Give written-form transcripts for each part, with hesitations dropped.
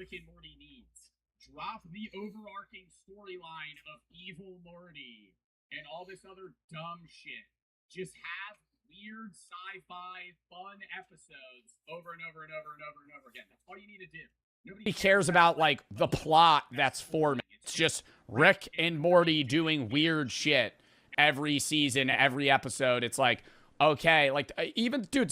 Rick and Morty needs. Drop the overarching storyline of evil Morty and all this other dumb shit. Just have weird sci-fi fun episodes over and over and over and over and over again. That's all you need to do. Nobody cares about like the plot that's forming. It's just Rick and Morty doing weird shit every season, every episode. It's like, okay, like even dude,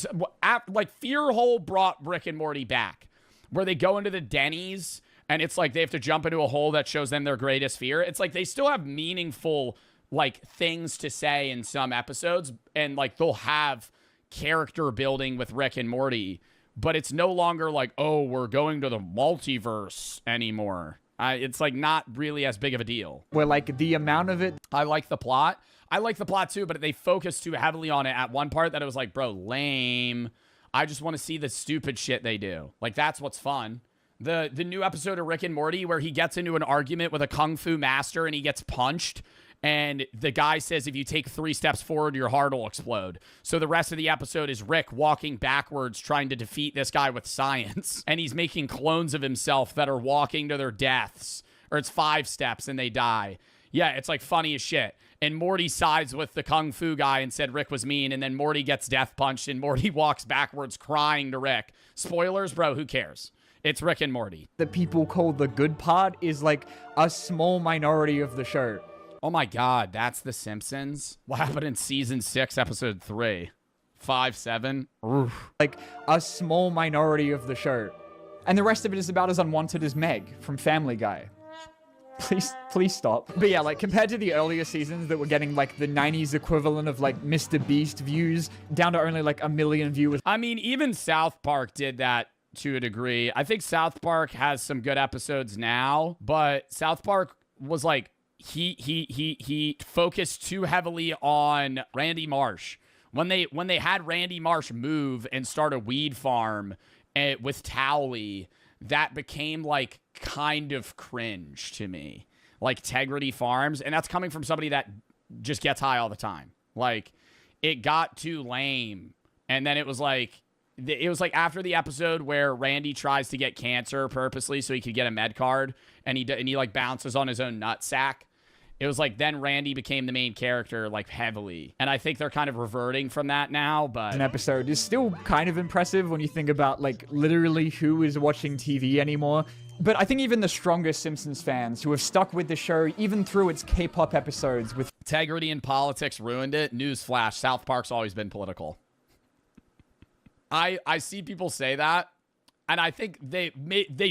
like Fear Hole brought Rick and Morty back, where they go into the Denny's and it's like they have to jump into a hole that shows them their greatest fear. It's like they still have meaningful like things to say in some episodes, and like they'll have character building with Rick and Morty, but it's no longer like, oh, we're going to the multiverse anymore. It's like not really as big of a deal. Where like the amount of it, I like the plot. I like the plot too, but they focused too heavily on it at one part that it was like, bro, lame. I just want to see the stupid shit they do. Like that's what's fun. The new episode of Rick and Morty where he gets into an argument with a kung fu master and he gets punched. And the guy says, if you take 3 steps forward, your heart will explode. So the rest of the episode is Rick walking backwards, trying to defeat this guy with science. And he's making clones of himself that are walking to their deaths. Or it's 5 steps and they die. Yeah, it's like funny as shit. And Morty sides with the kung fu guy and said Rick was mean. And then Morty gets death punched and Morty walks backwards crying to Rick. Spoilers, bro, who cares? It's Rick and Morty. that people call the good part is like a small minority of the show. Oh my God, that's The Simpsons? What happened in season 6, episode 3? 5, 7? Oof. Like a small minority of the show. And the rest of it is about as unwanted as Meg from Family Guy. Please stop. But yeah, like compared to the earlier seasons that were getting like the 90s equivalent of like Mr. Beast views down to only like 1 million viewers. I mean, even South Park did that to a degree. I think South Park has some good episodes now, but South Park was like, he focused too heavily on Randy Marsh. When they had Randy Marsh move and start a weed farm with Towley, that became like kind of cringe to me. Like Tegrity Farms, and that's coming from somebody that just gets high all the time. Like it got too lame, and then it was like after the episode where Randy tries to get cancer purposely so he could get a med card, and he like bounces on his own nutsack. It was like then Randy became the main character like heavily. And I think they're kind of reverting from that now, but An episode is still kind of impressive when you think about like literally who is watching TV anymore. But I think even the strongest Simpsons fans who have stuck with the show even through its K-pop episodes with integrity and politics ruined it. Newsflash, South Park's always been political. I see people say that. And I think they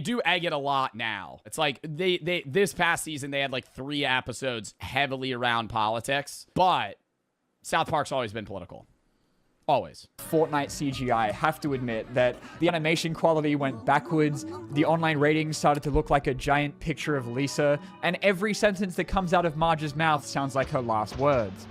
do egg it a lot now. It's like this past season, they had like 3 episodes heavily around politics. But South Park's always been political. Always. Fortnite CGI, have to admit that the animation quality went backwards, the online ratings started to look like a giant picture of Lisa, and every sentence that comes out of Marge's mouth sounds like her last words.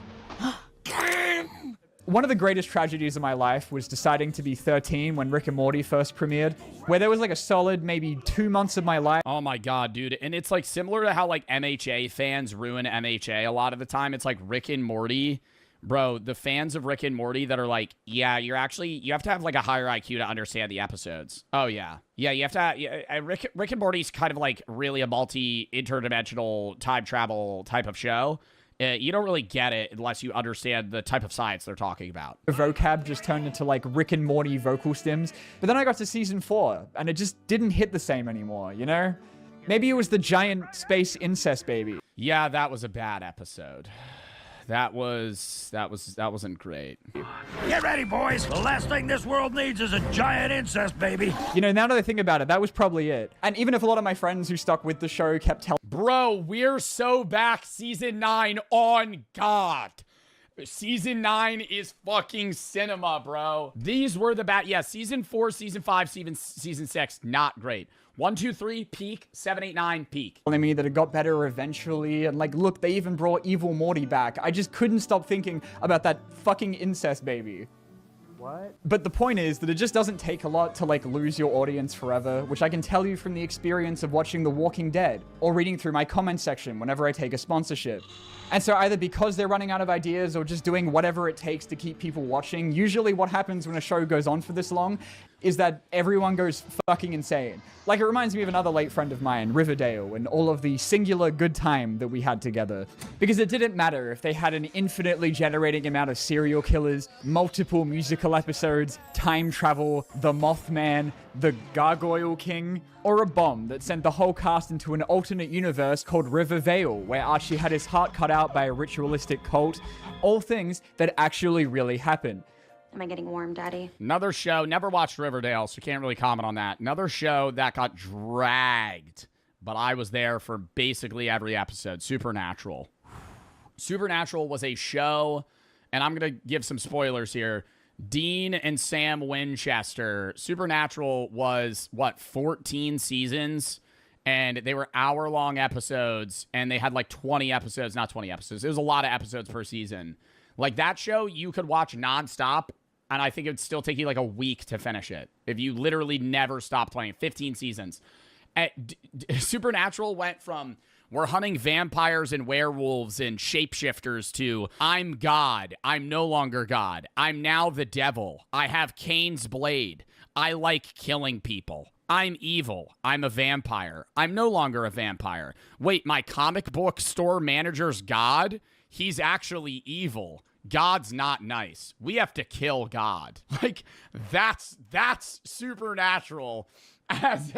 One of the greatest tragedies of my life was deciding to be 13 when Rick and Morty first premiered, where there was like a solid maybe 2 months of my life. Oh my God, dude. And it's like similar to how like MHA fans ruin MHA a lot of the time. It's like Rick and Morty. Bro, the fans of Rick and Morty that are like, yeah, you have to have like a higher IQ to understand the episodes. Oh yeah. Yeah, you have to, Rick and Morty's kind of like really a multi-interdimensional time travel type of show. You don't really get it unless you understand the type of science they're talking about. The vocab just turned into like Rick and Morty vocal stems. But then I got to season 4 and it just didn't hit the same anymore, you know? Maybe it was the giant space incest baby. Yeah, that was a bad episode. That wasn't great. Get ready, boys. The last thing this world needs is a giant incest baby. You know, now that I think about it, that was probably it. And even if a lot of my friends who stuck with the show kept telling, bro, we're so back. Season 9 on God. Season 9 is fucking cinema, bro. These were the bad. Yeah, season 4, season 5, season 6, not great. 1, 2, 3, peak. 7, 8, 9, peak. telling me that it got better eventually. And like, look, they even brought Evil Morty back. I just couldn't stop thinking about that fucking incest baby. What? But the point is that it just doesn't take a lot to like lose your audience forever, which I can tell you from the experience of watching The Walking Dead or reading through my comment section whenever I take a sponsorship. And so either because they're running out of ideas or just doing whatever it takes to keep people watching, usually what happens when a show goes on for this long is that everyone goes fucking insane. Like, it reminds me of another late friend of mine, Riverdale, and all of the singular good time that we had together. Because it didn't matter if they had an infinitely generating amount of serial killers, multiple musical episodes, time travel, the Mothman, the Gargoyle King, or a bomb that sent the whole cast into an alternate universe called Rivervale, where Archie had his heart cut out by a ritualistic cult. All things that actually really happened. Am I getting warm, Daddy? Another show, never watched Riverdale, so can't really comment on that. Another show that got dragged, but I was there for basically every episode. Supernatural. Supernatural was a show, and I'm going to give some spoilers here. Dean and Sam Winchester. Supernatural was, 14 seasons? And they were hour-long episodes, and they had like 20 episodes. Not 20 episodes. It was a lot of episodes per season. Like, that show, you could watch nonstop, and I think it would still take you like a week to finish it. If you literally never stopped playing. 15 seasons. Supernatural went from, we're hunting vampires and werewolves and shapeshifters to, I'm God. I'm no longer God. I'm now the devil. I have Cain's blade. I like killing people. I'm evil. I'm a vampire. I'm no longer a vampire. Wait, my comic book store manager's God? He's actually evil. God's not nice. We have to kill God. Like, that's Supernatural. As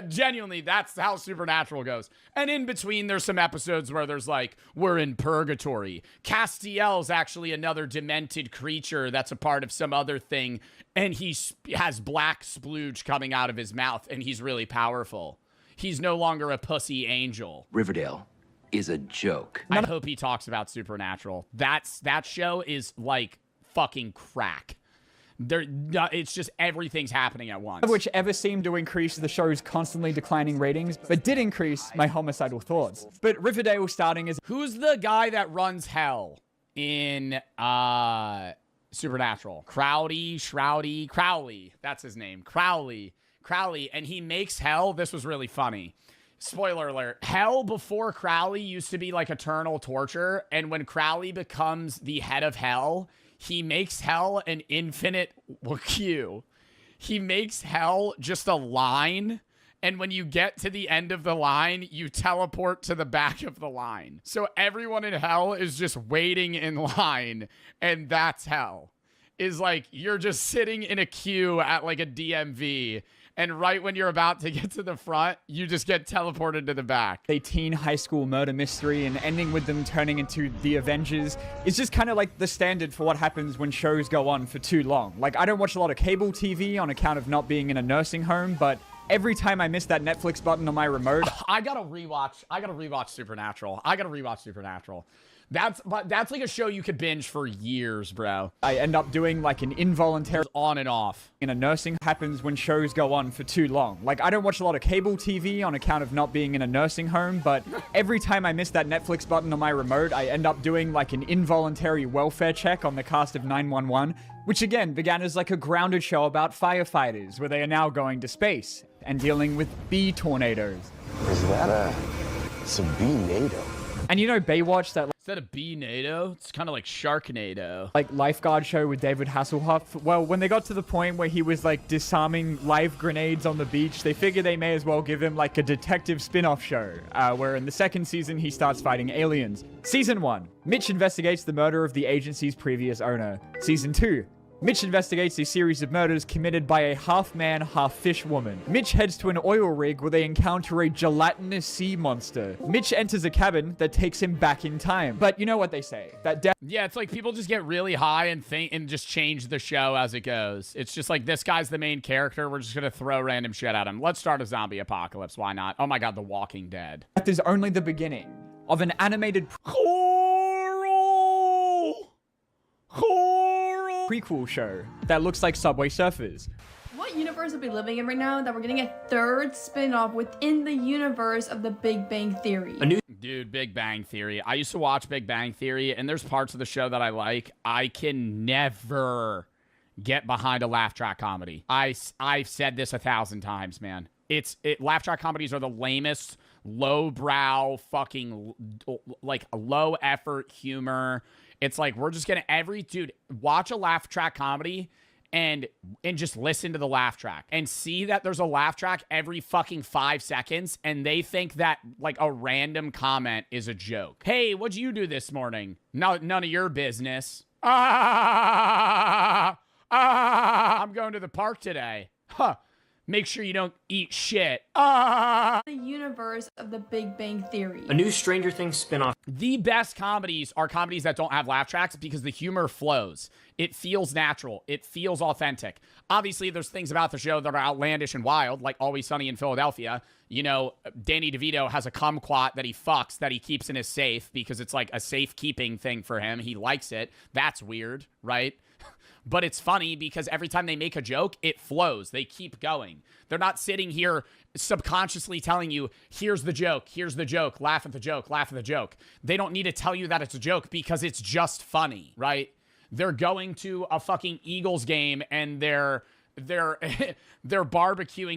genuinely, that's how Supernatural goes. And in between, there's some episodes where there's like, we're in purgatory. Castiel's actually another demented creature that's a part of some other thing, and he has black splooge coming out of his mouth, and he's really powerful. He's no longer a pussy angel. Riverdale is a joke. I hope he talks about Supernatural. That show is like fucking crack. It's just everything's happening at once. Which ever seemed to increase the show's constantly declining ratings, but did increase my homicidal thoughts. But Riverdale starting as... Who's the guy that runs hell in Supernatural? Crowley. That's his name. Crowley. And he makes hell. This was really funny. Spoiler alert. Hell before Crowley used to be like eternal torture. And when Crowley becomes the head of hell, he makes hell an infinite queue. He makes hell just a line. And when you get to the end of the line, you teleport to the back of the line. So everyone in hell is just waiting in line. And that's hell. Is like, you're just sitting in a queue at like a DMV. And right when you're about to get to the front, you just get teleported to the back. A teen high school murder mystery and ending with them turning into the Avengers is just kind of like the standard for what happens when shows go on for too long. Like, I don't watch a lot of cable TV on account of not being in a nursing home, but every time I miss that Netflix button on my remote... I gotta rewatch Supernatural. That's like a show you could binge for years, bro. I end up doing like an involuntary on and off. In a nursing happens when shows go on for too long. Like, I don't watch a lot of cable TV on account of not being in a nursing home, but every time I miss that Netflix button on my remote, I end up doing like an involuntary welfare check on the cast of 911, which again began as like a grounded show about firefighters, where they are now going to space and dealing with bee tornadoes. It's a bee-nado. And you know Baywatch, that... Is that a bee-nado? It's kind of like Sharknado. Like lifeguard show with David Hasselhoff. Well, when they got to the point where he was like disarming live grenades on the beach, they figured they may as well give him like a detective spin-off show, where in the second season he starts fighting aliens. Season 1, Mitch investigates the murder of the agency's previous owner. Season 2, Mitch investigates a series of murders committed by a half-man, half-fish woman. Mitch heads to an oil rig where they encounter a gelatinous sea monster. Mitch enters a cabin that takes him back in time. But you know what they say, that death... Yeah, it's like people just get really high and think and just change the show as it goes. It's just like, this guy's the main character. We're just going to throw random shit at him. Let's start a zombie apocalypse. Why not? Oh my God, The Walking Dead. Death is only the beginning of an animated... prequel show that looks like Subway Surfers. What universe are we living in right now that we're getting a third spin-off within the universe of the Big Bang Theory? Dude, Big Bang Theory. I used to watch Big Bang Theory, and there's parts of the show that I like. I can never get behind a laugh track comedy. I've said this 1,000 times, man. Laugh track comedies are the lamest, low-brow, fucking, like, low-effort humor. It's like, we're just gonna, dude, watch a laugh track comedy and just listen to the laugh track and see that there's a laugh track every fucking 5 seconds, and they think that like a random comment is a joke. Hey, what'd you do this morning? No, none of your business. I'm going to the park today. Huh. Make sure you don't eat shit. The universe of the Big Bang Theory. A new Stranger Things spinoff. The best comedies are comedies that don't have laugh tracks because the humor flows. It feels natural. It feels authentic. Obviously, there's things about the show that are outlandish and wild, like Always Sunny in Philadelphia. You know, Danny DeVito has a kumquat that he fucks that he keeps in his safe because it's like a safekeeping thing for him. He likes it. That's weird, right? But it's funny because every time they make a joke, it flows. They keep going. They're not sitting here subconsciously telling you, here's the joke, laugh at the joke, laugh at the joke. They don't need to tell you that it's a joke because it's just funny, right? They're going to a fucking Eagles game and they're barbecuing,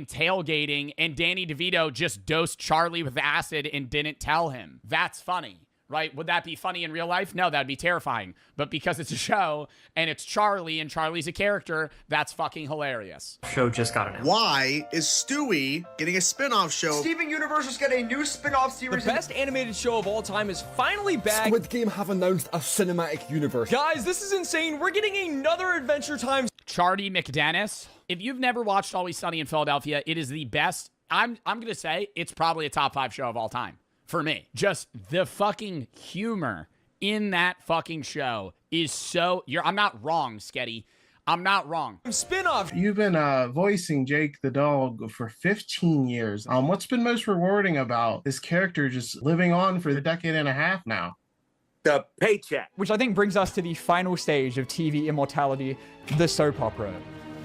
tailgating, and Danny DeVito just dosed Charlie with acid and didn't tell him. That's funny. Right? Would that be funny in real life? No, that'd be terrifying. But because it's a show and it's Charlie and Charlie's a character, that's fucking hilarious. Show just got announced. Why is Stewie getting a spin-off show? Steven Universe got a new spin-off series. The best animated show of all time is finally back. Squid Game have announced a cinematic universe. Guys, this is insane. We're getting another Adventure Time. Charlie McDennis. If you've never watched Always Sunny in Philadelphia, it is the best. I'm going to say it's probably a top 5 show of all time. For me, just the fucking humor in that fucking show is so... I'm not wrong, Sketty. I'm not wrong. Spin-off. You've been voicing Jake the dog for 15 years. What's been most rewarding about this character just living on for a decade and a half now? The paycheck. Which I think brings us to the final stage of TV immortality, the soap opera.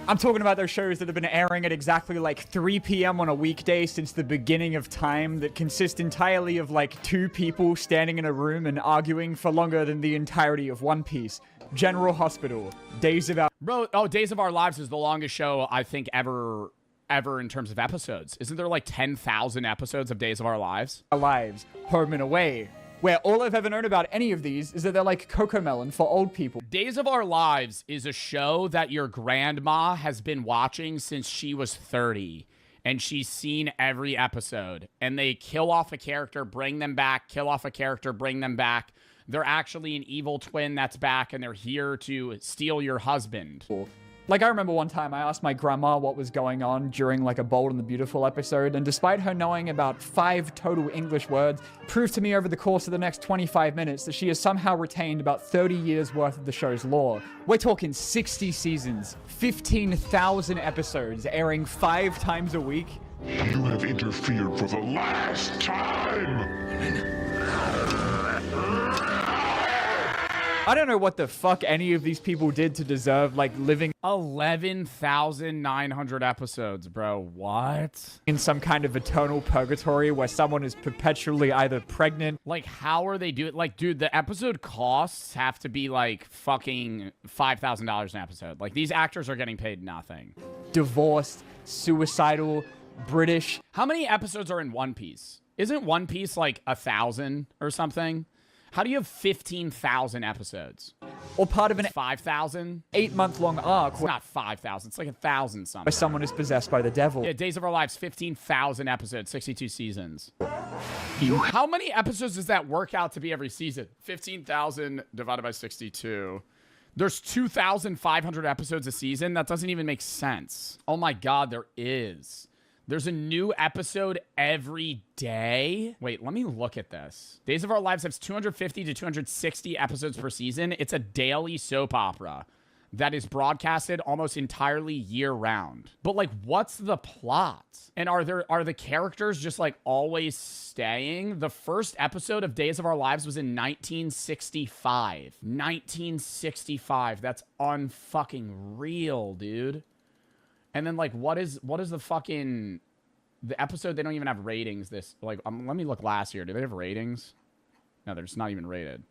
I'm talking about those shows that have been airing at exactly like 3 p.m. on a weekday since the beginning of time that consist entirely of like 2 people standing in a room and arguing for longer than the entirety of One Piece. General Hospital, Days of Our... Bro, Days of Our Lives is the longest show I think ever in terms of episodes. Isn't there like 10,000 episodes of Days of Our Lives? Home and Away, where all I've ever known about any of these is that they're like Cocomelon for old people. Days of Our Lives is a show that your grandma has been watching since she was 30, and she's seen every episode. And they kill off a character, bring them back, kill off a character, bring them back. They're actually an evil twin that's back, and they're here to steal your husband. Like, I remember one time I asked my grandma what was going on during, like, a Bold and the Beautiful episode, and despite her knowing about 5 total English words, proved to me over the course of the next 25 minutes that she has somehow retained about 30 years worth of the show's lore. We're talking 60 seasons, 15,000 episodes, airing 5 times a week. You have interfered for the last time! I don't know what the fuck any of these people did to deserve, like, living 11,900 episodes, bro. What? In some kind of eternal purgatory where someone is perpetually either pregnant. Like, how are they doing? Like, dude, the episode costs have to be, like, fucking $5,000 an episode. Like, these actors are getting paid nothing. Divorced, suicidal, British. How many episodes are in One Piece? Isn't One Piece, like, 1,000 or something? How do you have 15,000 episodes? Or part of an 5,000? 8-month-long arc. It's not 5,000. It's like 1,000 something. Where someone is possessed by the devil. Yeah, Days of Our Lives, 15,000 episodes, 62 seasons. How many episodes does that work out to be every season? 15,000 divided by 62. There's 2,500 episodes a season? That doesn't even make sense. Oh my God, there is. There's a new episode every day. Wait, let me look at this. Days of Our Lives has 250 to 260 episodes per season. It's a daily soap opera that is broadcasted almost entirely year-round. But, like, what's the plot? And are the characters just, like, always staying? The first episode of Days of Our Lives was in 1965. 1965. That's unfucking real, dude. And then, like, what is the fucking... The episode, they don't even have ratings this... Like, let me look last year. Do they have ratings? No, they're just not even rated.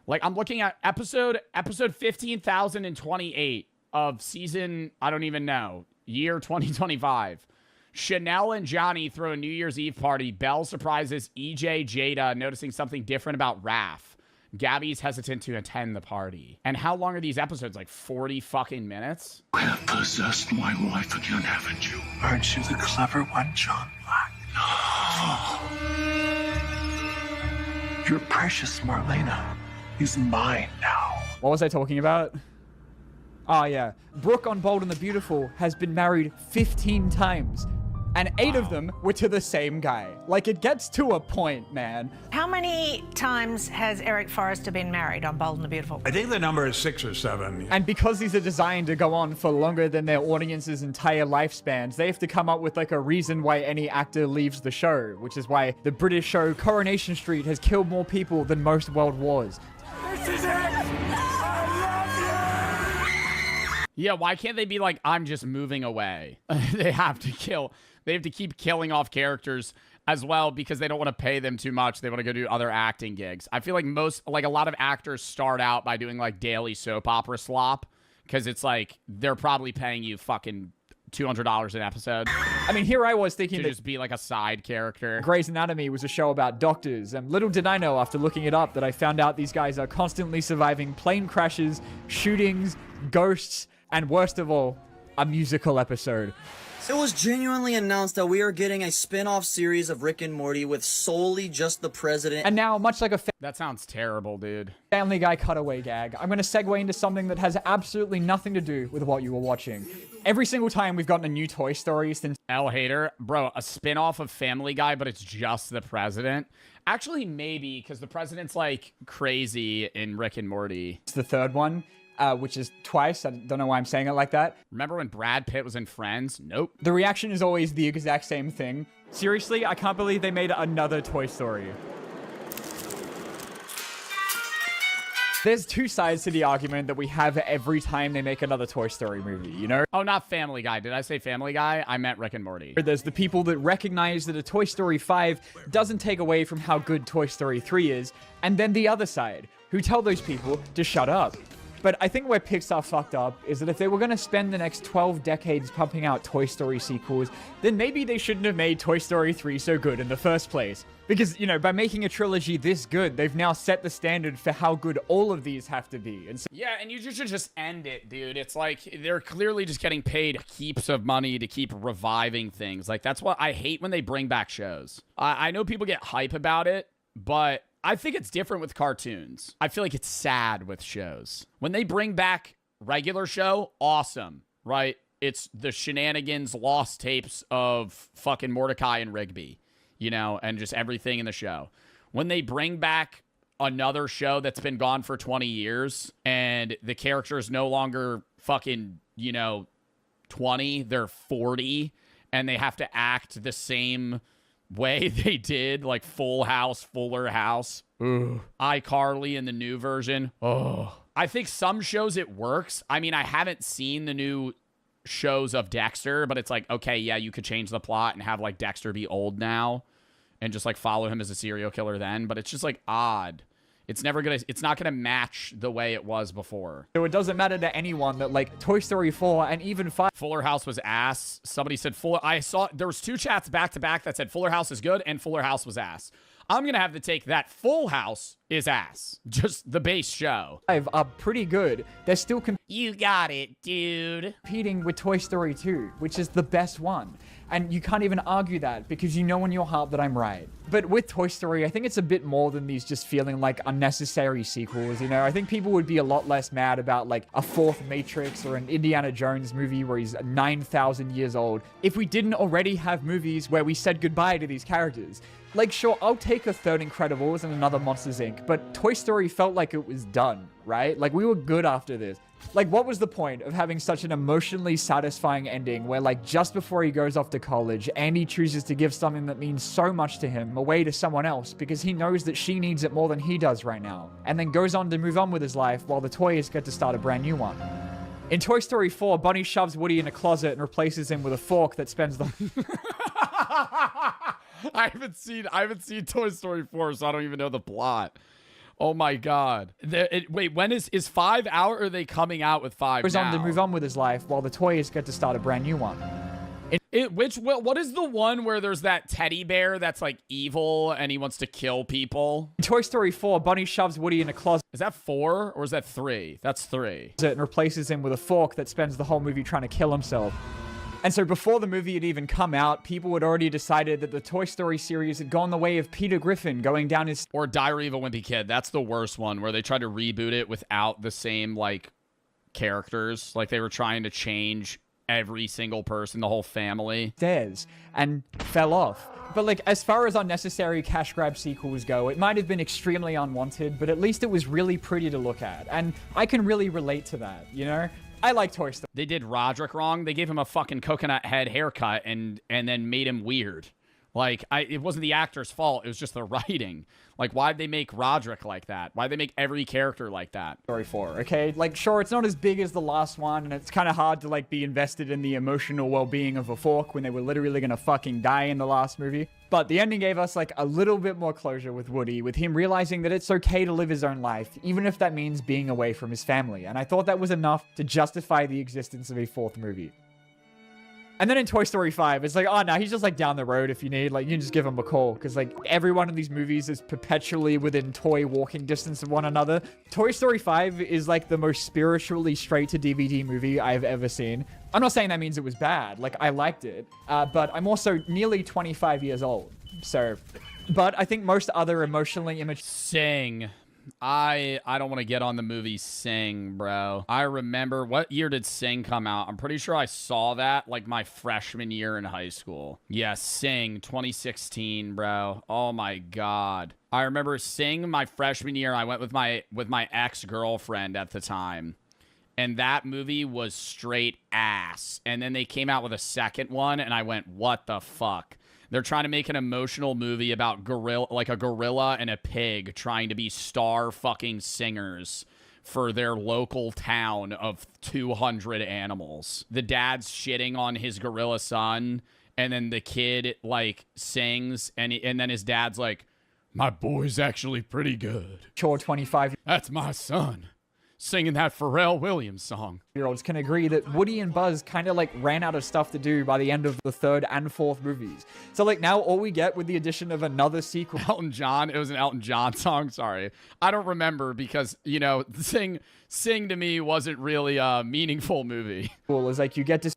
Like, I'm looking at episode 15,028 of season... I don't even know. Year 2025. Chanel and Johnny throw a New Year's Eve party. Belle surprises EJ Jada, noticing something different about Raph. Gabby's hesitant to attend the party. And how long are these episodes? Like 40 fucking minutes? You have possessed my wife again, haven't you? Aren't you the clever one, John Black? Your precious Marlena is mine now. What was I talking about? Oh, yeah. Brooke on Bold and the Beautiful has been married 15 times. And 8 of them were to the same guy. Like, it gets to a point, man. How many times has Eric Forrester been married on Bold and the Beautiful? I think the number is 6 or 7. And because these are designed to go on for longer than their audience's entire lifespans, they have to come up with, like, a reason why any actor leaves the show, which is why the British show Coronation Street has killed more people than most world wars. This is it! Yeah, why can't they be like, I'm just moving away? They have to keep killing off characters as well because they don't want to pay them too much. They want to go do other acting gigs. I feel like a lot of actors start out by doing like daily soap opera slop because it's like they're probably paying you fucking $200 an episode. I mean, here I was thinking to just be like a side character. Grey's Anatomy was a show about doctors, and little did I know after looking it up that I found out these guys are constantly surviving plane crashes, shootings, ghosts, and worst of all, a musical episode. It was genuinely announced that we are getting a spin-off series of Rick and Morty with solely just the president. And now, much like a that sounds terrible, dude. Family Guy cutaway gag, I'm going to segue into something that has absolutely nothing to do with what you were watching. Every single time we've gotten a new Toy Story since El Hater, bro, a spin-off of Family Guy, but it's just the president. Actually, maybe, because the president's like crazy in Rick and Morty. It's the third one. Which is twice. I don't know why I'm saying it like that. Remember when Brad Pitt was in Friends? Nope. The reaction is always the exact same thing. Seriously, I can't believe they made another Toy Story. There's two sides to the argument that we have every time they make another Toy Story movie, you know? Oh, not Family Guy. Did I say Family Guy? I meant Rick and Morty. There's the people that recognize that a Toy Story 5 doesn't take away from how good Toy Story 3 is, and then the other side, who tell those people to shut up. But I think where Pixar fucked up is that if they were going to spend the next 12 decades pumping out Toy Story sequels, then maybe they shouldn't have made Toy Story 3 so good in the first place. Because, you know, by making a trilogy this good, they've now set the standard for how good all of these have to be. And so yeah, and you should just end it, dude. It's like they're clearly just getting paid heaps of money to keep reviving things. Like, that's what I hate when they bring back shows. I know people get hype about it, but I think it's different with cartoons. I feel like it's sad with shows. When they bring back regular show, awesome, right? It's the shenanigans, lost tapes of fucking Mordecai and Rigby, you know, and just everything in the show. When they bring back another show that's been gone for 20 years and the character is no longer fucking, you know, 20, they're 40, and they have to act the same way they did, like Full House, Fuller House, iCarly in the new version. I think some shows it works. I mean, I haven't seen the new shows of Dexter, but it's like, okay, yeah, you could change the plot and have like Dexter be old now and just like follow him as a serial killer then, but it's just like odd. It's not gonna match the way it was before. it doesn't matter to anyone that like Toy Story 4 and even 5. Fuller House was ass. Somebody said I saw there was 2 chats back to back that said Fuller House is good and Fuller House was ass. I'm gonna have to take that Full House is ass. Just the base show. 5 are pretty good. They're still you got it, dude. Competing with Toy Story 2, which is the best one. And you can't even argue that because you know in your heart that I'm right. But with Toy Story, I think it's a bit more than these just feeling like unnecessary sequels, you know? I think people would be a lot less mad about like a 4th Matrix or an Indiana Jones movie where he's 9,000 years old if we didn't already have movies where we said goodbye to these characters. Like, sure, I'll take a 3rd Incredibles and another Monsters, Inc., but Toy Story felt like it was done, right? Like, we were good after this. Like, what was the point of having such an emotionally satisfying ending where, like, just before he goes off to college, Andy chooses to give something that means so much to him away to someone else because he knows that she needs it more than he does right now, and then goes on to move on with his life while the toys get to start a brand new one. In Toy Story 4, Bunny shoves Woody in a closet and replaces him with a fork that spends the... I haven't seen Toy Story 4, so I don't even know the plot. Oh my god. Wait, when is 5 out or are they coming out with 5 goes now? on to move on with his life while the toys get to start a brand new one. What is the one where there's that teddy bear that's like evil and he wants to kill people? In Toy Story 4, Bunny shoves Woody in a closet. Is that 4 or is that 3? That's 3. And replaces him with a fork that spends the whole movie trying to kill himself. And so before the movie had even come out, people had already decided that the Toy Story series had gone the way of Peter Griffin going down his... Or Diary of a Wimpy Kid. That's the worst one, where they tried to reboot it without the same, like, characters. Like, they were trying to change every single person, the whole family. Stairs, and fell off. But, like, as far as unnecessary cash grab sequels go, it might have been extremely unwanted, but at least it was really pretty to look at. And I can really relate to that, you know? I like Toy Story. They did Roderick wrong. They gave him a fucking coconut head haircut and then made him weird. Like, it wasn't the actor's fault. It was just the writing. Like, why'd they make Roderick like that? Why'd they make every character like that? Story 4, okay? Like, sure, it's not as big as the last one, and it's kind of hard to, like, be invested in the emotional well-being of a fork when they were literally gonna fucking die in the last movie. But the ending gave us, like, a little bit more closure with Woody, with him realizing that it's okay to live his own life, even if that means being away from his family. And I thought that was enough to justify the existence of a 4th movie. And then in Toy Story 5, it's like, oh, no, he's just, like, down the road if you need. Like, you can just give him a call. Because, like, every one of these movies is perpetually within toy walking distance of one another. Toy Story 5 is, like, the most spiritually straight-to-DVD movie I've ever seen. I'm not saying that means it was bad. Like, I liked it. But I'm also nearly 25 years old. So... But I think most other emotionally immature... Sing. I don't want to get on the movie Sing, bro. I remember, what year did Sing come out? I'm pretty sure I saw that like my freshman year in high school. Yeah, Sing, 2016, bro. Oh my God. I remember Sing my freshman year. I went with my ex-girlfriend at the time. And that movie was straight ass. And then they came out with a second one, and I went, what the fuck? They're trying to make an emotional movie about a gorilla and a pig trying to be star fucking singers for their local town of 200 animals. The dad's shitting on his gorilla son, and then the kid, like, sings, and then his dad's like, my boy's actually pretty good. Sure, 25. That's my son. Singing that Pharrell Williams song. Year-olds can agree that Woody and Buzz kind of like ran out of stuff to do by the end of the 3rd and 4th movies. So like now all we get with the addition of another sequel. Elton John. It was an Elton John song. Sorry. I don't remember because, you know, Sing to me wasn't really a meaningful movie. Cool is like you get to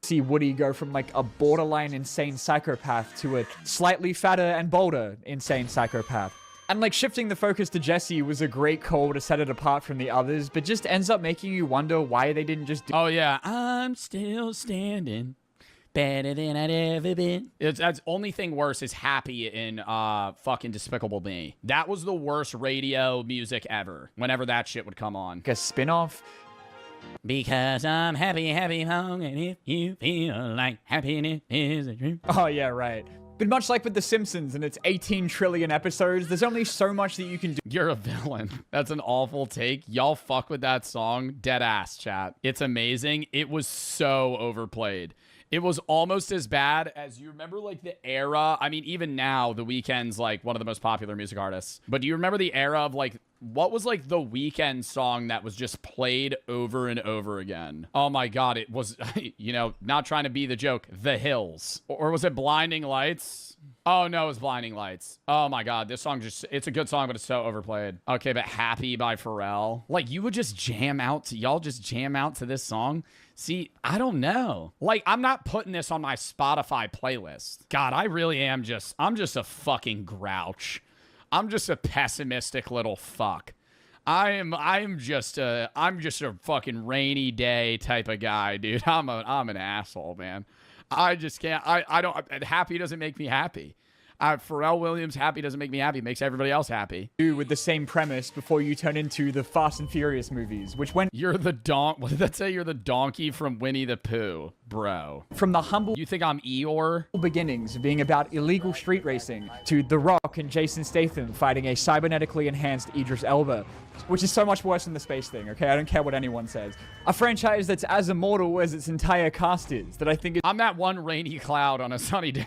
see Woody go from like a borderline insane psychopath to a slightly fatter and bolder insane psychopath. And like shifting the focus to Jesse was a great call to set it apart from the others, but just ends up making you wonder why they didn't just do— Oh yeah, I'm still standing, better than I'd ever been. That's only thing worse is Happy in fucking Despicable Me. That was the worst radio music ever. Whenever that shit would come on, like a spin-off. Because I'm happy, happy home, and if you feel like happiness is a dream. Oh yeah, right. But much like with The Simpsons and its 18 trillion episodes, there's only so much that you can do. You're a villain. That's an awful take. Y'all fuck with that song. Dead ass, chat. It's amazing. It was so overplayed. It was almost as bad as, you remember like the era. I mean, even now, The Weeknd's like one of the most popular music artists. But do you remember the era of like, what was like the Weeknd song that was just played over and over again? Oh my God, it was, you know, not trying to be the joke, The Hills. Or was it Blinding Lights? Oh no, it was Blinding Lights. Oh my God, this song just, it's a good song, but it's so overplayed. Okay, but Happy by Pharrell. Like, you would just jam out to, y'all just jam out to this song? See, I don't know. Like, I'm not putting this on my Spotify playlist. God, I really am just, I'm just a fucking grouch. I'm just a pessimistic little fuck. I'm just a fucking rainy day type of guy, dude. I'm an asshole, man. I just can't. I don't. Happy doesn't make me happy. Pharrell Williams, Happy doesn't make me happy. It makes everybody else happy. With the same premise before you turn into the Fast and Furious movies, which when you're the what did that say? You're the donkey from Winnie the Pooh, bro. From the humble, you think I'm Eeyore? Beginnings of being about illegal street racing to The Rock and Jason Statham fighting a cybernetically enhanced Idris Elba, which is so much worse than the space thing. Okay, I don't care what anyone says. A franchise that's as immortal as its entire cast is. That I think I'm that one rainy cloud on a sunny day.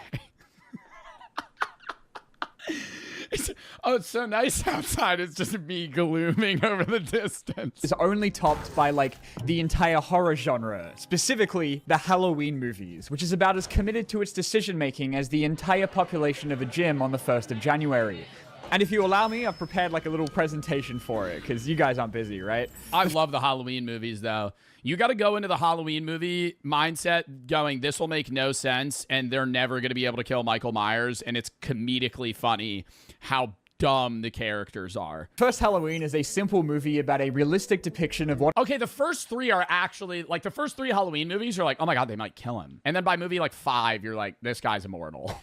Oh, it's so nice outside. It's just me glooming over the distance. Is only topped by like the entire horror genre, specifically the Halloween movies, which is about as committed to its decision making as the entire population of a gym on the 1st of January. And if you allow me, I've prepared like a little presentation for it, because you guys aren't busy, right? I love the Halloween movies, though. You got to go into the Halloween movie mindset going, this will make no sense, and they're never going to be able to kill Michael Myers, and it's comedically funny how dumb the characters are. First Halloween is a simple movie about a realistic depiction of what... Okay, the first three are actually, like, the first three Halloween movies are like, oh my god, they might kill him. And then by movie, like, 5, you're like, this guy's immortal.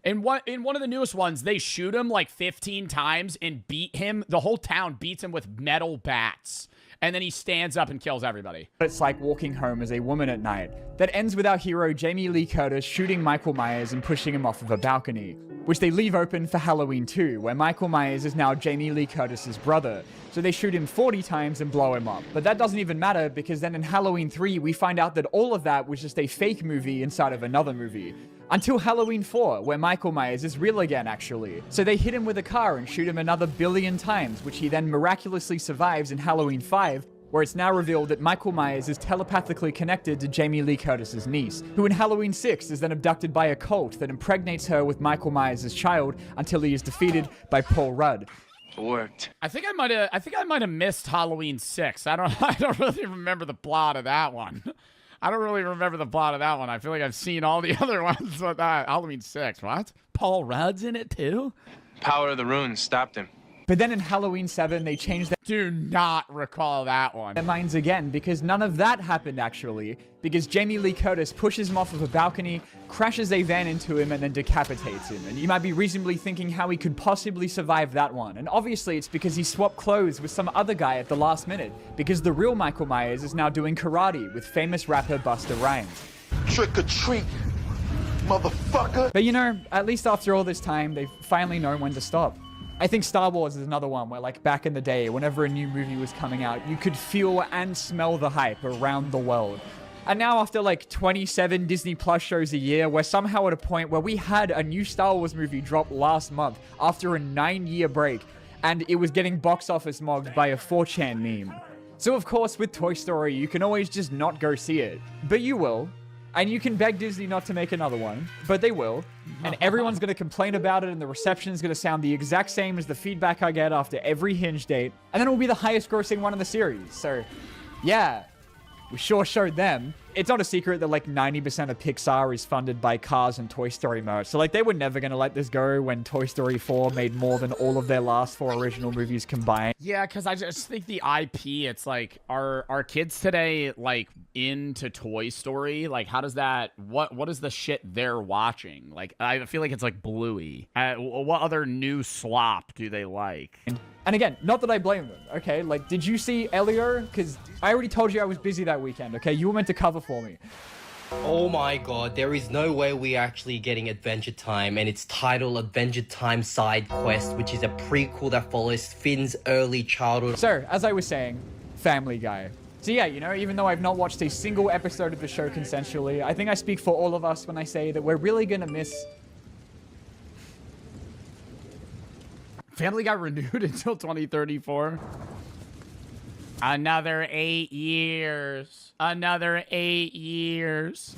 In one of the newest ones, they shoot him like 15 times and beat him. The whole town beats him with metal bats. And then he stands up and kills everybody. It's like walking home as a woman at night. That ends with our hero Jamie Lee Curtis shooting Michael Myers and pushing him off of a balcony, which they leave open for Halloween 2, where Michael Myers is now Jamie Lee Curtis's brother. So they shoot him 40 times and blow him up. But that doesn't even matter, because then in Halloween 3, we find out that all of that was just a fake movie inside of another movie. Until Halloween 4, where Michael Myers is real again, actually. So they hit him with a car and shoot him another billion times, which he then miraculously survives in Halloween 5, where it's now revealed that Michael Myers is telepathically connected to Jamie Lee Curtis's niece, who in Halloween 6 is then abducted by a cult that impregnates her with Michael Myers' child until he is defeated by Paul Rudd. Worked. I think I might have missed Halloween 6. I don't really remember the plot of that one. I don't really remember the plot of that one. I feel like I've seen all the other ones. But Halloween 6, what? Paul Rudd's in it too? Power of the runes stopped him. But then in Halloween 7, they changed that. Do not recall that one. Their minds again, because none of that happened actually. Because Jamie Lee Curtis pushes him off of a balcony, crashes a van into him, and then decapitates him. And you might be reasonably thinking how he could possibly survive that one. And obviously it's because he swapped clothes with some other guy at the last minute. Because the real Michael Myers is now doing karate with famous rapper Busta Rhymes. Trick or treat, motherfucker. But you know, at least after all this time, they've finally known when to stop. I think Star Wars is another one where, like, back in the day, whenever a new movie was coming out, you could feel and smell the hype around the world. And now after, like, 27 Disney Plus shows a year, we're somehow at a point where we had a new Star Wars movie drop last month after a 9-year break, and it was getting box office mogged by a 4chan meme. So, of course, with Toy Story, you can always just not go see it. But you will. And you can beg Disney not to make another one, but they will. And everyone's going to complain about it, and the reception is going to sound the exact same as the feedback I get after every Hinge date. And then it will be the highest grossing one in the series. So, yeah, we sure showed them. It's not a secret that, like, 90% of Pixar is funded by Cars and Toy Story merch. So, like, they were never going to let this go when Toy Story 4 made more than all of their last 4 original movies combined. Yeah, because I just think the IP, it's like, are kids today, like, into Toy Story? Like, how does that, what is the shit they're watching? Like, I feel like it's, like, Bluey. What other new slop do they like? And again, not that I blame them, okay? Like, did you see Elio? Because I already told you I was busy that weekend, okay? You were meant to cover for me. Oh my god, there is no way we're actually getting Adventure Time, and it's titled Adventure Time Side Quest, which is a prequel that follows Finn's early childhood. So, as I was saying, Family Guy. So yeah, you know, even though I've not watched a single episode of the show consensually, I think I speak for all of us when I say that we're really gonna miss... Family Guy renewed until 2034. Another 8 years. Another 8 years.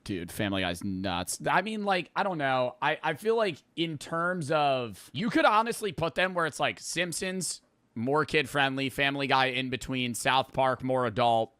Dude, Family Guy's nuts. I mean, like, I don't know. I feel like in terms of... You could honestly put them where it's like Simpsons, more kid-friendly, Family Guy in between, South Park, more adult,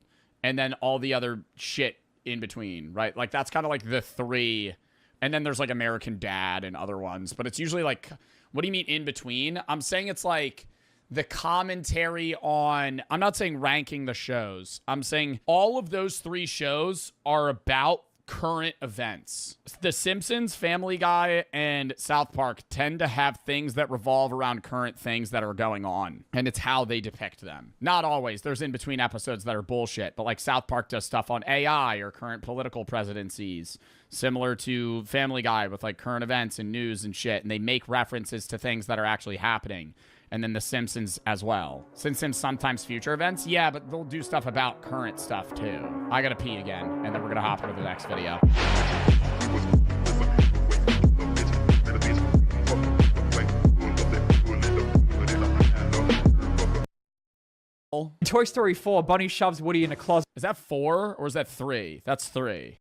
and then all the other shit in between, right? Like, that's kind of like the 3... And then there's, like, American Dad and other ones. But it's usually, like, what do you mean in between? I'm saying it's, like, the commentary on... I'm not saying ranking the shows. I'm saying all of those 3 shows are about current events. The Simpsons, Family Guy, and South Park tend to have things that revolve around current things that are going on. And it's how they depict them. Not always. There's in-between episodes that are bullshit. But, like, South Park does stuff on AI or current political presidencies. Similar to Family Guy with, like, current events and news and shit. And they make references to things that are actually happening. And then The Simpsons as well. Simpsons sometimes future events. Yeah, but they'll do stuff about current stuff, too. I gotta pee again. And then we're gonna hop into the next video. Toy Story 4, Bunny shoves Woody in a closet. Is that 4 or is that 3? That's 3.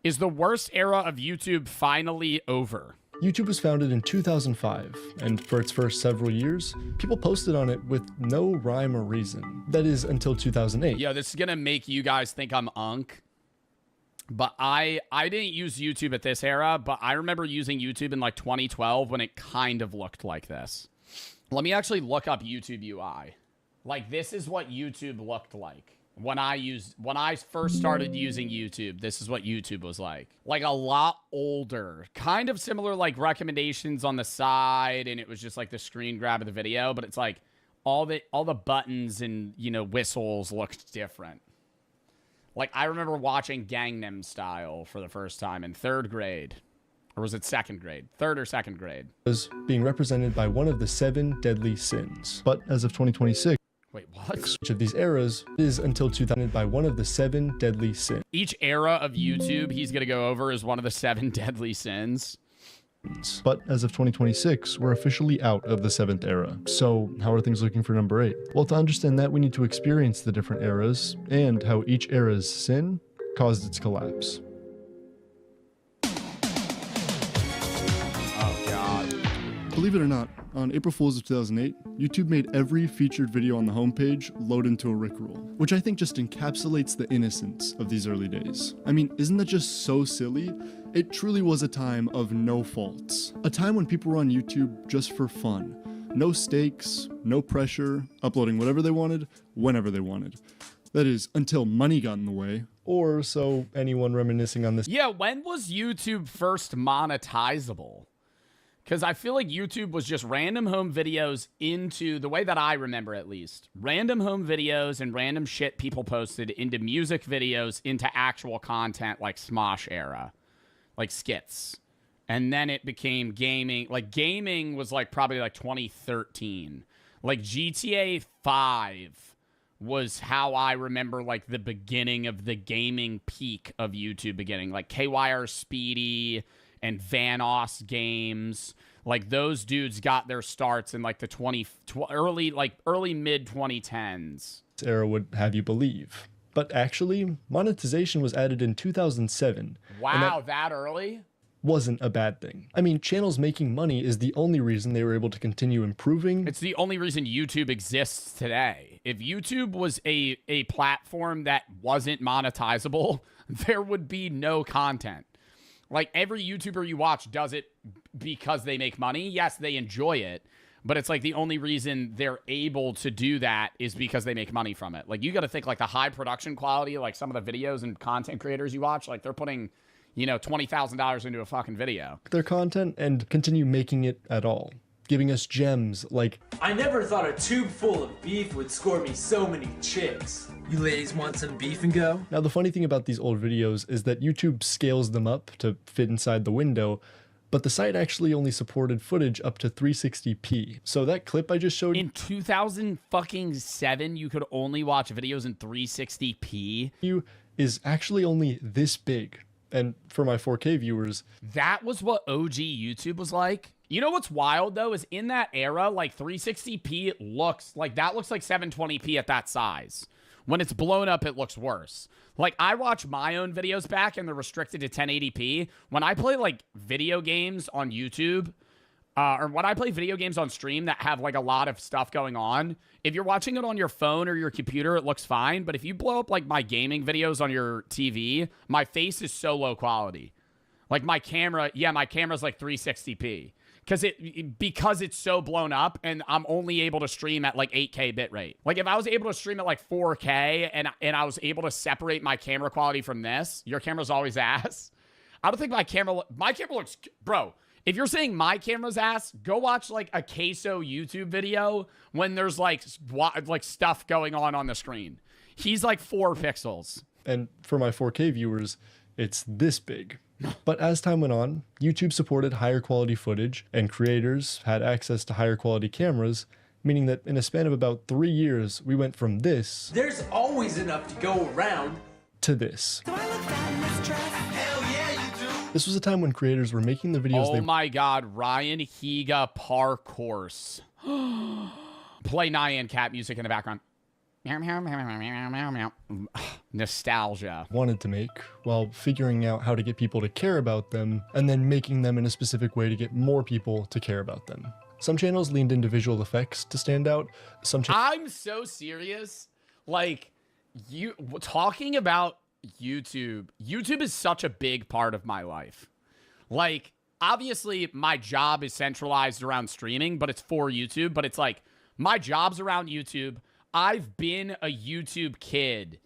Is the worst era of YouTube finally over? YouTube was founded in 2005, and for its first several years, people posted on it with no rhyme or reason. That is, until 2008. Yo, this is gonna make you guys think I'm unk. But I didn't use YouTube at this era, but I remember using YouTube in like 2012 when it kind of looked like this. Let me actually look up YouTube UI. Like, this is what YouTube looked like. When I first started using YouTube, this is what YouTube was like. Like, a lot older. Kind of similar, like, recommendations on the side, and it was just, like, the screen grab of the video, but it's, like, all the buttons and, you know, whistles looked different. Like, I remember watching Gangnam Style for the first time in 3rd grade. Or was it 2nd grade? 3rd or 2nd grade. Was being represented by one of the 7 deadly sins. But as of 2026, wait, what? Each of these eras is until 2000 by one of the 7 deadly sins. Each era of YouTube he's going to go over is one of the 7 deadly sins. But as of 2026, we're officially out of the 7th era. So how are things looking for number 8? Well, to understand that, we need to experience the different eras and how each era's sin caused its collapse. Oh, God. Believe it or not, on April Fools of 2008, YouTube made every featured video on the homepage load into a Rickroll, which I think just encapsulates the innocence of these early days. I mean, isn't that just so silly? It truly was a time of no faults. A time when people were on YouTube just for fun. No stakes, no pressure, uploading whatever they wanted, whenever they wanted. That is, until money got in the way, or so anyone reminiscing on this. Yeah, when was YouTube first monetizable? Because I feel like YouTube was just random home videos into, the way that I remember at least, random home videos and random shit people posted into music videos into actual content like Smosh era. Like skits. And then it became gaming. Like gaming was like probably like 2013. Like GTA 5 was how I remember like the beginning of the gaming peak of YouTube beginning. Like KYR Speedy and Vanoss Games. Like those dudes got their starts in like the early mid 2010s. This era would have you believe. But actually, monetization was added in 2007. Wow, that early? Wasn't a bad thing. I mean, channels making money is the only reason they were able to continue improving. It's the only reason YouTube exists today. If YouTube was a platform that wasn't monetizable, there would be no content. Like, every YouTuber you watch does it because they make money. Yes, they enjoy it. But it's like the only reason they're able to do that is because they make money from it. Like, you got to think like the high production quality, like some of the videos and content creators you watch, like they're putting, you know, $20,000 into a fucking video. Their content and continue making it at all, giving us gems like, I never thought a tube full of beef would score me so many chicks. You ladies want some beef and go? Now, the funny thing about these old videos is that YouTube scales them up to fit inside the window, but the site actually only supported footage up to 360p. So that clip I just showed in 2007, you could only watch videos in 360p. You is actually only this big. And for my 4K viewers, that was what OG YouTube was like. You know what's wild though is in that era, like 360p looks like 720p at that size. When it's blown up, it looks worse. Like, I watch my own videos back and they're restricted to 1080p. When I play, like, video games on YouTube, or when I play video games on stream that have, like, a lot of stuff going on, if you're watching it on your phone or your computer, it looks fine. But if you blow up, like, my gaming videos on your TV, my face is so low quality. Like, my camera's, like, 360p. Because it's so blown up and I'm only able to stream at like 8K bitrate. Like if I was able to stream at like 4K and I was able to separate my camera quality from this, your camera's always ass. I don't think my camera looks, bro, if you're saying my camera's ass, go watch like a Queso YouTube video when there's like stuff going on the screen. He's like 4 pixels. And for my 4K viewers, it's this big. But as time went on, YouTube supported higher quality footage and creators had access to higher quality cameras, meaning that in a span of about 3 years, we went from this, there's always enough to go around, to this. Do I look bad in this dress? Hell yeah, you do. This was a time when creators were making the videos my God, Ryan Higa parkours. Play Nyan cat music in the background. Meow, meow, meow, meow, meow, meow, meow. Nostalgia. Wanted to make, while figuring out how to get people to care about them, and then making them in a specific way to get more people to care about them. Some channels leaned into visual effects to stand out. I'm so serious. Like, you talking about YouTube. YouTube is such a big part of my life. Like, obviously, my job is centralized around streaming, but it's for YouTube. But it's like, my job's around YouTube. I've been a YouTube kid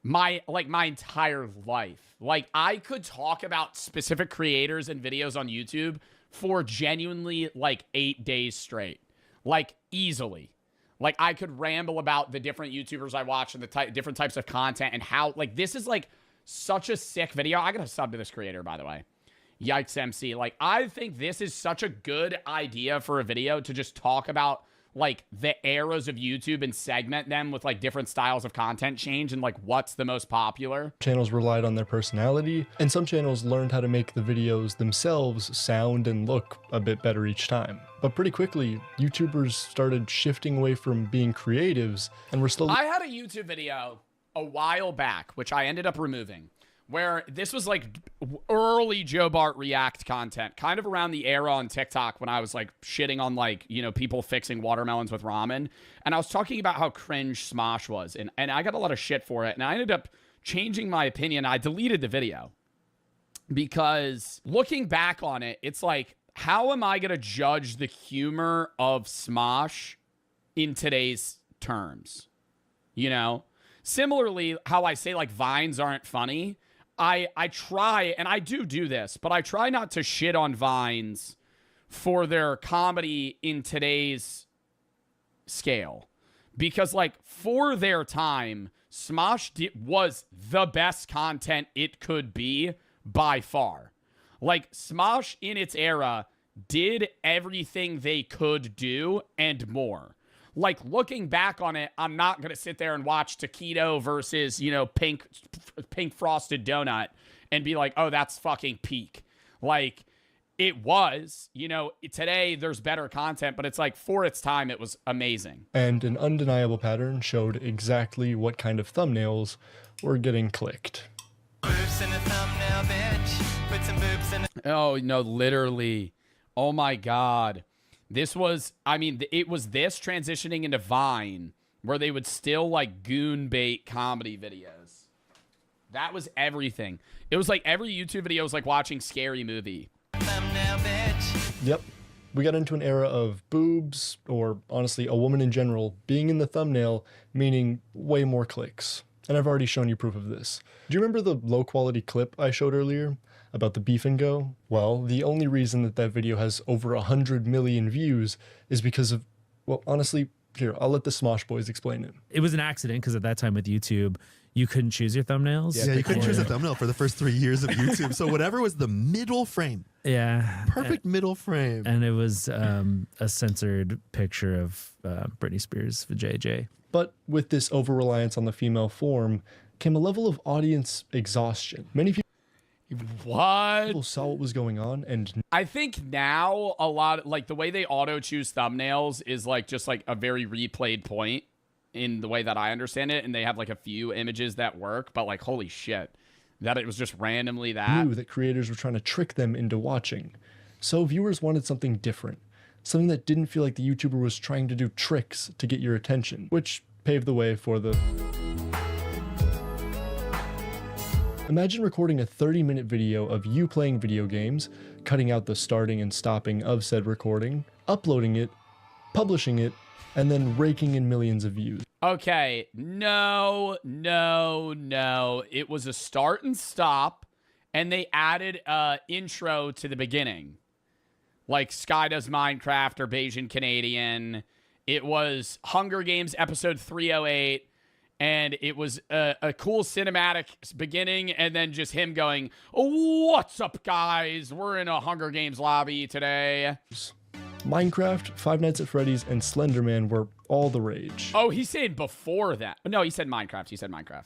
my entire life. Like, I could talk about specific creators and videos on YouTube for genuinely like 8 days straight. Like, easily. Like, I could ramble about the different YouTubers I watch and the different types of content and how, like, this is like such a sick video. I gotta sub to this creator, by the way. Yikes MC. Like, I think this is such a good idea for a video to just talk about like the eras of YouTube and segment them with like different styles of content change and like what's the most popular. Channels relied on their personality, and some channels learned how to make the videos themselves sound and look a bit better each time. But pretty quickly, YouTubers started shifting away from being creatives and were slowly— I had a YouTube video a while back, which I ended up removing, where this was like early Joe Bart React content, kind of around the era on TikTok when I was like shitting on like, you know, people fixing watermelons with ramen. And I was talking about how cringe Smosh was. And I got a lot of shit for it. And I ended up changing my opinion. I deleted the video because looking back on it, it's like, how am I going to judge the humor of Smosh in today's terms? You know, similarly, how I say like Vines aren't funny. I try, and I do this, but I try not to shit on Vines for their comedy in today's scale. Because, like, for their time, Smosh was the best content it could be by far. Like, Smosh in its era did everything they could do and more. Like, looking back on it, I'm not going to sit there and watch Taquito versus, you know, pink frosted donut and be like, oh, that's fucking peak. Like, it was, you know, today there's better content, but it's like, for its time, it was amazing. And an undeniable pattern showed exactly what kind of thumbnails were getting clicked. Boobs in a thumbnail, bitch. Put some boobs in a— Oh, no, literally. Oh, my God. This was, I mean, it was this transitioning into Vine where they would still like goon bait comedy videos. That was everything. It was like every YouTube video was like watching Scary Movie. Thumbnail, bitch. Yep. We got into an era of boobs, or honestly, a woman in general, being in the thumbnail, meaning way more clicks. And I've already shown you proof of this. Do you remember the low quality clip I showed earlier about the beef and go? Well, the only reason that video has over 100 million views is because of, well, honestly, here, I'll let the Smosh boys explain it. It was an accident because at that time with YouTube, you couldn't choose your thumbnails. Yeah, you couldn't choose a thumbnail for the first 3 years of YouTube. So whatever was the middle frame. Yeah. Perfect middle frame. And it was a censored picture of Britney Spears with JJ. But with this over-reliance on the female form came a level of audience exhaustion. Many people saw what was going on, and I think now a lot, like the way they auto choose thumbnails is like just like a very replayed point in the way that I understand it, and they have like a few images that work, but like holy shit, that it was just randomly that. Knew that creators were trying to trick them into watching. So viewers wanted something different, something that didn't feel like the YouTuber was trying to do tricks to get your attention, which paved the way for the... Imagine recording a 30-minute video of you playing video games, cutting out the starting and stopping of said recording, uploading it, publishing it, and then raking in millions of views. Okay, no. It was a start and stop, and they added an intro to the beginning. Like Sky Does Minecraft or Bayesian Canadian. It was Hunger Games episode 308. And it was a cool cinematic beginning, and then just him going, "What's up, guys? We're in a Hunger Games lobby today." Minecraft, Five Nights at Freddy's, and Slender Man were all the rage. Oh, he said before that. No, he said Minecraft.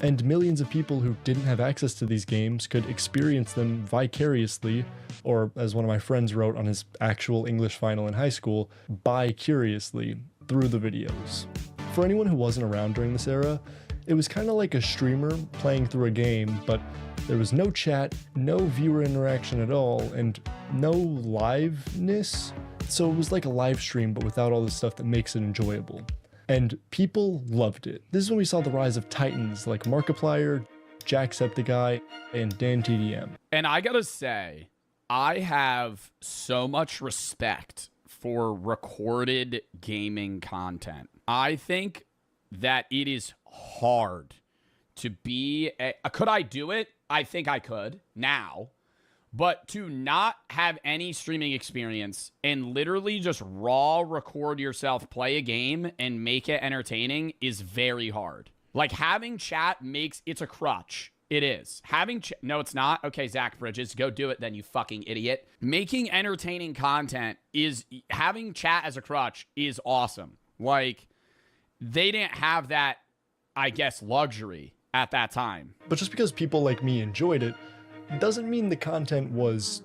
And millions of people who didn't have access to these games could experience them vicariously, or as one of my friends wrote on his actual English final in high school, bi-curiously, through the videos. For anyone who wasn't around during this era, it was kind of like a streamer playing through a game, but there was no chat, no viewer interaction at all, and no liveness. So it was like a live stream, but without all the stuff that makes it enjoyable. And people loved it. This is when we saw the rise of titans like Markiplier, Jacksepticeye, and DanTDM. And I gotta say, I have so much respect for recorded gaming content. I think that it is hard to be could I do it? I think I could now. But to not have any streaming experience and literally just raw record yourself play a game and make it entertaining is very hard. Like, having chat makes it's a crutch. It is. No, it's not. Okay, Zach Bridges, go do it then, you fucking idiot. Making entertaining content is, having chat as a crutch is awesome. Like, they didn't have that, I guess, luxury at that time. But just because people like me enjoyed it, doesn't mean the content was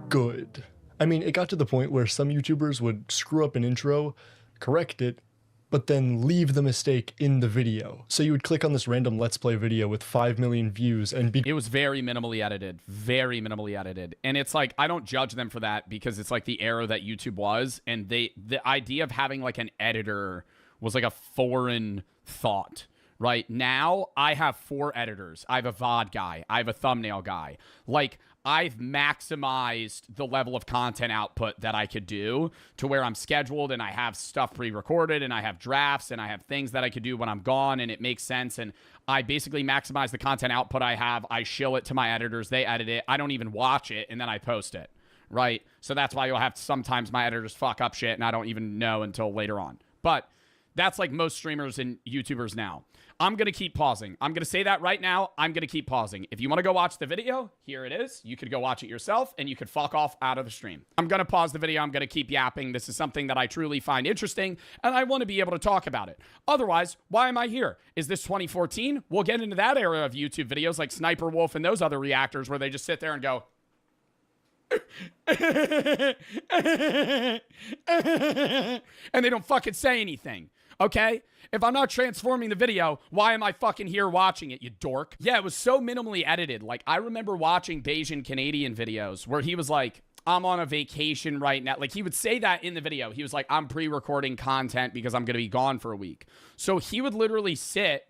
good. I mean, it got to the point where some YouTubers would screw up an intro, correct it, but then leave the mistake in the video. So you would click on this random Let's Play video with 5 million views and it was very minimally edited. Very minimally edited. And it's like, I don't judge them for that because it's like the era that YouTube was, and the idea of having like an editor was like a foreign thought. Right now, I have 4 editors. I have a VOD guy. I have a thumbnail guy. Like, I've maximized the level of content output that I could do to where I'm scheduled and I have stuff pre-recorded and I have drafts and I have things that I could do when I'm gone and it makes sense. And I basically maximize the content output I have. I shill it to my editors. They edit it. I don't even watch it, and then I post it. Right? So that's why you'll have sometimes my editors fuck up shit and I don't even know until later on. But that's like most streamers and YouTubers now. I'm going to keep pausing. I'm going to say that right now. I'm going to keep pausing. If you want to go watch the video, here it is. You could go watch it yourself and you could fuck off out of the stream. I'm going to pause the video. I'm going to keep yapping. This is something that I truly find interesting and I want to be able to talk about it. Otherwise, why am I here? Is this 2014? We'll get into that era of YouTube videos like Sniper Wolf and those other reactors where they just sit there and go, and they don't fucking say anything. Okay? If I'm not transforming the video, why am I fucking here watching it, you dork? Yeah, it was so minimally edited. Like, I remember watching Bayesian Canadian videos where he was like, I'm on a vacation right now. Like, he would say that in the video. He was like, I'm pre-recording content because I'm going to be gone for a week. So he would literally sit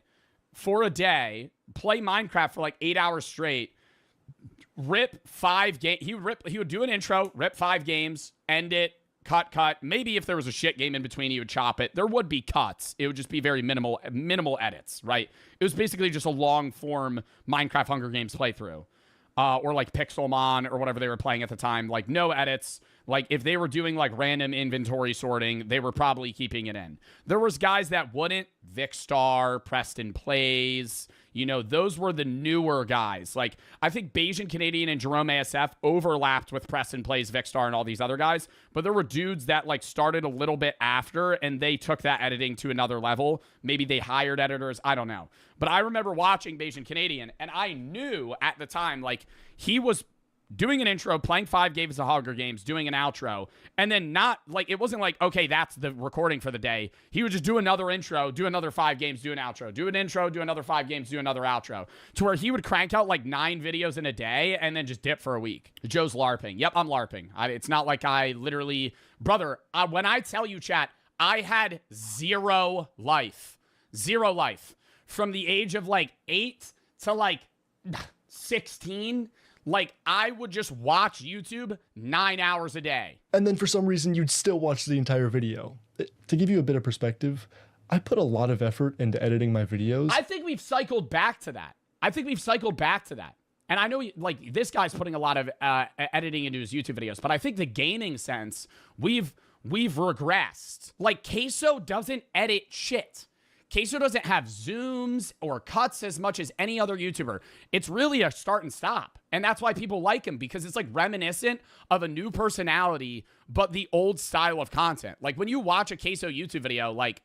for a day, play Minecraft for like 8 hours straight, rip 5 games. He would do an intro, rip 5 games, end it, cut. Maybe if there was a shit game in between, he would chop it. There would be cuts. It would just be very minimal edits, right? It was basically just a long form Minecraft Hunger Games playthrough. Or like Pixelmon or whatever they were playing at the time. Like, no edits. Like, if they were doing like random inventory sorting, they were probably keeping it in. There was guys that wouldn't. Vicstar, Preston Plays, you know, those were the newer guys. Like, I think Bayesian Canadian and Jerome ASF overlapped with Preston Plays, Vicstar, and all these other guys. But there were dudes that like started a little bit after and they took that editing to another level. Maybe they hired editors. I don't know. But I remember watching Bayesian Canadian and I knew at the time, like, he was doing an intro, playing 5 games of Hunger Games, doing an outro, and then not, like, it wasn't like, okay, that's the recording for the day. He would just do another intro, do another 5 games, do an outro, do an intro, do another 5 games, do another outro, to where he would crank out like 9 videos in a day and then just dip for a week. Joe's LARPing. Yep, I'm LARPing. It's not like I literally, brother, when I tell you, chat, I had 0 life. 0 life. From the age of like 8 to like 16, like, I would just watch YouTube 9 hours a day. And then for some reason, you'd still watch the entire video. To give you a bit of perspective, I put a lot of effort into editing my videos. I think we've cycled back to that. And I know, like, this guy's putting a lot of editing into his YouTube videos, but I think the gaming sense, we've regressed. Like, Queso doesn't edit shit. Queso doesn't have zooms or cuts as much as any other YouTuber. It's really a start and stop. And that's why people like him, because it's like reminiscent of a new personality, but the old style of content. Like, when you watch a Queso YouTube video, like,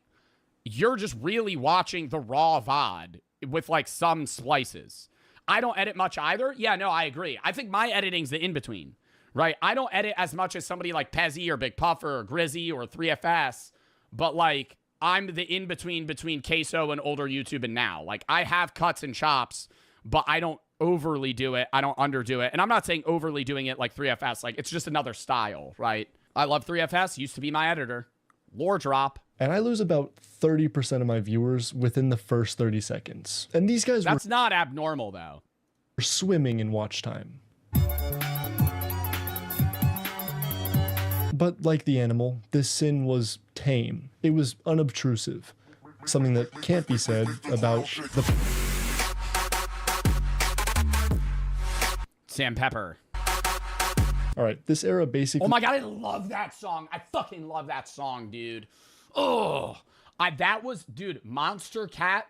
you're just really watching the raw VOD with like some splices. I don't edit much either. Yeah, no, I agree. I think my editing's the in-between, right? I don't edit as much as somebody like Pezzy or Big Puffer or Grizzy or 3FS. but like I'm the in-between between queso and older YouTube and now. Like I have cuts and chops, but I don't overly do it. I don't underdo it. And I'm not saying overly doing it like 3FS. Like it's just another style, right? I love 3FS. Used to be my editor. Lore drop. And I lose about 30% of my viewers within the first 30 seconds. And these guys That's not abnormal though. were swimming in watch time. But like the animal, this sin was tame. It was unobtrusive. Something that can't be said about the... Sam Pepper. All right, this era basically... Oh my God, I love that song. I fucking love that song, dude. Oh, that was, dude, Monster Cat.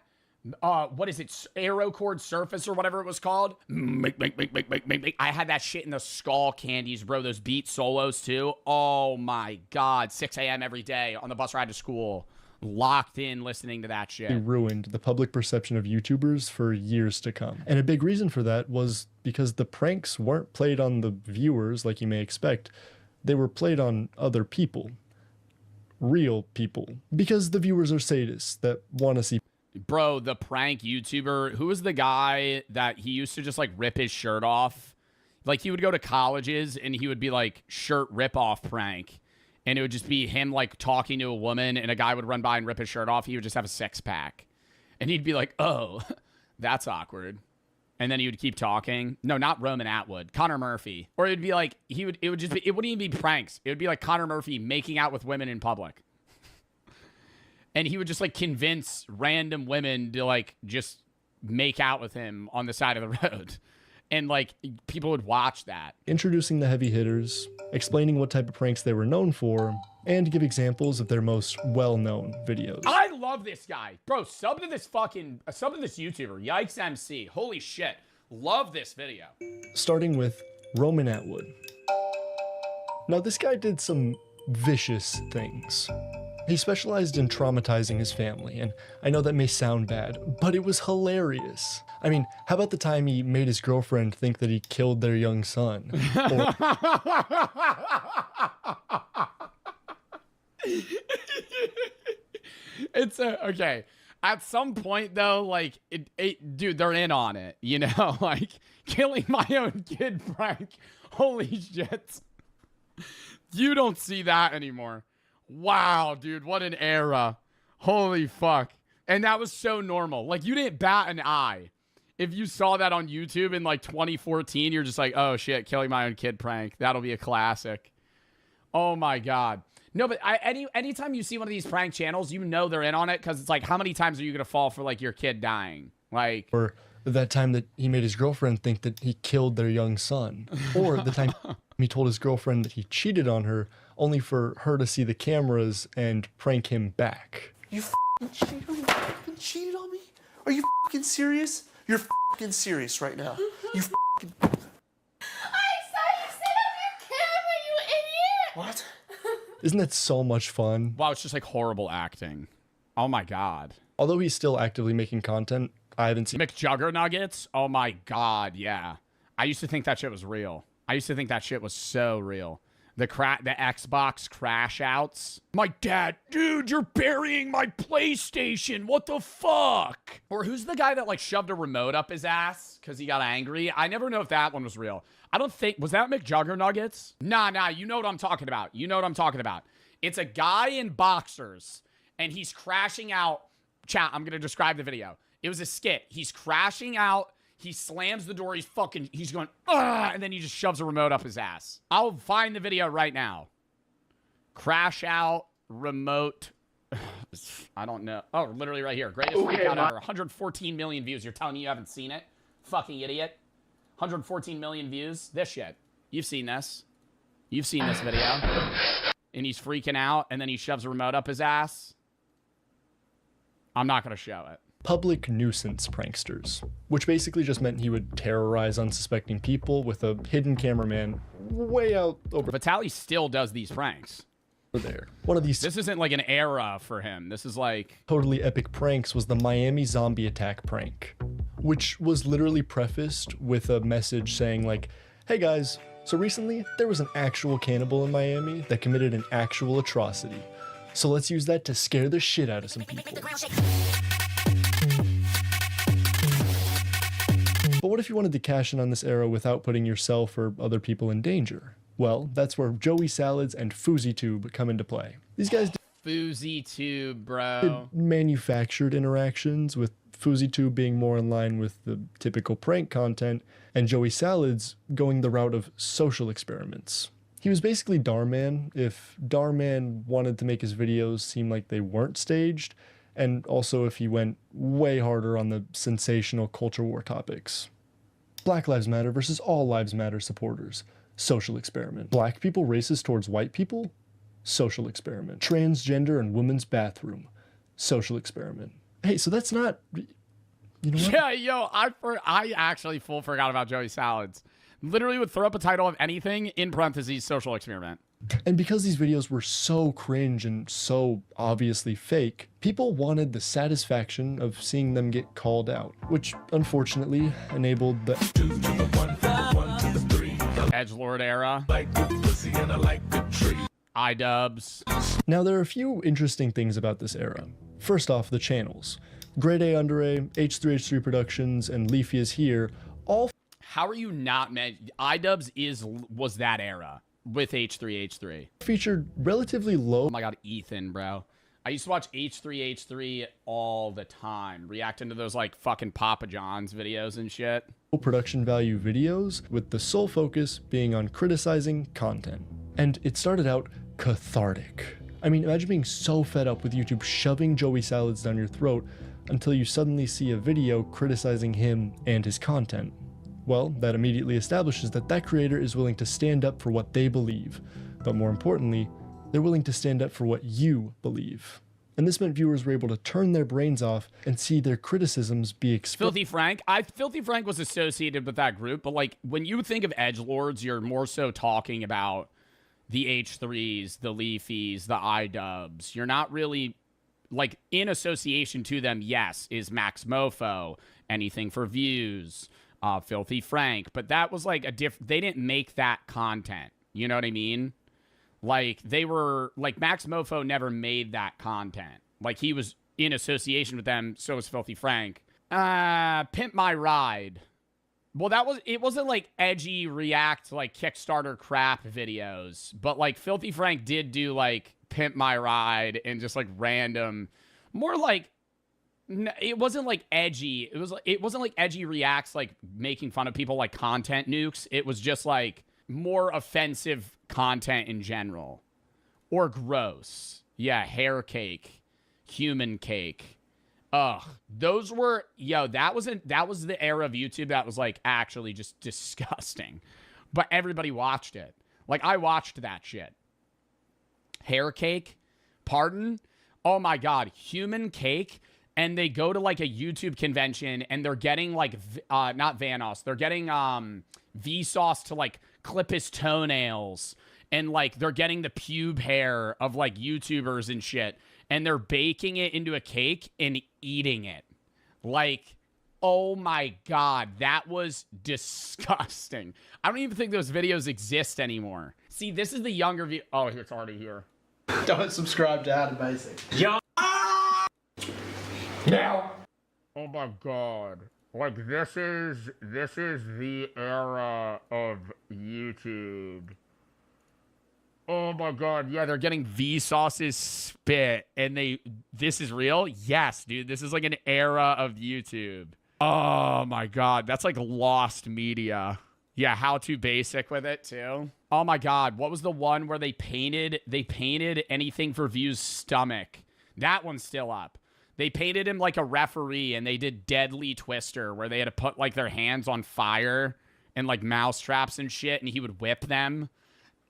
What is it? Arrow Chord Surface or whatever it was called. I had that shit in the skull candies, bro. Those beat solos too. Oh my God. 6 a.m. every day on the bus ride to school. Locked in listening to that shit. It ruined the public perception of YouTubers for years to come. And a big reason for that was because the pranks weren't played on the viewers like you may expect. They were played on other people. Real people. Because the viewers are sadists that want to see... Bro, the prank YouTuber, who was the guy that he used to just like rip his shirt off? Like he would go to colleges and he would be like shirt rip off prank. And it would just be him like talking to a woman and a guy would run by and rip his shirt off. He would just have a 6-pack. And he'd be like, oh, that's awkward. And then he would keep talking. No, not Roman Atwood. Connor Murphy. Or it'd be like, it wouldn't even be pranks. It would be like Connor Murphy making out with women in public. And he would just like convince random women to like just make out with him on the side of the road. And like people would watch that. Introducing the heavy hitters, explaining what type of pranks they were known for, and give examples of their most well-known videos. I love this guy. Bro, sub to this YouTuber. Yikes MC. Holy shit. Love this video. Starting with Roman Atwood. Now this guy did some vicious things. He specialized in traumatizing his family, and I know that may sound bad, but it was hilarious. I mean, how about the time he made his girlfriend think that he killed their young son? Or... It's okay. At some point, though, like, dude, they're in on it, you know? Like, killing my own kid prank. Holy shit. You don't see that anymore. Wow, dude, what an era. Holy fuck. And that was so normal. Like, you didn't bat an eye. If you saw that on YouTube in, like, 2014, you're just like, oh, shit, killing my own kid prank. That'll be a classic. Oh, my God. No, but anytime you see one of these prank channels, you know they're in on it because it's like, how many times are you going to fall for, like, your kid dying? Like... Or that time that he made his girlfriend think that he killed their young son. Or the time he told his girlfriend that he cheated on her only for her to see the cameras and prank him back. You f***ing cheated on me? Are you f***ing serious? You're f***ing serious right now. You f***ing... I saw you sit on your camera, you idiot! What? Isn't that so much fun? Wow, it's just like horrible acting. Oh my God. Although he's still actively making content, I haven't seen... McJuggernuggets? Oh my God, yeah. I used to think that shit was real. I used to think that shit was so real. The Xbox crash outs. My dad, dude, you're burying my PlayStation. What the fuck? Or who's the guy that like shoved a remote up his ass because he got angry? I never know if that one was real. I don't think, was that McJuggernuggets? Nah, you know what I'm talking about. You know what I'm talking about. It's a guy in boxers and he's crashing out. Chat, I'm going to describe the video. It was a skit. He's crashing out. He slams the door. He's going, ah, and then he just shoves a remote up his ass. I'll find the video right now. Crash out, remote. I don't know. Oh, literally right here. Greatest freak out ever. 114 million views. You're telling me you haven't seen it? Fucking idiot. 114 million views. This shit. You've seen this. You've seen this video. And he's freaking out, and then he shoves a remote up his ass. I'm not going to show it. Public nuisance pranksters, which basically just meant he would terrorize unsuspecting people with a hidden cameraman way out over. Vitaly still does these pranks. There. One of these. This isn't like an era for him. This is like totally epic pranks was the Miami zombie attack prank, which was literally prefaced with a message saying like, hey guys, so recently there was an actual cannibal in Miami that committed an actual atrocity. So let's use that to scare the shit out of some people. But what if you wanted to cash in on this era without putting yourself or other people in danger? Well, that's where Joey Salads and FouseyTube come into play. These guys FouseyTube, bro. did manufactured interactions, with FouseyTube being more in line with the typical prank content, and Joey Salads going the route of social experiments. He was basically Darman if Darman wanted to make his videos seem like they weren't staged, and also if he went way harder on the sensational culture war topics. Black Lives Matter versus All Lives Matter supporters. Social experiment. Black people racist towards white people? Social experiment. Transgender and women's bathroom. Social experiment. Hey, so that's not... You know what? Yeah, yo, I actually full forgot about Joey Salads. Literally would throw up a title of anything in parentheses social experiment. And because these videos were so cringe and so obviously fake, people wanted the satisfaction of seeing them get called out, which unfortunately enabled the Edgelord era. iDubbbz. Now there are a few interesting things about this era. First off, the channels. Grade A Under A, H3H3 Productions, and Leafy is Here all... How are you not iDubbbz was that era with H3H3. Featured relatively low... Oh my god, Ethan, bro. I used to watch H3H3 all the time, reacting to those like fucking Papa John's videos and shit. Production value videos, with the sole focus being on criticizing content. And it started out cathartic. I mean, imagine being so fed up with YouTube shoving Joey Salads down your throat until you suddenly see a video criticizing him and his content. Well, that immediately establishes that that creator is willing to stand up for what they believe, but more importantly, they're willing to stand up for what you believe. And this meant viewers were able to turn their brains off and see their criticisms be expressed. Filthy Frank. Filthy Frank was associated with that group, but like when you think of edgelords, you're more so talking about the H3s, the Leafys, the iDubbbz. You're not really like in association to them. Yes, is Max Mofo, Anything for Views, Filthy Frank, but that was like they didn't make that content. You know what I mean? Like they were like Max Mofo never made that content. Like he was in association with them. So was Filthy Frank. Pimp My Ride. Well, it wasn't like edgy React, like Kickstarter crap videos, but like Filthy Frank did do like Pimp My Ride and just like random, more like, it wasn't like edgy. It wasn't like edgy Reacts, like making fun of people like content nukes. It was just like more offensive content in general, or gross. Yeah, hair cake, human cake. Ugh, those were, that was the era of YouTube that was like actually just disgusting, but everybody watched it. Like I watched that shit. Hair cake, pardon? Oh my god, human cake. And they go to like a YouTube convention and they're getting like, not Vanoss, they're getting Vsauce to like clip his toenails. And like they're getting the pube hair of like YouTubers and shit. And they're baking it into a cake and eating it. Like, oh my god, that was disgusting. I don't even think those videos exist anymore. See, this is the younger view. Oh, it's already here. Don't subscribe to Adam Basic. Yo. Now. Oh my god. Like this is the era of YouTube. Oh my god, yeah, they're getting Vsauce's spit and this is real? Yes, dude, this is like an era of YouTube. Oh my god, that's like lost media. Yeah, How To Basic with it too. Oh my god, what was the one where they painted Anything for Views' stomach? That one's still up. They painted him like a referee and they did Deadly Twister where they had to put like their hands on fire and like mouse traps and shit and he would whip them.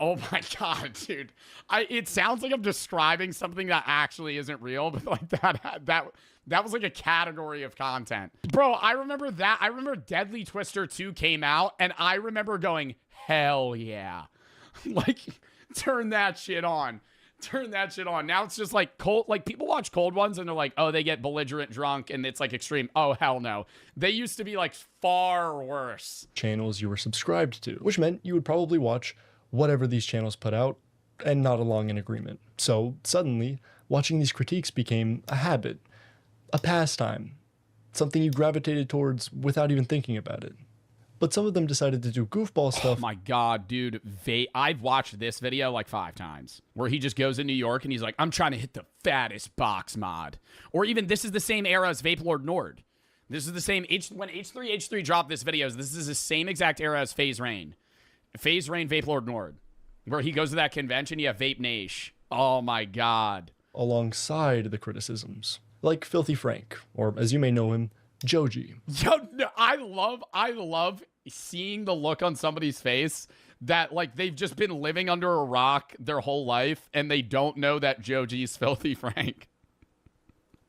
Oh my god, dude. It sounds like I'm describing something that actually isn't real, but like that was like a category of content. Bro, I remember that. I remember Deadly Twister 2 came out and I remember going, hell yeah. Like, turn that shit on. Turn that shit on. Now it's just like cold. Like people watch cold ones and they're like, oh, they get belligerent drunk and it's like extreme. Oh, hell no. They used to be like far worse. Channels you were subscribed to, which meant you would probably watch whatever these channels put out and not along in agreement. So suddenly, watching these critiques became a habit, a pastime, something you gravitated towards without even thinking about it. But some of them decided to do goofball stuff. Oh my God, dude. I've watched this video like 5 times where he just goes in New York and he's like, I'm trying to hit the fattest box mod. Or even this is the same era as Vape Lord Nord. This is the same, when H3 dropped this video, this is the same exact era as FaZe Rain. FaZe Rain, Vape Lord Nord. Where he goes to that convention, you have Vape Nash. Oh my God. Alongside the criticisms. Like Filthy Frank, or as you may know him, Joji. Yo, no, I love seeing the look on somebody's face that like they've just been living under a rock their whole life and they don't know that Joji's Filthy Frank.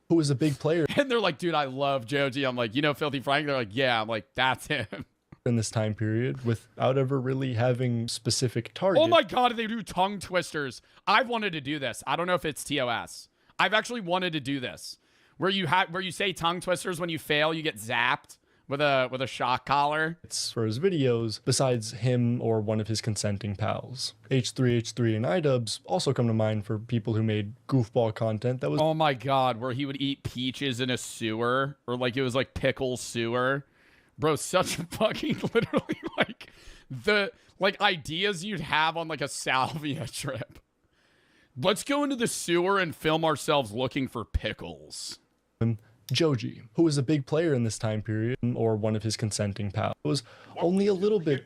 Who is a big player. And they're like, dude, I love Joji. I'm like, you know Filthy Frank? They're like, yeah. I'm like, that's him. In this time period without ever really having specific targets. Oh my God, they do tongue twisters. I've wanted to do this. I don't know if it's TOS. I've actually wanted to do this. Where you say tongue twisters when you fail, you get zapped with a shock collar. It's for his videos, besides him or one of his consenting pals. H3 and iDubbbz also come to mind for people who made goofball content that was... Oh my God, where he would eat peaches in a sewer, or like it was like pickle sewer. Bro, such a fucking literally like the ideas you'd have on like a salvia trip. Let's go into the sewer and film ourselves looking for pickles. Joji, who was a big player in this time period, or one of his consenting pals, was only a little bit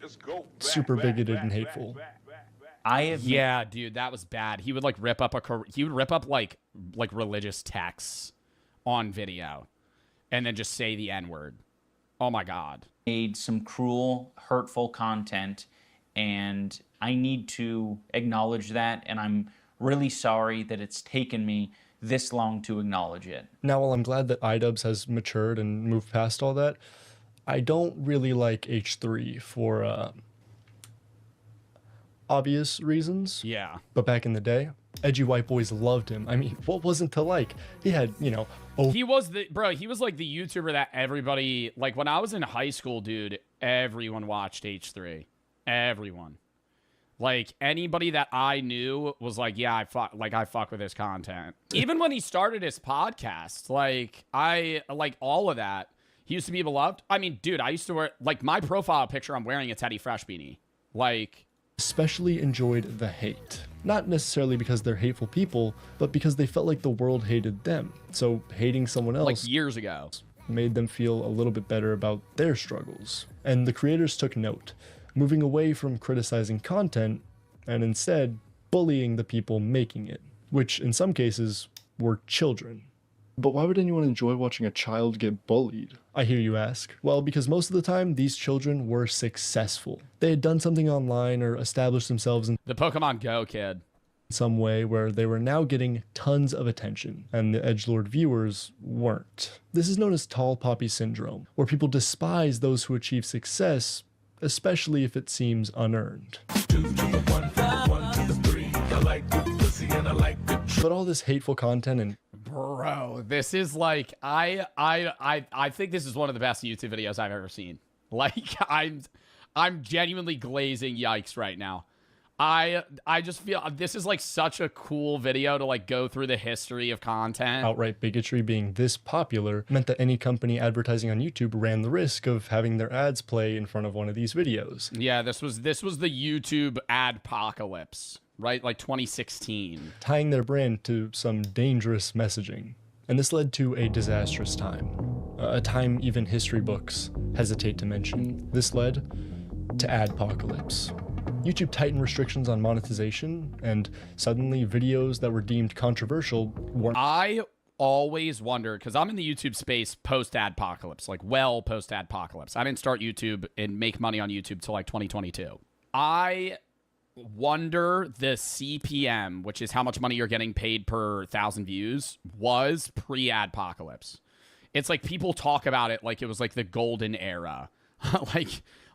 super bigoted and hateful. Yeah, dude, that was bad. He would like rip up like religious texts on video and then just say the N-word. Oh my God. Made some cruel, hurtful content, and I need to acknowledge that, and I'm really sorry that it's taken me this long to acknowledge it. Now, while I'm glad that iDubbbz has matured and moved past all that, I don't really like H3 for obvious reasons. Yeah. But back in the day, edgy white boys loved him. I mean, what wasn't to like? He had, you know... He was like the YouTuber that everybody... Like, when I was in high school, dude, everyone watched H3. Everyone. Like, anybody that I knew was like, yeah, I fuck with his content. Even when he started his podcast, like, all of that, he used to be beloved. I mean, dude, I used to wear... Like, my profile picture, I'm wearing a Teddy Fresh beanie. Like... Especially enjoyed the hate. Not necessarily because they're hateful people, but because they felt like the world hated them. So hating someone else, like years ago, made them feel a little bit better about their struggles. And the creators took note, moving away from criticizing content and instead bullying the people making it, which in some cases were children. But why would anyone enjoy watching a child get bullied? I hear you ask. Well, because most of the time, these children were successful. They had done something online or established themselves in the Pokemon Go kid. Some way where they were now getting tons of attention, and the edgelord viewers weren't. This is known as tall poppy syndrome, where people despise those who achieve success, especially if it seems unearned. But all this hateful content and... Bro, this is like, I think this is one of the best YouTube videos I've ever seen. Like, I'm genuinely glazing yikes right now. I just feel this is like such a cool video to like go through the history of content. Outright bigotry being this popular meant that any company advertising on YouTube ran the risk of having their ads play in front of one of these videos. Yeah, this was the YouTube adpocalypse, right? Like 2016. Tying their brand to some dangerous messaging. And this led to a disastrous time. A time even history books hesitate to mention. This led to adpocalypse. YouTube tightened restrictions on monetization, and suddenly videos that were deemed controversial weren't. I always wonder, because I'm in the YouTube space post-adpocalypse, like well post-adpocalypse. I didn't start YouTube and make money on YouTube till like 2022. I wonder the CPM, which is how much money you're getting paid per 1,000 views, was pre-adpocalypse. It's like people talk about it like it was like the golden era.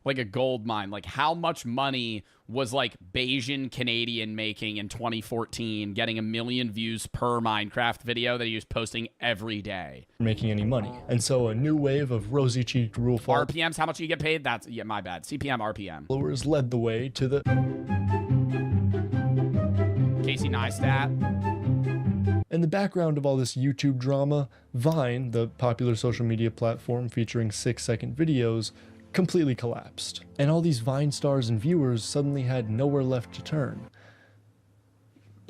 like a gold mine. Like how much money was like Bayesian Canadian making in 2014, getting 1 million views per Minecraft video that he was posting every day. Making any money. And so a new wave of rosy-cheeked rule RPMs, how much you get paid? That's, yeah, my bad. CPM, RPM. Followers led the way to the Casey Neistat. In the background of all this YouTube drama, Vine, the popular social media platform featuring 6-second videos, completely collapsed. And all these Vine stars and viewers suddenly had nowhere left to turn.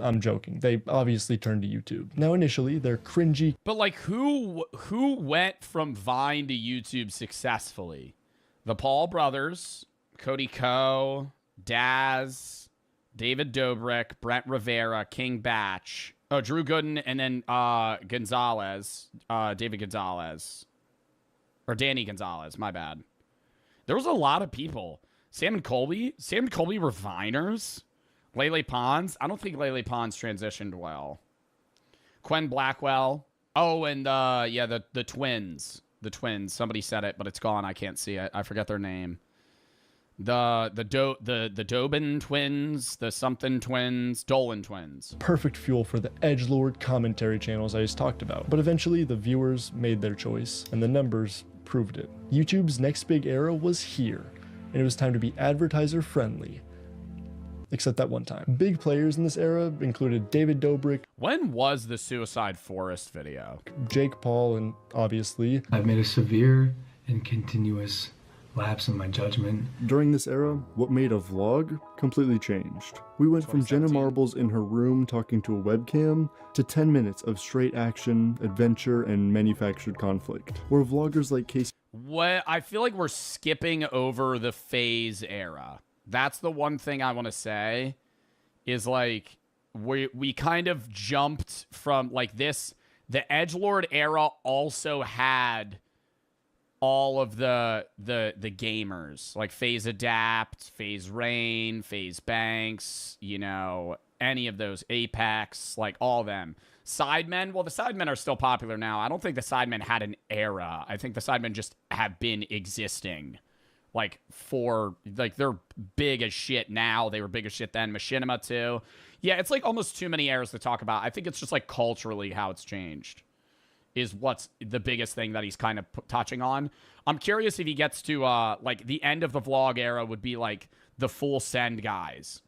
I'm joking. They obviously turned to YouTube. Now initially, they're cringy. But like who went from Vine to YouTube successfully? The Paul brothers, Cody Ko, Daz, David Dobrik, Brent Rivera, King Batch, Drew Gooden, and then Gonzalez, David Gonzalez. Or Danny Gonzalez, my bad. There was a lot of people. Sam and Colby were Viners. Lele Pons. I don't think Lele Pons transitioned well. Quen Blackwell. Oh, and the twins. The twins. Somebody said it, but it's gone. I can't see it. I forget their name. The Dobin twins, the something twins, Dolan twins. Perfect fuel for the edgelord commentary channels I just talked about. But eventually the viewers made their choice and the numbers proved it. YouTube's next big era was here, and it was time to be advertiser friendly. Except that one time. Big players in this era included David Dobrik. When was the Suicide Forest video? Jake Paul, and obviously... I've made a severe and continuous lapse in my judgment. During this era, what made a vlog completely changed. We went from Jenna Marbles in her room talking to a webcam to 10 minutes of straight action, adventure, and manufactured conflict, where vloggers like Casey... What? I feel like we're skipping over the FaZe era. That's the one thing I want to say is like we kind of jumped from like this. The edgelord era also had all of the gamers like FaZe Adapt, FaZe Rain, FaZe Banks, you know, any of those, Apex, like all of them. Sidemen, well, the Sidemen are still popular now. I don't think the Sidemen had an era. I think the Sidemen just have been existing. Like, they're big as shit now. They were big as shit then. Machinima, too. Yeah, it's, like, almost too many eras to talk about. I think it's just, like, culturally how it's changed is what's the biggest thing that he's kind of touching on. I'm curious if he gets to, like, the end of the vlog era would be, like, the full send guys.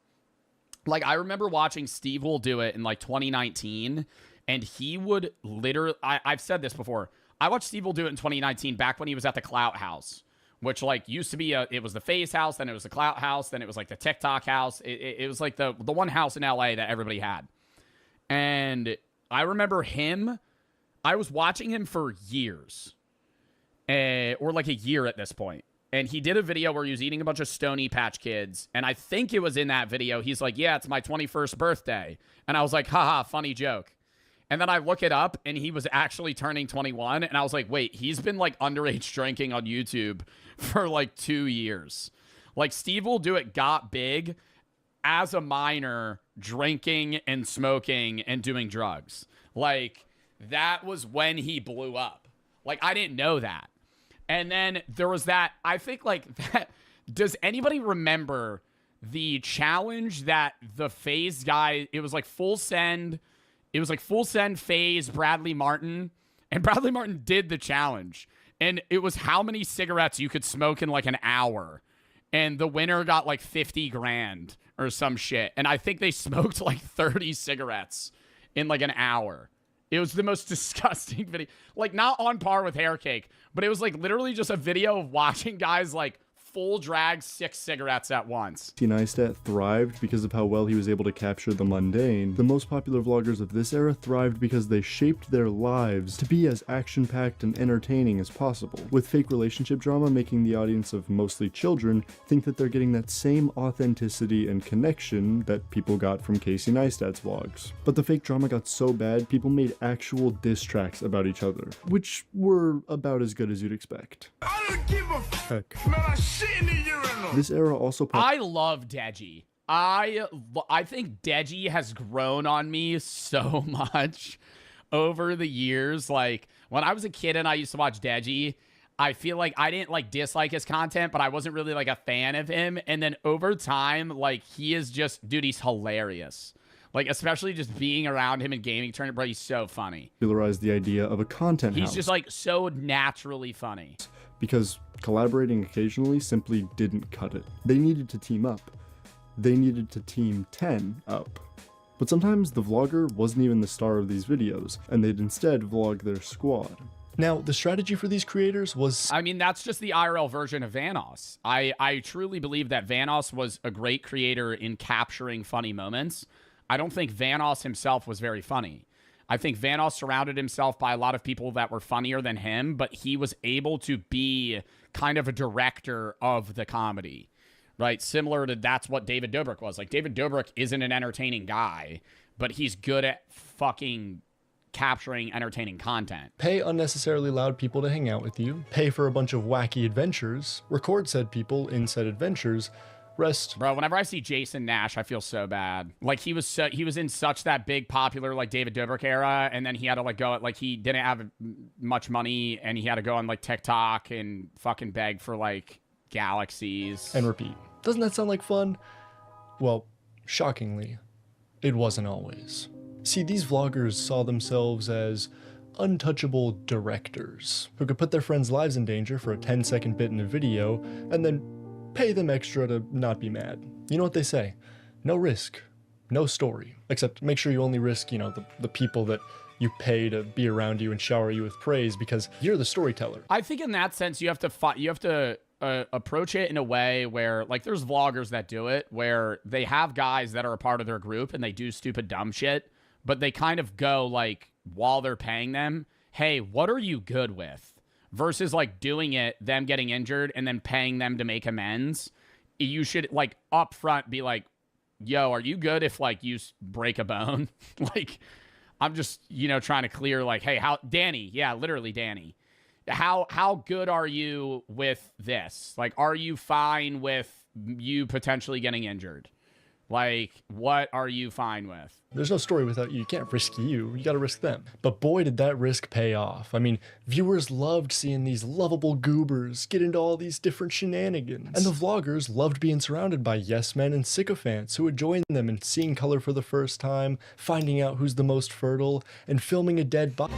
Like, I remember watching Steve will do it in, like, 2019, and he would literally... I've said this before. I watched Steve will do it in 2019 back when he was at the Clout House. Which, like, used to be it was the FaZe house, then it was the Clout house, then it was, like, the TikTok house. It was, like, the one house in LA that everybody had. And I remember him, I was watching him for years. Or, like, a year at this point. And he did a video where he was eating a bunch of Stony Patch Kids. And I think it was in that video, he's like, yeah, it's my 21st birthday. And I was like, haha, funny joke. And then I look it up, and he was actually turning 21. And I was like, wait, he's been, like, underage drinking on YouTube for, like, 2 years. Like, Steve will do it got big as a minor, drinking and smoking and doing drugs. Like, that was when he blew up. Like, I didn't know that. And then there was that, I think, like, that. Does anybody remember the challenge that the FaZe guy, it was, like, full send... It was like full send FaZe Bradley Martin, and Bradley Martin did the challenge. And it was how many cigarettes you could smoke in like an hour. And the winner got like 50 grand or some shit. And I think they smoked like 30 cigarettes in like an hour. It was the most disgusting video. Like not on par with Hair Cake, but it was like literally just a video of watching guys like full drag 6 cigarettes at once. Casey Neistat thrived because of how well he was able to capture the mundane. The most popular vloggers of this era thrived because they shaped their lives to be as action-packed and entertaining as possible, with fake relationship drama making the audience of mostly children think that they're getting that same authenticity and connection that people got from Casey Neistat's vlogs. But the fake drama got so bad, people made actual diss tracks about each other, which were about as good as you'd expect. I don't give a Heck. man, I shit in the urinal. This era also... I love Deji. I think Deji has grown on me so much over the years. Like, when I was a kid and I used to watch Deji, I feel like I didn't, like, dislike his content, but I wasn't really, like, a fan of him. And then over time, like, he is just... Dude, he's hilarious. Like, especially just being around him in gaming tournament, bro, he's so funny. Popularized the idea of a content house. He's just, like, so naturally funny. Because collaborating occasionally simply didn't cut it. They needed to team up. They needed to team 10 up. But sometimes the vlogger wasn't even the star of these videos, and they'd instead vlog their squad. Now, the strategy for these creators was... I mean, that's just the IRL version of Vanoss. I truly believe that Vanoss was a great creator in capturing funny moments. I don't think Vanoss himself was very funny. I think Vanoss surrounded himself by a lot of people that were funnier than him, but he was able to be kind of a director of the comedy, right? Similar to that's what David Dobrik was. Like, David Dobrik isn't an entertaining guy, but he's good at fucking capturing entertaining content. Pay unnecessarily loud people to hang out with you, pay for a bunch of wacky adventures, record said people in said adventures, rest. Bro, whenever I see Jason Nash, I feel so bad. Like, he was in such that big popular like David Dobrik era, and then he had to like go, like, he didn't have much money, and he had to go on like TikTok and fucking beg for like galaxies and repeat. Doesn't that sound like fun? Well, shockingly, it wasn't always. See, these vloggers saw themselves as untouchable directors who could put their friends' lives in danger for a 10-second bit in a video and then pay them extra to not be mad. You know what they say? No risk, no story. Except make sure you only risk, you know, the people that you pay to be around you and shower you with praise because you're the storyteller. I think in that sense, you have to approach it in a way where, like, there's vloggers that do it where they have guys that are a part of their group and they do stupid dumb shit, but they kind of go, like, while they're paying them, hey, what are you good with? Versus, like, doing it, them getting injured, and then paying them to make amends. You should, like, up front be like, yo, are you good if, like, you break a bone? Like, I'm just, you know, trying to clear, like, hey, Danny, yeah, literally Danny. How good are you with this? Like, are you fine with you potentially getting injured? Like, what are you fine with? There's no story without you. You can't risk you gotta risk them. But boy, did that risk pay off. I mean, viewers loved seeing these lovable goobers get into all these different shenanigans. And the vloggers loved being surrounded by yes men and sycophants who would join them in seeing color for the first time, finding out who's the most fertile, and filming a dead body.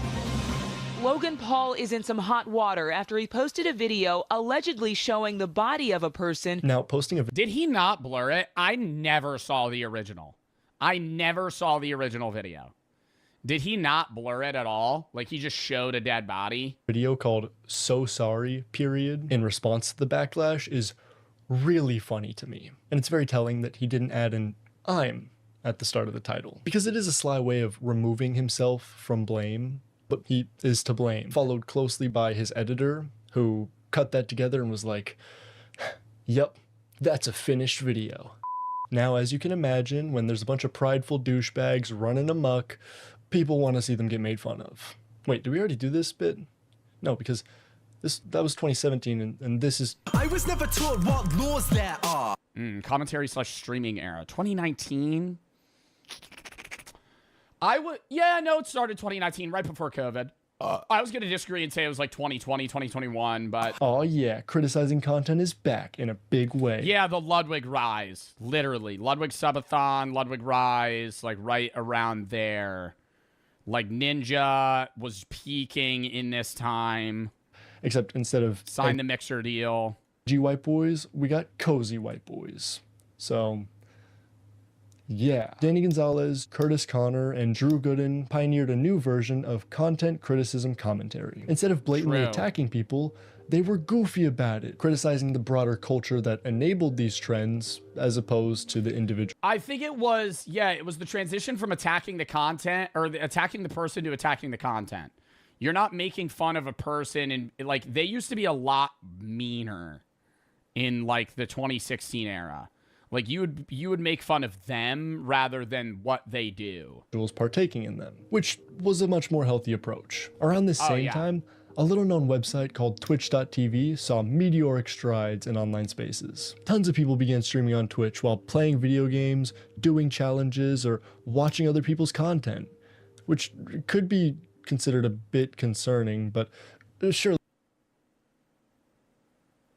Logan Paul is in some hot water after he posted a video allegedly showing the body of a person. Now, posting a Did he not blur it? I never saw the original. I never saw the original video. Did he not blur it at all? Like, he just showed a dead body? Video called So Sorry, period, in response to the backlash is really funny to me. And it's very telling that he didn't add an I'm at the start of the title. Because it is a sly way of removing himself from blame. But he is to blame. Followed closely by his editor, who cut that together and was like, yep, that's a finished video. Now, as you can imagine, when there's a bunch of prideful douchebags running amok, people want to see them get made fun of. Wait, did we already do this bit? No, because that was 2017, and this is... I was never taught what laws there are. Commentary / streaming era. 2019? Yeah, no, it started 2019, right before COVID. I was going to disagree and say it was like 2020, 2021, but... Oh yeah, criticizing content is back in a big way. Yeah, the Ludwig Rise, literally. Ludwig Subathon, Ludwig Rise, like right around there. Like Ninja was peaking in this time. Except instead of... Sign the Mixer deal. G White Boys, we got Cozy White Boys. So... yeah. Danny Gonzalez, Curtis Connor, and Drew Gooden pioneered a new version of content criticism commentary. Instead of blatantly attacking people, they were goofy about it, criticizing the broader culture that enabled these trends as opposed to the individual. I think it was the transition from attacking the content or attacking the person to attacking the content. You're not making fun of a person, and like they used to be a lot meaner in like the 2016 era. Like, you would make fun of them rather than what they do. Partaking in them, which was a much more healthy approach. Around this same time, a little-known website called Twitch.tv saw meteoric strides in online spaces. Tons of people began streaming on Twitch while playing video games, doing challenges, or watching other people's content, which could be considered a bit concerning, but surely...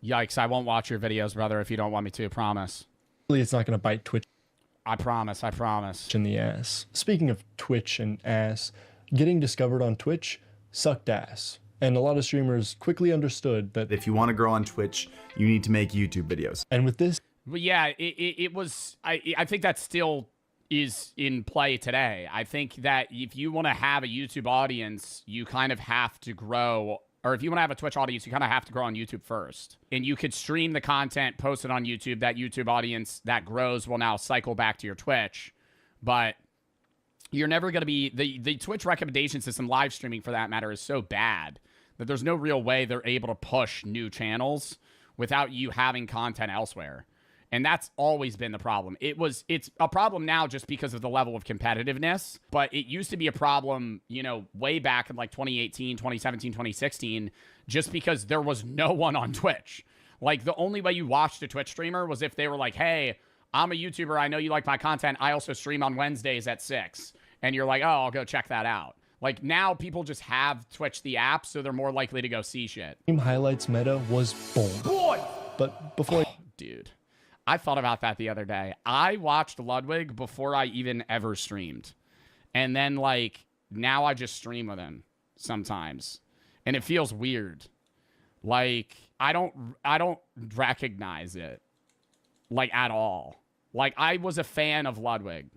Yikes, I won't watch your videos, brother, if you don't want me to, promise. It's not going to bite Twitch. I promise. In the ass. Speaking of Twitch and ass, getting discovered on Twitch sucked ass. And a lot of streamers quickly understood that if you want to grow on Twitch, you need to make YouTube videos. And with this... But yeah, it was... I think that still is in play today. I think that if you want to have a YouTube audience, you kind of have to grow, or if you want to have a Twitch audience, you kind of have to grow on YouTube first. And you could stream the content, post it on YouTube. That YouTube audience that grows will now cycle back to your Twitch. But you're never going to be, the Twitch recommendation system, live streaming for that matter, is so bad that there's no real way they're able to push new channels without you having content elsewhere. And that's always been the problem. It's a problem now just because of the level of competitiveness, but it used to be a problem, you know, way back in like 2018, 2017, 2016, just because there was no one on Twitch. Like, the only way you watched a Twitch streamer was if they were like, hey, I'm a YouTuber, I know you like my content, I also stream on Wednesdays at 6. And you're like, oh, I'll go check that out. Like, now people just have Twitch the app, so they're more likely to go see shit. Team highlights meta was born. Boy! But before dude, I thought about that the other day. I watched Ludwig before I even ever streamed. And then, like, now I just stream with him sometimes. And it feels weird. Like, I don't recognize it. Like, at all. Like, I was a fan of Ludwig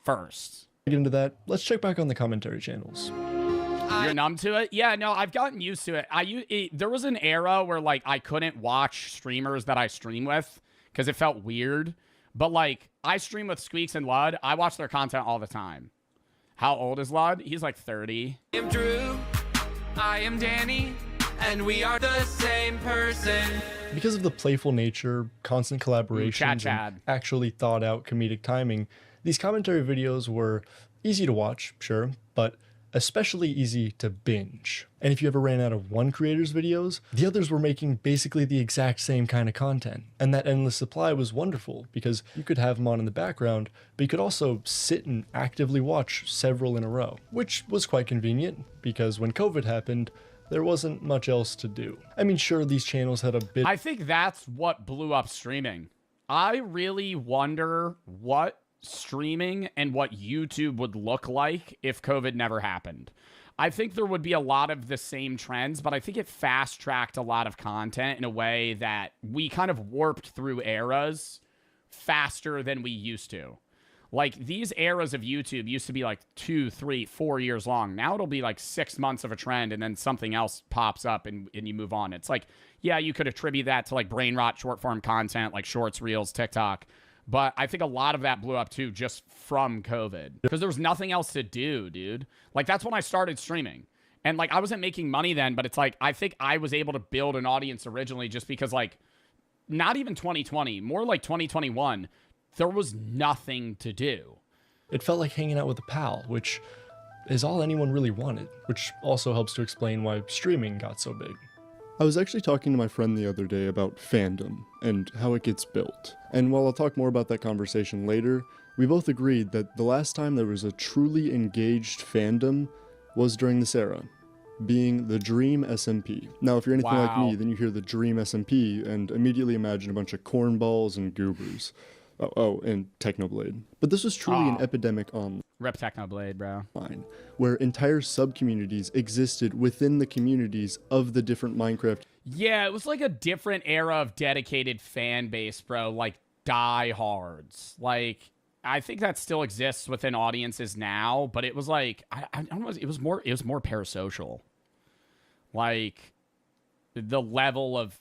first. Get into that. Let's check back on the commentary channels. You're numb to it? Yeah, no, I've gotten used to it. There was an era where, like, I couldn't watch streamers that I stream with because it felt weird. But, like, I stream with Squeaks and Lud. I watch their content all the time. How old is Lud? He's like 30. I am Drew. I am Danny. And we are the same person. Because of the playful nature, constant collaborations, and actually thought out comedic timing, these commentary videos were easy to watch, sure, but especially easy to binge. And if you ever ran out of one creator's videos, the others were making basically the exact same kind of content. And that endless supply was wonderful because you could have them on in the background, but you could also sit and actively watch several in a row, which was quite convenient because when COVID happened, there wasn't much else to do. I mean, sure, these channels had a bit... I think that's what blew up streaming. I really wonder what streaming and what YouTube would look like if COVID never happened. I think there would be a lot of the same trends, but I think it fast-tracked a lot of content in a way that we kind of warped through eras faster than we used to. Like, these eras of YouTube used to be like 2, 3, 4 years long. Now it'll be like 6 months of a trend and then something else pops up and you move on. It's like, yeah, you could attribute that to like brain rot short form content like shorts, reels, TikTok. But I think a lot of that blew up too just from COVID because there was nothing else to do, dude. Like, that's when I started streaming. And like, I wasn't making money then, but it's like, I think I was able to build an audience originally just because, like, not even 2020, more like 2021, there was nothing to do. It felt like hanging out with a pal, which is all anyone really wanted, which also helps to explain why streaming got so big. I was actually talking to my friend the other day about fandom and how it gets built. And while I'll talk more about that conversation later, we both agreed that the last time there was a truly engaged fandom was during this era, being the Dream SMP. Now, if you're anything like me, then you hear the Dream SMP and immediately imagine a bunch of cornballs and goobers. Oh, and Technoblade. But this was truly an epidemic online. Rip Technoblade, bro. Where entire sub-communities existed within the communities of the different Minecraft. Yeah, it was like a different era of dedicated fan base, bro. Like, diehards. Like, I think that still exists within audiences now, but it was like, I don't know, it was more parasocial. Like, the level of,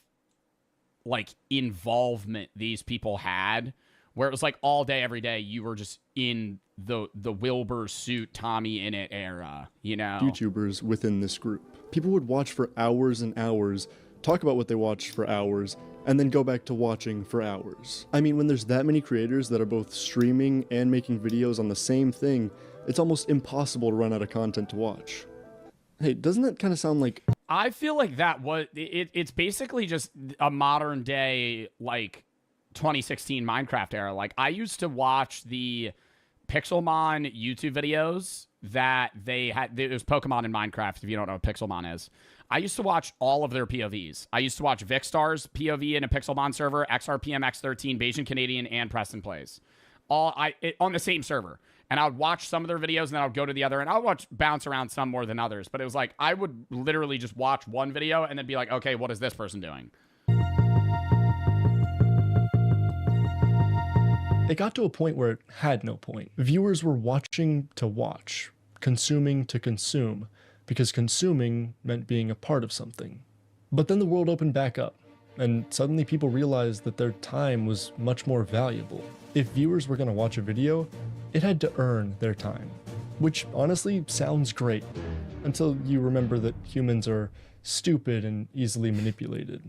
like, involvement these people had, where it was like all day, every day, you were just in the Wilbur suit, Tommy in it era, you know? YouTubers within this group. People would watch for hours and hours, talk about what they watched for hours, and then go back to watching for hours. I mean, when there's that many creators that are both streaming and making videos on the same thing, it's almost impossible to run out of content to watch. Hey, doesn't that kind of sound like... I feel like that was... It's basically just a modern day, like, 2016 Minecraft era. Like, I used to watch the Pixelmon YouTube videos that they had. It was Pokemon in Minecraft, if you don't know what Pixelmon is. I used to watch all of their POVs. I used to watch Vicstar's POV in a Pixelmon server, XRPM X13, Bayesian Canadian, and Preston Plays. On the same server. And I would watch some of their videos, and then I would go to the other, and I would bounce around some more than others. But it was like, I would literally just watch one video and then be like, okay, what is this person doing? It got to a point where it had no point. Viewers were watching to watch, consuming to consume, because consuming meant being a part of something. But then the world opened back up, and suddenly people realized that their time was much more valuable. If viewers were going to watch a video, it had to earn their time, which honestly sounds great, until you remember that humans are stupid and easily manipulated.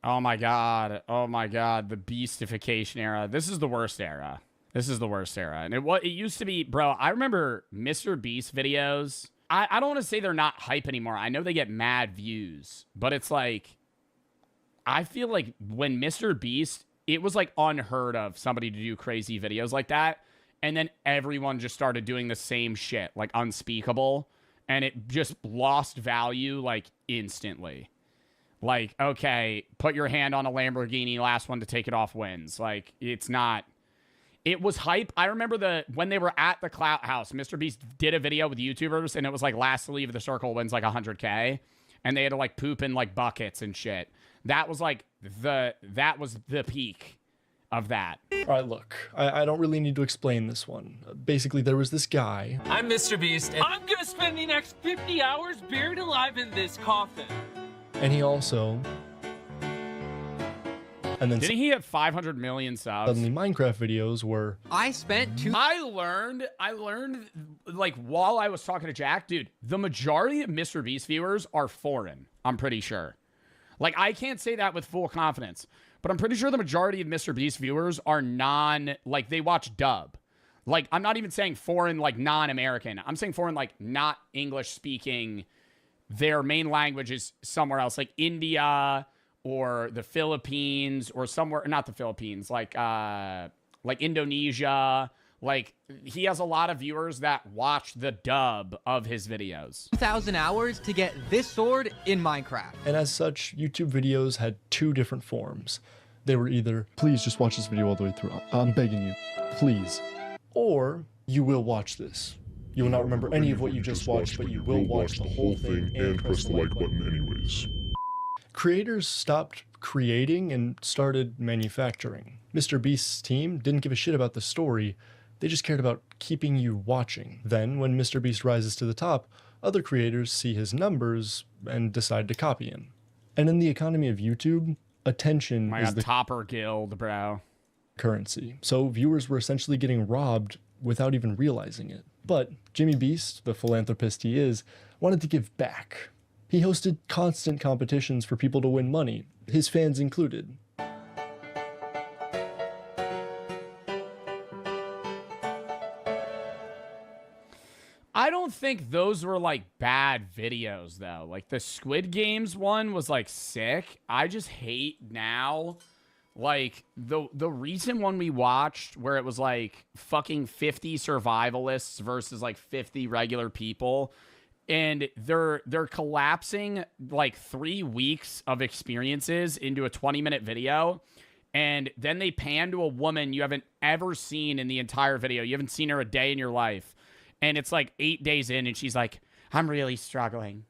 Oh my god. Oh my god. The beastification era. This is the worst era. This is the worst era. And it used to be, bro, I remember Mr. Beast videos. I don't want to say they're not hype anymore. I know they get mad views, but it's like, I feel like when Mr. Beast, it was like unheard of somebody to do crazy videos like that. And then everyone just started doing the same shit, like unspeakable. And it just lost value like instantly. Like, okay, put your hand on a Lamborghini, last one to take it off wins. Like, it's not... It was hype. I remember when they were at the Clout House, Mr. Beast did a video with YouTubers, and it was like, last to leave the circle wins like 100K. And they had to like poop in like buckets and shit. That was like that was the peak of that. All right, look, I don't really need to explain this one. Basically, there was this guy. I'm Mr. Beast, and I'm gonna spend the next 50 hours buried alive in this coffin. And he also... And then didn't he have 500 million subs? Suddenly Minecraft videos were... I learned, like, while I was talking to Jack, dude, the majority of Mr. Beast viewers are foreign, I'm pretty sure. Like, I can't say that with full confidence, but I'm pretty sure the majority of Mr. Beast viewers are like, they watch dub. Like, I'm not even saying foreign, like, non-American. I'm saying foreign, like, not English-speaking. Their main language is somewhere else, like India or the Philippines or somewhere, not the Philippines, like Indonesia. Like, he has a lot of viewers that watch the dub of his videos. 1,000 hours to get this sword in Minecraft. And as such, YouTube videos had two different forms. They were either, please just watch this video all the way through. I'm begging you, please. Or, you will watch this. You will not remember any of what you just watched, but you will watch the whole thing and press the like button anyways. Creators stopped creating and started manufacturing. Mr. Beast's team didn't give a shit about the story, they just cared about keeping you watching. Then, when Mr. Beast rises to the top, other creators see his numbers and decide to copy him. And in the economy of YouTube, attention is the Topper Guild, bro. Currency. So viewers were essentially getting robbed without even realizing it. But Jimmy Beast, the philanthropist he is, wanted to give back. He hosted constant competitions for people to win money, his fans included. I don't think those were like bad videos though. Like the Squid Games one was like sick. I just hate now. Like the recent one we watched where it was like fucking 50 survivalists versus like 50 regular people. And they're collapsing like 3 weeks of experiences into a 20-minute video. And then they pan to a woman you haven't ever seen in the entire video. You haven't seen her a day in your life. And it's like 8 days in and she's like, I'm really struggling.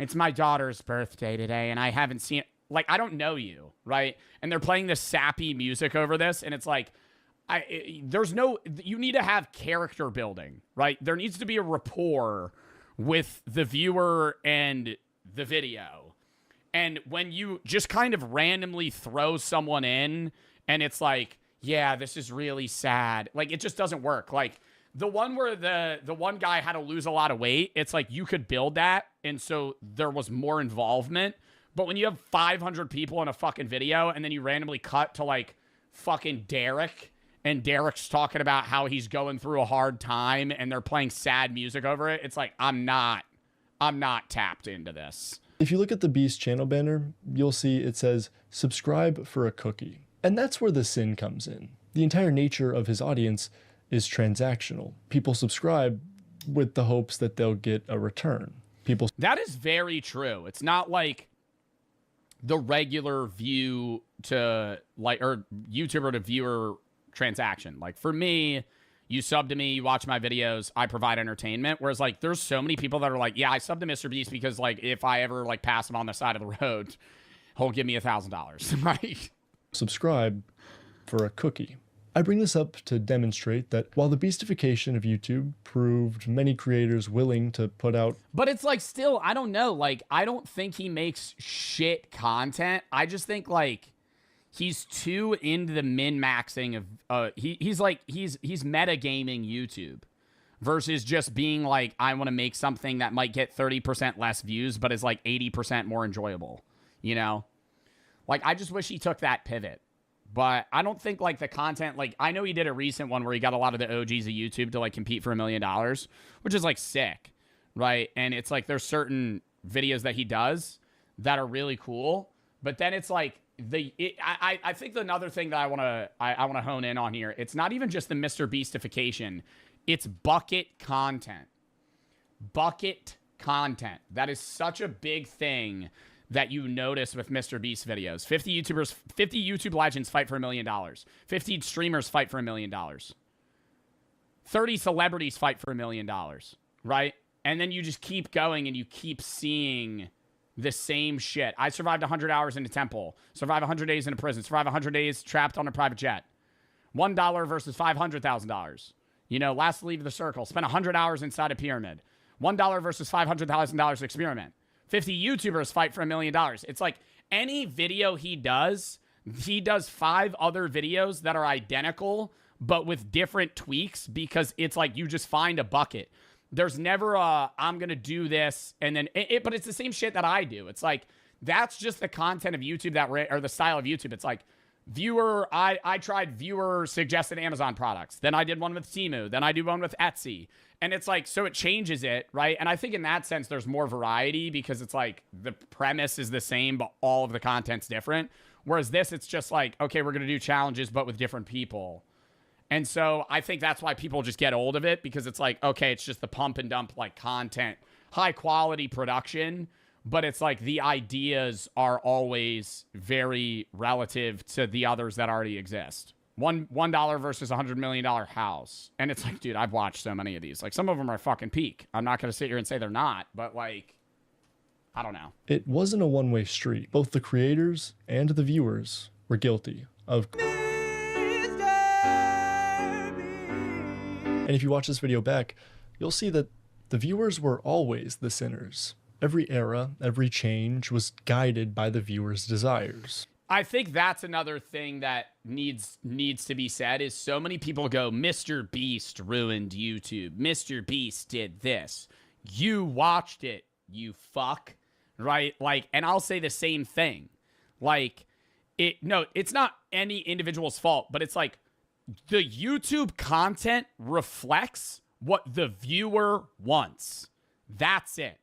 It's my daughter's birthday today and I haven't seen it. Like, I don't know you, right? And they're playing this sappy music over this, and it's like, you need to have character building, right? There needs to be a rapport with the viewer and the video. And when you just kind of randomly throw someone in, and it's like, yeah, this is really sad. Like, it just doesn't work. Like, the one where the one guy had to lose a lot of weight, it's like you could build that, and so there was more involvement. But when you have 500 people in a fucking video and then you randomly cut to like fucking Derek and Derek's talking about how he's going through a hard time and they're playing sad music over it, it's like, I'm not tapped into this. If you look at the Beast channel banner, you'll see it says subscribe for a cookie. And that's where the sin comes in. The entire nature of his audience is transactional. People subscribe with the hopes that they'll get a return. That is very true. It's not like the regular view to like, or YouTuber to viewer transaction. Like for me, you sub to me, you watch my videos, I provide entertainment. Whereas like, there's so many people that are like, yeah, I sub to Mr. Beast because like, if I ever like pass him on the side of the road, he'll give me $1,000. Right? Subscribe for a cookie. I bring this up to demonstrate that while the beastification of YouTube proved many creators willing to put out... But it's like, still, I don't know. Like, I don't think he makes shit content. I just think, like, he's too into the min-maxing of... he's metagaming YouTube versus just being like, I want to make something that might get 30% less views, but is like 80% more enjoyable, you know? Like, I just wish he took that pivot. But I don't think, like, the content, like, I know he did a recent one where he got a lot of the OGs of YouTube to, like, compete for $1 million, which is, like, sick, right? And it's, like, there's certain videos that he does that are really cool. But then it's, like, I think another thing that I want to hone in on here, it's not even just the Mr. Beastification. It's bucket content. Bucket content. That is such a big thing that you notice with Mr. Beast videos. 50 YouTube legends fight for $1 million. 50 streamers fight for $1 million. 30 celebrities fight for $1 million, right? And then you just keep going and you keep seeing the same shit. I survived 100 hours in a temple. Survived 100 days in a prison. Survived 100 days trapped on a private jet. $1 versus $500,000. You know, last to leave the circle. Spent 100 hours inside a pyramid. $1 versus $500,000 experiment. 50 YouTubers fight for $1 million. It's like any video he does 5 other videos that are identical, but with different tweaks because it's like you just find a bucket. There's never a, I'm going to do this. And then, but it's the same shit that I do. It's like, that's just the content of YouTube or the style of YouTube. It's like, I tried viewer suggested Amazon products. Then I did one with Temu. Then I do one with Etsy. And it's like, so it changes it, right? And I think in that sense, there's more variety because it's like the premise is the same, but all of the content's different. Whereas this, it's just like, okay, we're going to do challenges, but with different people. And so I think that's why people just get old of it because it's like, okay, it's just the pump and dump like content, high quality production. But it's like the ideas are always very relative to the others that already exist. $1 versus $100 million house. And it's like, dude, I've watched so many of these. Like, some of them are fucking peak. I'm not going to sit here and say they're not, but like, I don't know. It wasn't a one-way street. Both the creators and the viewers were guilty of... And if you watch this video back, you'll see that the viewers were always the sinners. Every era, every change was guided by the viewer's desires. I think that's another thing that needs to be said is so many people go, Mr. Beast ruined YouTube. Mr. Beast did this. You watched it, you fuck. Right? Like, and I'll say the same thing. Like, it's not any individual's fault, but it's like the YouTube content reflects what the viewer wants. That's it.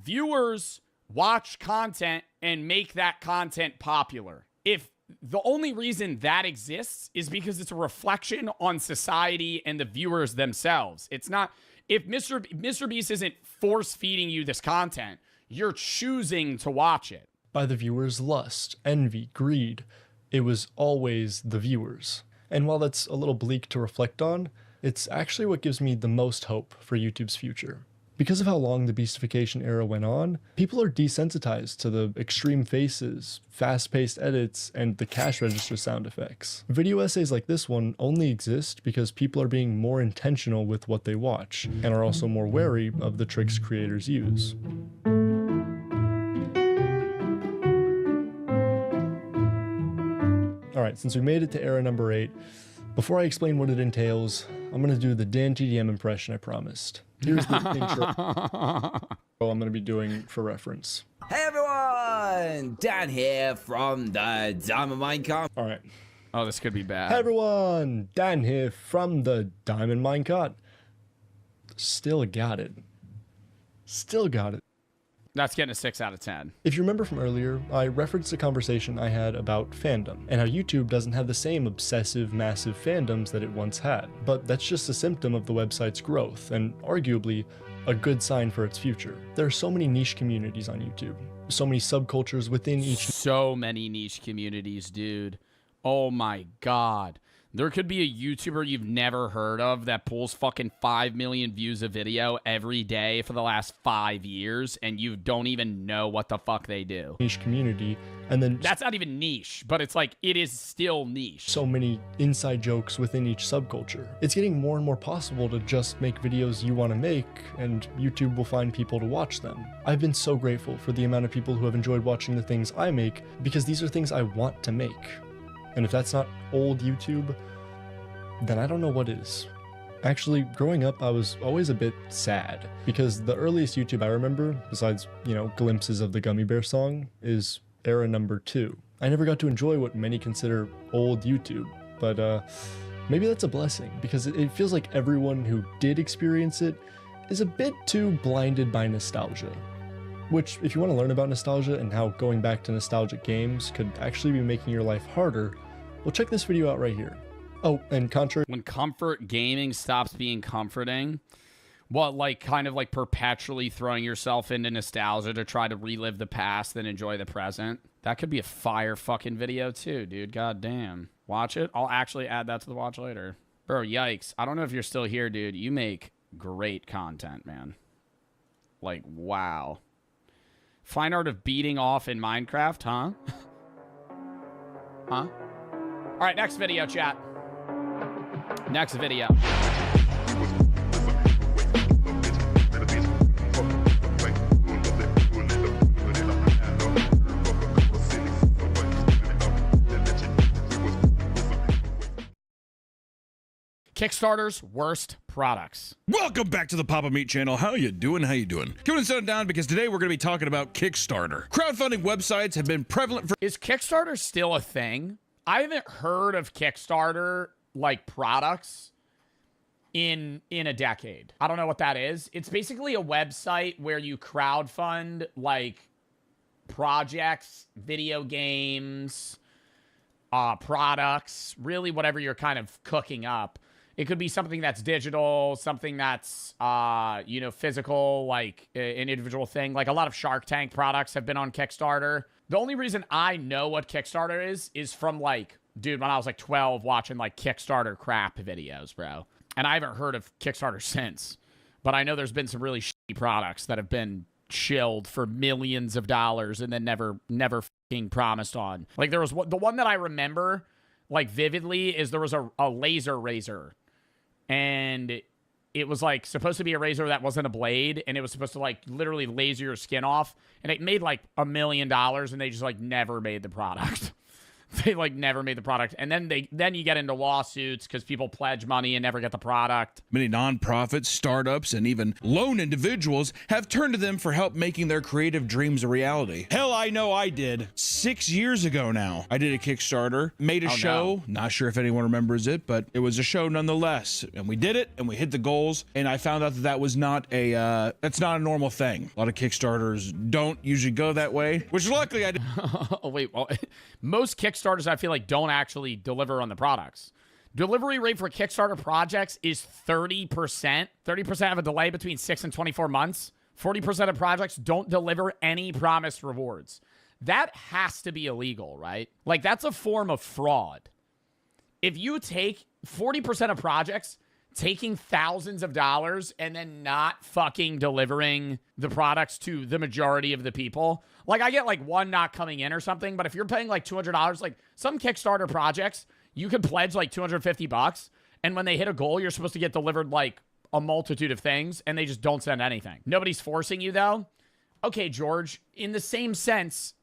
Viewers watch content and make that content popular. If the only reason that exists is because it's a reflection on society and the viewers themselves. It's not, if Mr. Beast isn't force feeding you this content, you're choosing to watch it. By the viewers' lust, envy, greed, it was always the viewers. And while that's a little bleak to reflect on, it's actually what gives me the most hope for YouTube's future. Because of how long the beastification era went on, people are desensitized to the extreme faces, fast-paced edits, and the cash register sound effects. Video essays like this one only exist because people are being more intentional with what they watch, and are also more wary of the tricks creators use. Alright, since we made it to era number 8, before I explain what it entails, I'm going to do the Dan TDM impression I promised. Here's the intro I'm going to be doing for reference. Hey everyone! Dan here from the Diamond Minecart. Alright. Oh, this could be bad. Hey everyone! Dan here from the Diamond Minecart. Still got it. Still got it. That's getting a 6 out of 10. If you remember from earlier, I referenced a conversation I had about fandom, and how YouTube doesn't have the same obsessive, massive fandoms that it once had. But that's just a symptom of the website's growth, and arguably, a good sign for its future. There are so many niche communities on YouTube, so many subcultures within each... So many niche communities, dude. Oh my god. There could be a YouTuber you've never heard of that pulls fucking 5 million views a video every day for the last 5 years, and you don't even know what the fuck they do. Niche community, and then that's not even niche, but it's like, it is still niche. So many inside jokes within each subculture. It's getting more and more possible to just make videos you want to make, and YouTube will find people to watch them. I've been so grateful for the amount of people who have enjoyed watching the things I make, because these are things I want to make. And if that's not old YouTube, then I don't know what is. Actually, growing up, I was always a bit sad, because the earliest YouTube I remember, besides, you know, glimpses of the Gummy Bear song, is era number 2. I never got to enjoy what many consider old YouTube, but maybe that's a blessing, because it feels like everyone who did experience it is a bit too blinded by nostalgia. Which, if you want to learn about nostalgia and how going back to nostalgic games could actually be making your life harder, well, check this video out right here. Oh, and contrary... When comfort gaming stops being comforting, what, like, kind of like perpetually throwing yourself into nostalgia to try to relive the past and enjoy the present? That could be a fire fucking video too, dude. God damn. Watch it. I'll actually add that to the watch later. Bro, yikes. I don't know if you're still here, dude. You make great content, man. Like, wow. Fine art of beating off in Minecraft, huh? Huh? All right, next video, chat. Next video. Kickstarter's worst products. Welcome back to the Papa Meat channel. How you doing? How you doing? Coming and down because today we're going to be talking about Kickstarter. Crowdfunding websites have been prevalent for... Is Kickstarter still a thing? I haven't heard of Kickstarter, like, products in a decade. I don't know what that is. It's basically a website where you crowdfund, like, projects, video games, products, really whatever you're kind of cooking up. It could be something that's digital, something that's, you know, physical, like an individual thing. Like a lot of Shark Tank products have been on Kickstarter. The only reason I know what Kickstarter is from, like, dude, when I was like 12 watching like Kickstarter crap videos, bro. And I haven't heard of Kickstarter since. But I know there's been some really shitty products that have been shilled for millions of dollars and then never fucking promised on. Like there was the one that I remember like vividly is there was a laser razor. And it was like supposed to be a razor that wasn't a blade, and it was supposed to like literally laser your skin off, and it made like $1 million, and they just like never made the product. They like never made the product, and then you get into lawsuits because people pledge money and never get the product. Many nonprofits, startups, and even lone individuals have turned to them for help making their creative dreams a reality. Hell, I know I did. 6 years ago now, I did a Kickstarter, made a show. No. Not sure if anyone remembers it, but it was a show nonetheless. And we did it, and we hit the goals. And I found out that that was not that's not a normal thing. A lot of Kickstarters don't usually go that way, which luckily I did. Oh wait, well, most Kickstarters I feel like don't actually deliver on the products. Delivery rate for Kickstarter projects is 30%. 30% have a delay between 6 and 24 months. 40% of projects don't deliver any promised rewards. That has to be illegal, right? Like, that's a form of fraud. If you take 40% of projects taking thousands of dollars and then not fucking delivering the products to the majority of the people. Like, I get like one not coming in or something, but if you're paying like $200, like some Kickstarter projects, you could pledge like $250, and when they hit a goal, you're supposed to get delivered like a multitude of things, and they just don't send anything. Nobody's forcing you though. Okay, George, in the same sense,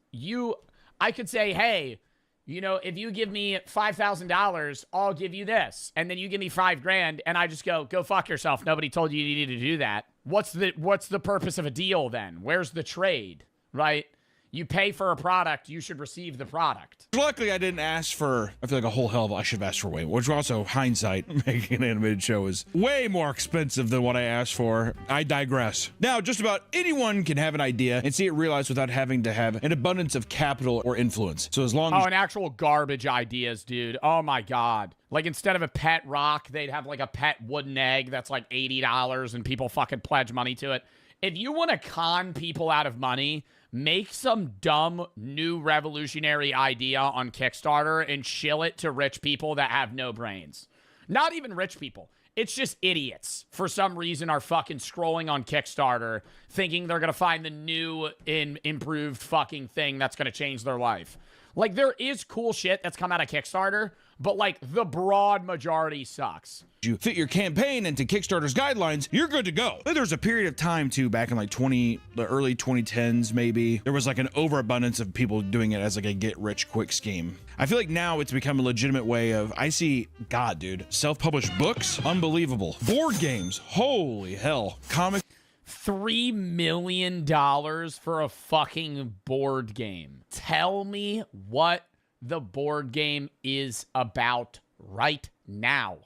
I could say, hey, you know, if you give me $5,000, I'll give you this. And then you give me $5,000 and I just go fuck yourself. Nobody told you you needed to do that. What's the purpose of a deal then? Where's the trade, right? You pay for a product, you should receive the product. Luckily, I didn't ask for, I feel like a whole hell of I should have asked for way more, which also, hindsight, making an animated show is way more expensive than what I asked for. I digress. Now, just about anyone can have an idea and see it realized without having to have an abundance of capital or influence. So as long as- Oh, and actual garbage ideas, dude. Oh my God. Like, instead of a pet rock, they'd have like a pet wooden egg that's like $80 and people fucking pledge money to it. if you want to con people out of money, make some dumb new revolutionary idea on Kickstarter and shill it to rich people that have no brains. Not even rich people. It's just idiots for some reason are fucking scrolling on Kickstarter thinking they're going to find the new improved fucking thing that's going to change their life. Like, there is cool shit that's come out of Kickstarter, but, like, the broad majority sucks. You fit your campaign into Kickstarter's guidelines, you're good to go. There was a period of time, too, back in, like, the early 2010s, maybe. There was, like, an overabundance of people doing it as, like, a get-rich-quick scheme. I feel like now it's become a legitimate way of, I see, God, dude, self-published books? Unbelievable. Board games? Holy hell. Comic... $3 million for a fucking board game. Tell me what the board game is about right now.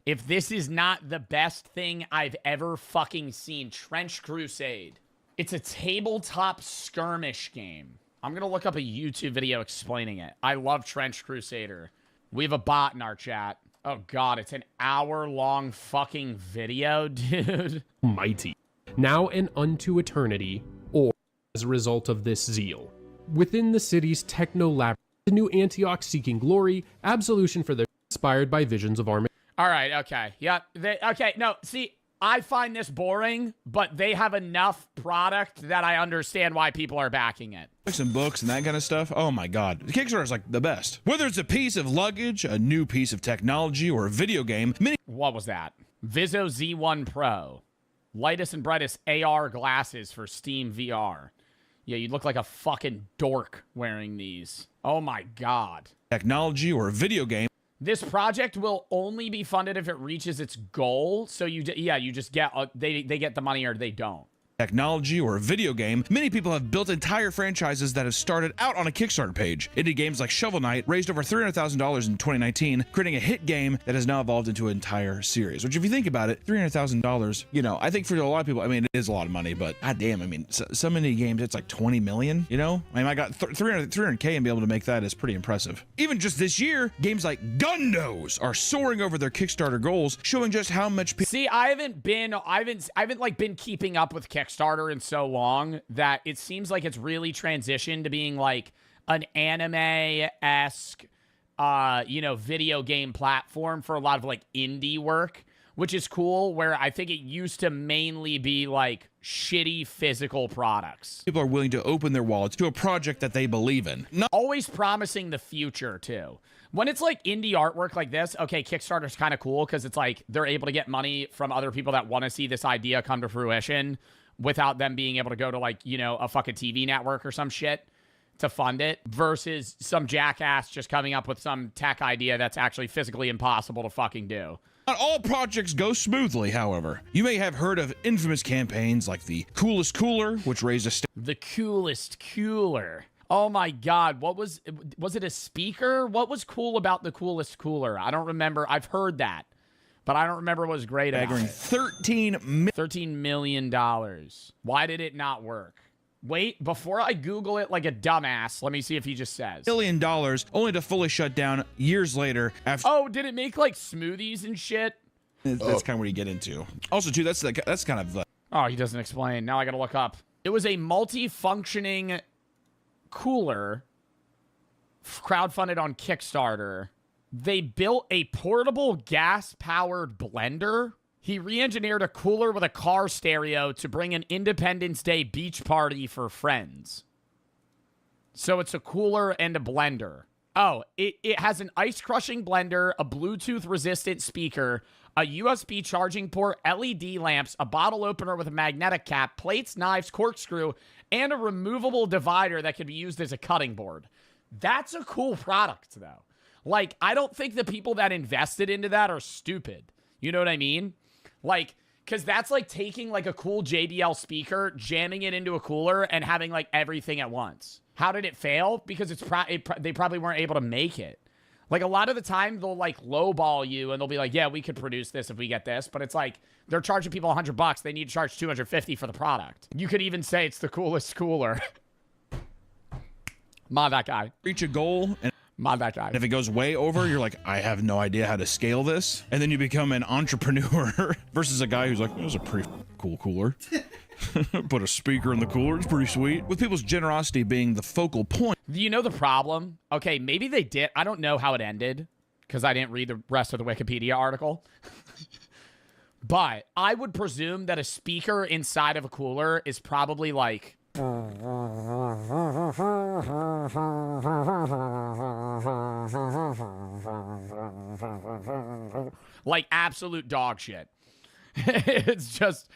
If this is not the best thing I've ever fucking seen, Trench Crusade. It's a tabletop skirmish game. I'm gonna look up a YouTube video explaining it. I love Trench Crusader. We have a bot in our chat. Oh God, it's an hour-long fucking video, dude. Mighty. Now and unto eternity, or as a result of this zeal. Within the city's techno-lab, the new Antioch seeking glory, absolution for their inspired by visions of Armageddon. All right, okay. Yep. Okay, no, see, I find this boring, but they have enough product that I understand why people are backing it. And books and that kind of stuff. Oh my God. Kickstarter is like the best. Whether it's a piece of luggage, a new piece of technology, or a video game, What was that? Vizzo Z1 Pro. Lightest and brightest AR glasses for Steam VR. Yeah, you look like a fucking dork wearing these. Oh my God. Technology or a video game. This project will only be funded if it reaches its goal. So you just get, they get the money or they don't. Technology or a video game, many people have built entire franchises that have started out on a Kickstarter page. Indie games like Shovel Knight raised over $300,000 in 2019, creating a hit game that has now evolved into an entire series. Which, if you think about it, $300,000, you know, I think for a lot of people, I mean, it is a lot of money, but goddamn, I mean, so many games, it's like 20 million, you know? I mean, I got 300K and be able to make that is pretty impressive. Even just this year, games like Gundos are soaring over their Kickstarter goals, showing just how much See, I haven't been keeping up with Kickstarter in so long that it seems like it's really transitioned to being like an anime-esque, video game platform for a lot of like indie work, which is cool, where I think it used to mainly be like shitty physical products. People are willing to open their wallets to a project that they believe in. Not always promising the future too. When it's like indie artwork like this, okay, Kickstarter's kind of cool because it's like they're able to get money from other people that want to see this idea come to fruition without them being able to go to like, a fucking TV network or some shit to fund it, versus some jackass just coming up with some tech idea that's actually physically impossible to fucking do. Not all projects go smoothly, however. You may have heard of infamous campaigns like the Coolest Cooler, which raised a... The Coolest Cooler. Oh my God, was it a speaker? What was cool about the Coolest Cooler? I don't remember. I've heard that, but I don't remember what was great about it. $13 million. Why did it not work? Wait, before I Google it like a dumbass, let me see if he just says. $1 million, only to fully shut down years later after... Oh, did it make like smoothies and shit? That's kind of what you get into. Also, too, that's kind of... Oh, he doesn't explain. Now I gotta look up. It was a multi-functioning cooler crowdfunded on Kickstarter. They built a portable gas-powered blender. He re-engineered a cooler with a car stereo to bring an Independence Day beach party for friends. So it's a cooler and a blender. Oh, it has an ice-crushing blender, a Bluetooth-resistant speaker, a USB charging port, LED lamps, a bottle opener with a magnetic cap, plates, knives, corkscrew, and a removable divider that can be used as a cutting board. That's a cool product, though. Like, I don't think the people that invested into that are stupid. You know what I mean? Like, because that's like taking like a cool JBL speaker, jamming it into a cooler, and having like everything at once. How did it fail? Because they probably weren't able to make it. Like, a lot of the time, they'll like lowball you, and they'll be like, yeah, we could produce this if we get this. But it's like, they're charging people $100. They need to charge $250 for the product. You could even say it's the coolest cooler. Mod that guy. Reach a goal and... Mod that guy. And if it goes way over, you're like, I have no idea how to scale this. And then you become an entrepreneur versus a guy who's like, it was a pretty cool cooler. Put a speaker in the cooler. It's pretty sweet. With people's generosity being the focal point. Do you know the problem? Okay, maybe they did. I don't know how it ended because I didn't read the rest of the Wikipedia article. But I would presume that a speaker inside of a cooler is probably like... like absolute dog shit. It's just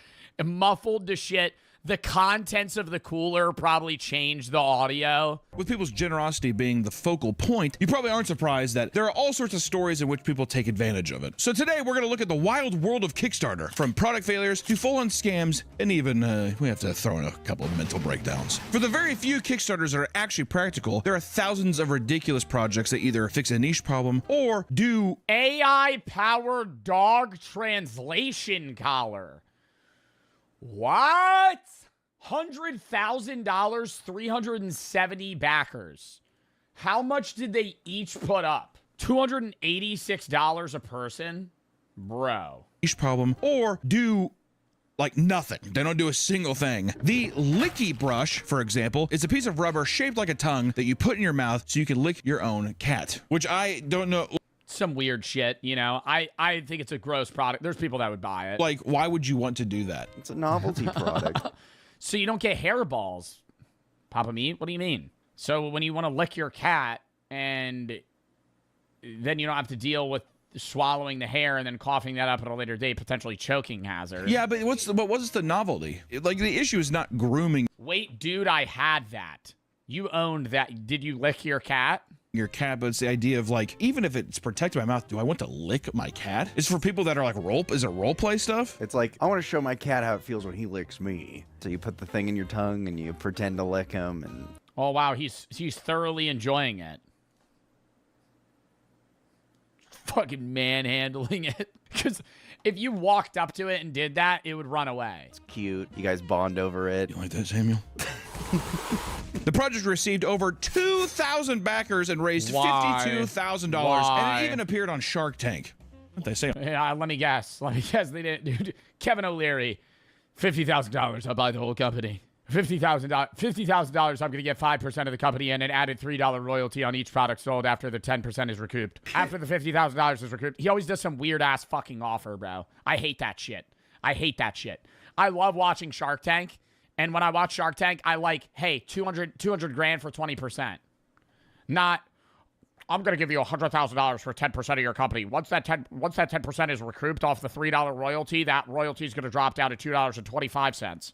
muffled to shit. The contents of the cooler probably changed the audio. With people's generosity being the focal point, you probably aren't surprised that there are all sorts of stories in which people take advantage of it. So today we're going to look at the wild world of Kickstarter, from product failures to full-on scams, and even we have to throw in a couple of mental breakdowns. For the very few Kickstarters that are actually practical, there are thousands of ridiculous projects that either fix a niche problem or do AI-powered dog translation collar. What? $100,000, 370 backers. How much did they each put up? $286 a person? Bro. Niche problem or do like nothing. They don't do a single thing. The licky brush, for example, is a piece of rubber shaped like a tongue that you put in your mouth so you can lick your own cat, which I don't know. Some weird shit, you know. I think it's a gross product. There's people that would buy it. Like, why would you want to do that? It's a novelty product. So you don't get hairballs. Papa Meat, what do you mean? So when you want to lick your cat and then you don't have to deal with swallowing the hair and then coughing that up at a later date, potentially choking hazard. Yeah, but what's the novelty? Like, the issue is not grooming. Wait, dude, I had that. You owned that. Did you lick your cat? Your cat, but it's the idea of like, even if it's protected my mouth, do I want to lick my cat? It's for people that are like is it role play stuff? It's like, I want to show my cat how it feels when he licks me. So you put the thing in your tongue and you pretend to lick him, and oh wow, he's thoroughly enjoying it. Fucking manhandling it. Because if you walked up to it and did that, it would run away. It's cute. You guys bond over it. You like that, Samuel? The project received over 2,000 backers and raised $52,000, and it even appeared on Shark Tank. What they say? Yeah, let me guess. They didn't. Dude, Kevin O'Leary, $50,000. I'll buy the whole company. $50,000. I'm gonna get 5% of the company and an added $3 royalty on each product sold after the 10% is recouped. After the $50,000 is recouped, he always does some weird ass fucking offer, bro. I hate that shit. I love watching Shark Tank. And when I watch Shark Tank, I like, hey, 200 grand for 20%. Not, I'm going to give you $100,000 for 10% of your company. Once that 10% is recouped off the $3 royalty, that royalty is going to drop down to $2.25.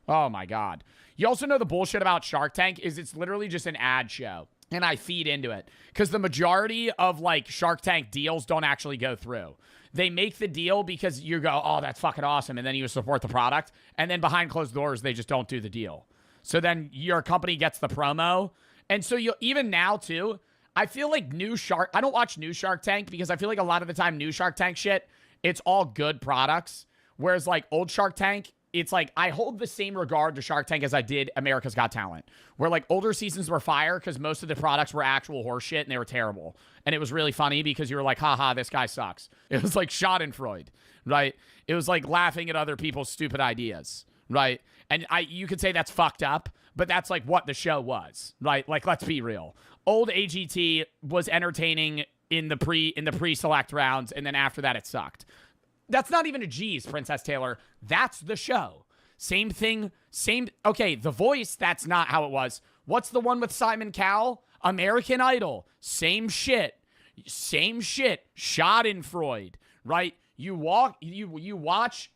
Oh my God. You also know the bullshit about Shark Tank is it's literally just an ad show. And I feed into it. Because the majority of like Shark Tank deals don't actually go through. They make the deal because you go, oh, that's fucking awesome. And then you support the product. And then behind closed doors, they just don't do the deal. So then your company gets the promo. And so you even now too, I feel like I don't watch new Shark Tank because I feel like a lot of the time new Shark Tank shit, it's all good products. Whereas like old Shark Tank, it's like I hold the same regard to Shark Tank as I did America's Got Talent, where like older seasons were fire because most of the products were actual horse shit and they were terrible. And it was really funny because you were like, haha, this guy sucks. It was like Schadenfreude, right? It was like laughing at other people's stupid ideas, right? And you could say that's fucked up, but that's like what the show was, right? Like, let's be real. Old AGT was entertaining in the pre-select rounds, and then after that it sucked. That's not even a G's, Princess Taylor. That's the show. Same thing, okay, The Voice, that's not how it was. What's the one with Simon Cowell? American Idol. Same shit. Schadenfreude, right? You watch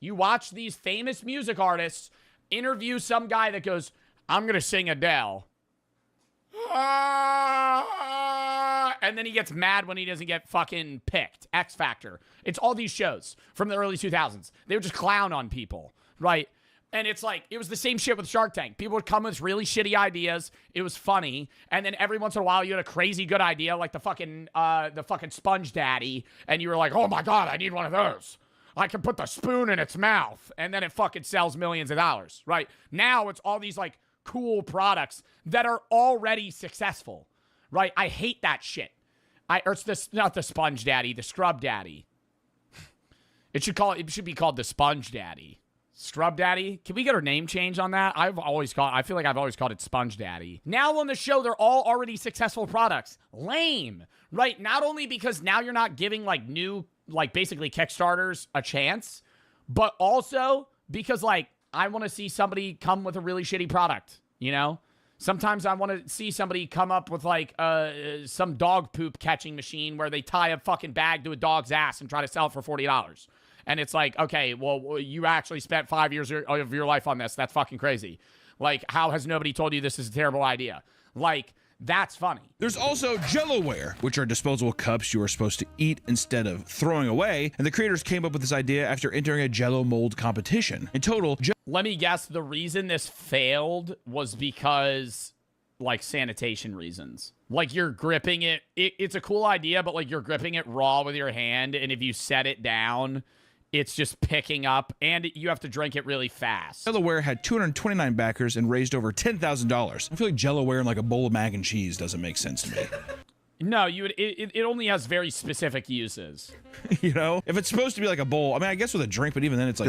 these famous music artists interview some guy that goes, I'm going to sing Adele. And then he gets mad when he doesn't get fucking picked. X Factor. It's all these shows from the early 2000s. They would just clown on people, right? And it's like, it was the same shit with Shark Tank. People would come with really shitty ideas. It was funny. And then every once in a while, you had a crazy good idea, like the fucking Sponge Daddy. And you were like, oh my God, I need one of those. I can put the spoon in its mouth. And then it fucking sells millions of dollars, right? Now it's all these like cool products that are already successful, right? I hate that shit. Not the Sponge Daddy, the Scrub Daddy. It should be called the Sponge Daddy. Scrub Daddy. Can we get her name change on that? I feel like I've always called it Sponge Daddy. Now on the show, they're all already successful products. Lame, right? Not only because now you're not giving like new, like basically Kickstarters a chance, but also because like I want to see somebody come with a really shitty product, you know? Sometimes I want to see somebody come up with like some dog poop catching machine where they tie a fucking bag to a dog's ass and try to sell it for $40. And it's like, okay, well, you actually spent 5 years of your life on this. That's fucking crazy. Like, how has nobody told you this is a terrible idea? Like, that's funny. There's also Jellowware, which are disposable cups you are supposed to eat instead of throwing away. And the creators came up with this idea after entering a Jello mold competition. In total, let me guess, the reason this failed was because, like, sanitation reasons. Like, you're gripping it. It's a cool idea, but, like, you're gripping it raw with your hand, and if you set it down, it's just picking up, and you have to drink it really fast. Jellowware had 229 backers and raised over $10,000. I feel like Jellowware in like a bowl of mac and cheese doesn't make sense to me. No, it only has very specific uses. You know, if it's supposed to be like a bowl, I mean, I guess with a drink, but even then, it's like,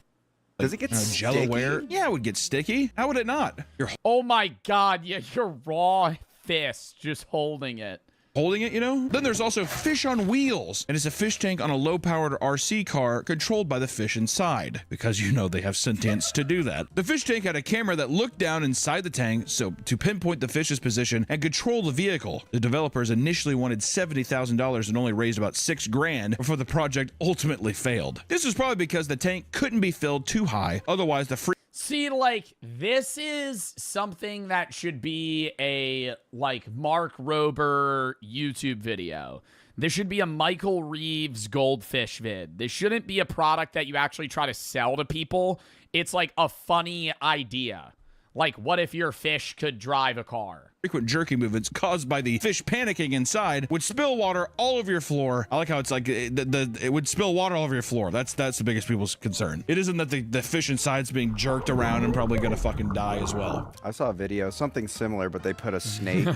does it get Jellowware? sticky? Yeah, it would get sticky. How would it not? Oh my God! Yeah, your raw fist just holding it. Holding it, you know? Then there's also Fish on Wheels, and it's a fish tank on a low-powered RC car controlled by the fish inside, because you know they have sentience to do that. The fish tank had a camera that looked down inside the tank so to pinpoint the fish's position and control the vehicle. The developers initially wanted $70,000 and only raised about $6,000 before the project ultimately failed. This was probably because the tank couldn't be filled too high, otherwise the free See, like, this is something that should be a, like, Mark Rober YouTube video. This should be a Michael Reeves goldfish vid. This shouldn't be a product that you actually try to sell to people. It's, like, a funny idea. Like, what if your fish could drive a car? Frequent jerky movements caused by the fish panicking inside would spill water all over your floor. I like how it's like it would spill water all over your floor. That's the biggest people's concern. It isn't that the fish inside's being jerked around and probably gonna fucking die as well. I saw a video, something similar, but they put a snake.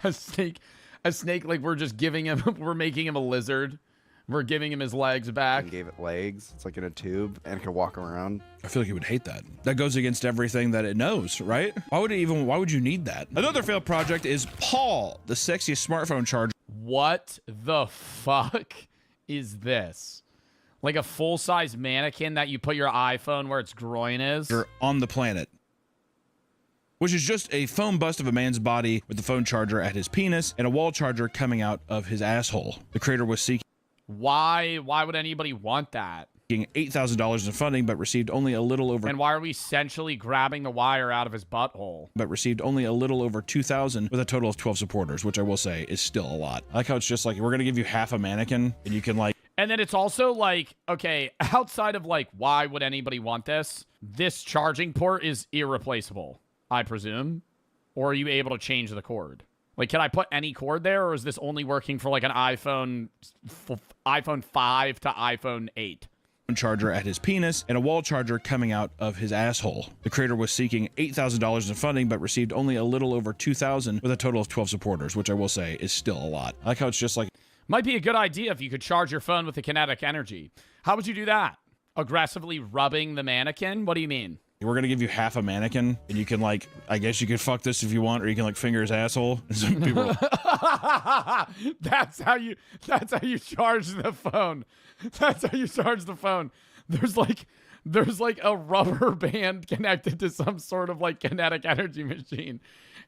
A snake, like we're just giving him, we're making him a lizard. We're giving him his legs back. And gave it legs. It's like in a tube and it can walk around. I feel like he would hate that. That goes against everything that it knows, right? Why would you need that? Another failed project is Paul, the sexiest smartphone charger. What the fuck is this? Like a full-size mannequin that you put your iPhone where its groin is? On the planet. Which is just a foam bust of a man's body with the phone charger at his penis and a wall charger coming out of his asshole. The creator was seeking Why would anybody want that? $8,000 in funding, but received only a little over. And why are we essentially grabbing the wire out of his butthole? But received only a little over 2,000 with a total of 12 supporters, which I will say is still a lot. I like how it's just like, we're going to give you half a mannequin and you can like. And then it's also like, okay, outside of like, why would anybody want this? This charging port is irreplaceable, I presume. Or are you able to change the cord? Like, can I put any cord there, or is this only working for like an iPhone 5 to iPhone 8? Charger at his penis and a wall charger coming out of his asshole. The creator was seeking $8,000 in funding, but received only a little over 2,000 with a total of 12 supporters, which I will say is still a lot. I like how it's just like. Might be a good idea if you could charge your phone with the kinetic energy. How would you do that? Aggressively rubbing the mannequin? What do you mean? We're gonna give you half a mannequin, and you can like, I guess you could fuck this if you want, or you can like finger his asshole. And some people. That's how you charge the phone. That's how you charge the phone. There's like a rubber band connected to some sort of like kinetic energy machine.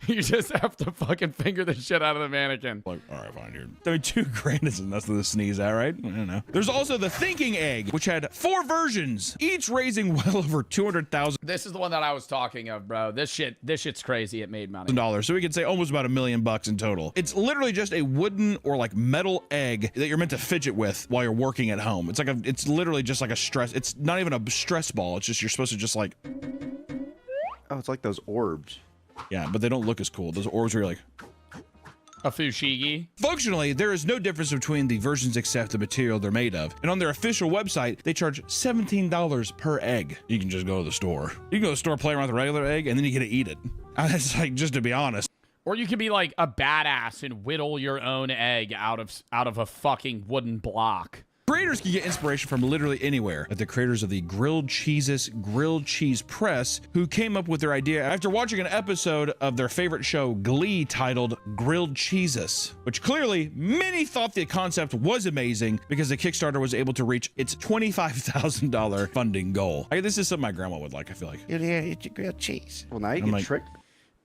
You just have to fucking finger the shit out of the mannequin. Like, all right, fine, dude. I mean, $2,000 isn't nothing to sneeze at, right? I don't know. There's also the Thinking Egg, which had 4 versions, each raising well over $200,000. This is the one that I was talking of, bro. This shit's crazy. It made money. So we could say almost about $1 million in total. It's literally just a wooden or like metal egg that you're meant to fidget with while you're working at home. It's literally just like a stress. It's not even a stress ball. It's just you're supposed to just like. Oh, it's like those orbs. Yeah, but they don't look as cool. Those orbs are like a fushigi. Functionally, there is no difference between the versions except the material they're made of. And on their official website, they charge $17 per egg. You can just go to the store. You can go to the store, play around with a regular egg, and then you get to eat it. That's like, just to be honest. Or you can be like a badass and whittle your own egg out of a fucking wooden block. Created Creators can get inspiration from literally anywhere, like the creators of the Grilled Cheeses Grilled Cheese Press, who came up with their idea after watching an episode of their favorite show Glee titled Grilled Cheeses, which clearly many thought the concept was amazing because the Kickstarter was able to reach its $25,000 funding goal. This is something my grandma would like, I feel like. Yeah, it's a grilled cheese. Well, now you I'm get like, tricked.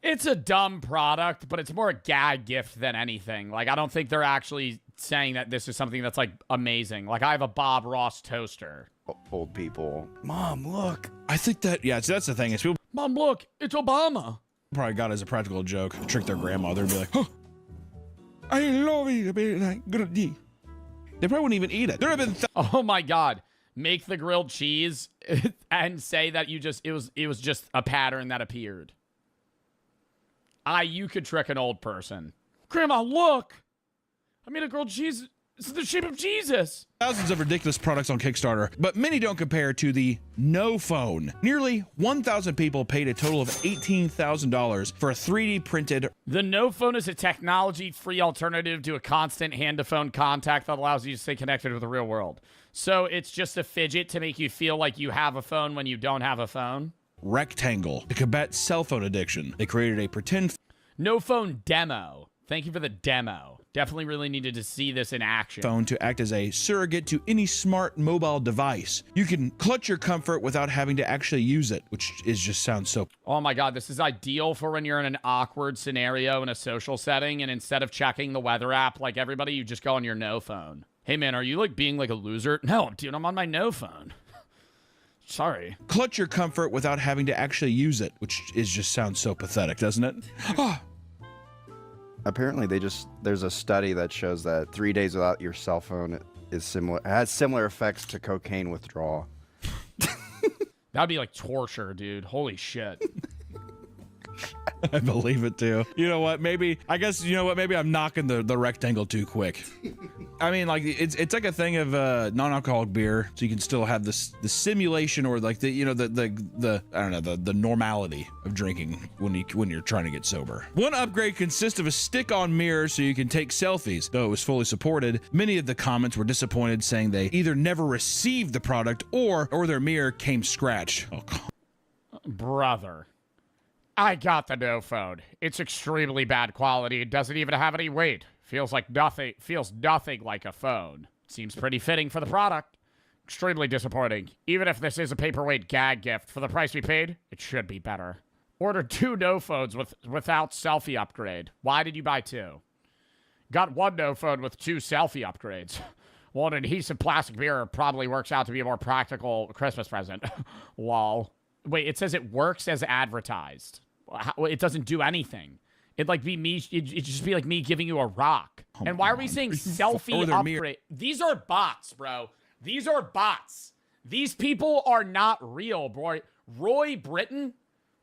It's a dumb product, but it's more a gag gift than anything. Like, I don't think they're actually saying that this is something that's, like, amazing. Like, I have a Bob Ross toaster. Old people. Mom, look. I think that, yeah, so that's the thing. Is people Mom, look, it's Obama. probably got it as a practical joke, trick their grandmother and be like, oh, I love it. They probably wouldn't even eat it. There have been oh my God. Make the grilled cheese and say that it was just a pattern that appeared. You could trick an old person. Grandma, look! I made a grilled cheese. It's the shape of Jesus. Thousands of ridiculous products on Kickstarter, but many don't compare to the No Phone. Nearly 1,000 people paid a total of $18,000 for a 3D printed. The No Phone is a technology-free alternative to a constant hand-to-phone contact that allows you to stay connected with the real world. So it's just a fidget to make you feel like you have a phone when you don't have a phone. Rectangle to combat cell phone addiction. They created a pretend No Phone demo. Thank you for the demo. Definitely really needed to see this in action. phone to act as a surrogate to any smart mobile device. You can clutch your comfort without having to actually use it, which is just sounds so. Oh my God, this is ideal for when you're in an awkward scenario in a social setting, and instead of checking the weather app like everybody, you just go on your No Phone. Hey man, are you like being like a loser? No, dude, I'm on my No Phone. Sorry. Clutch your comfort without having to actually use it, which is just sounds so pathetic, doesn't it? Apparently, there's a study that shows that 3 days without your cell phone has similar effects to cocaine withdrawal. That'd be like torture, dude. Holy shit. I believe it too. You know what? Maybe I'm knocking the rectangle too quick. I mean, like it's like a thing of non-alcoholic beer, so you can still have the simulation or like the I don't know the normality of drinking when you're trying to get sober. One upgrade consists of a stick-on mirror so you can take selfies. Though it was fully supported, many of the comments were disappointed, saying they either never received the product or their mirror came scratched. Oh, brother. I got the No Phone. It's extremely bad quality. It doesn't even have any weight. Feels nothing like a phone. Seems pretty fitting for the product. Extremely disappointing. Even if this is a paperweight gag gift, for the price we paid, it should be better. Ordered 2 No Phones without selfie upgrade. Why did you buy 2? Got 1 No Phone with 2 selfie upgrades. Well, an adhesive plastic mirror probably works out to be a more practical Christmas present. Lol. Wait, it says it works as advertised. It doesn't do anything. It'd just be like me giving you a rock. And why are we saying selfie upgrade? These are bots, bro. These are bots. These people are not real, boy. Roy Britton,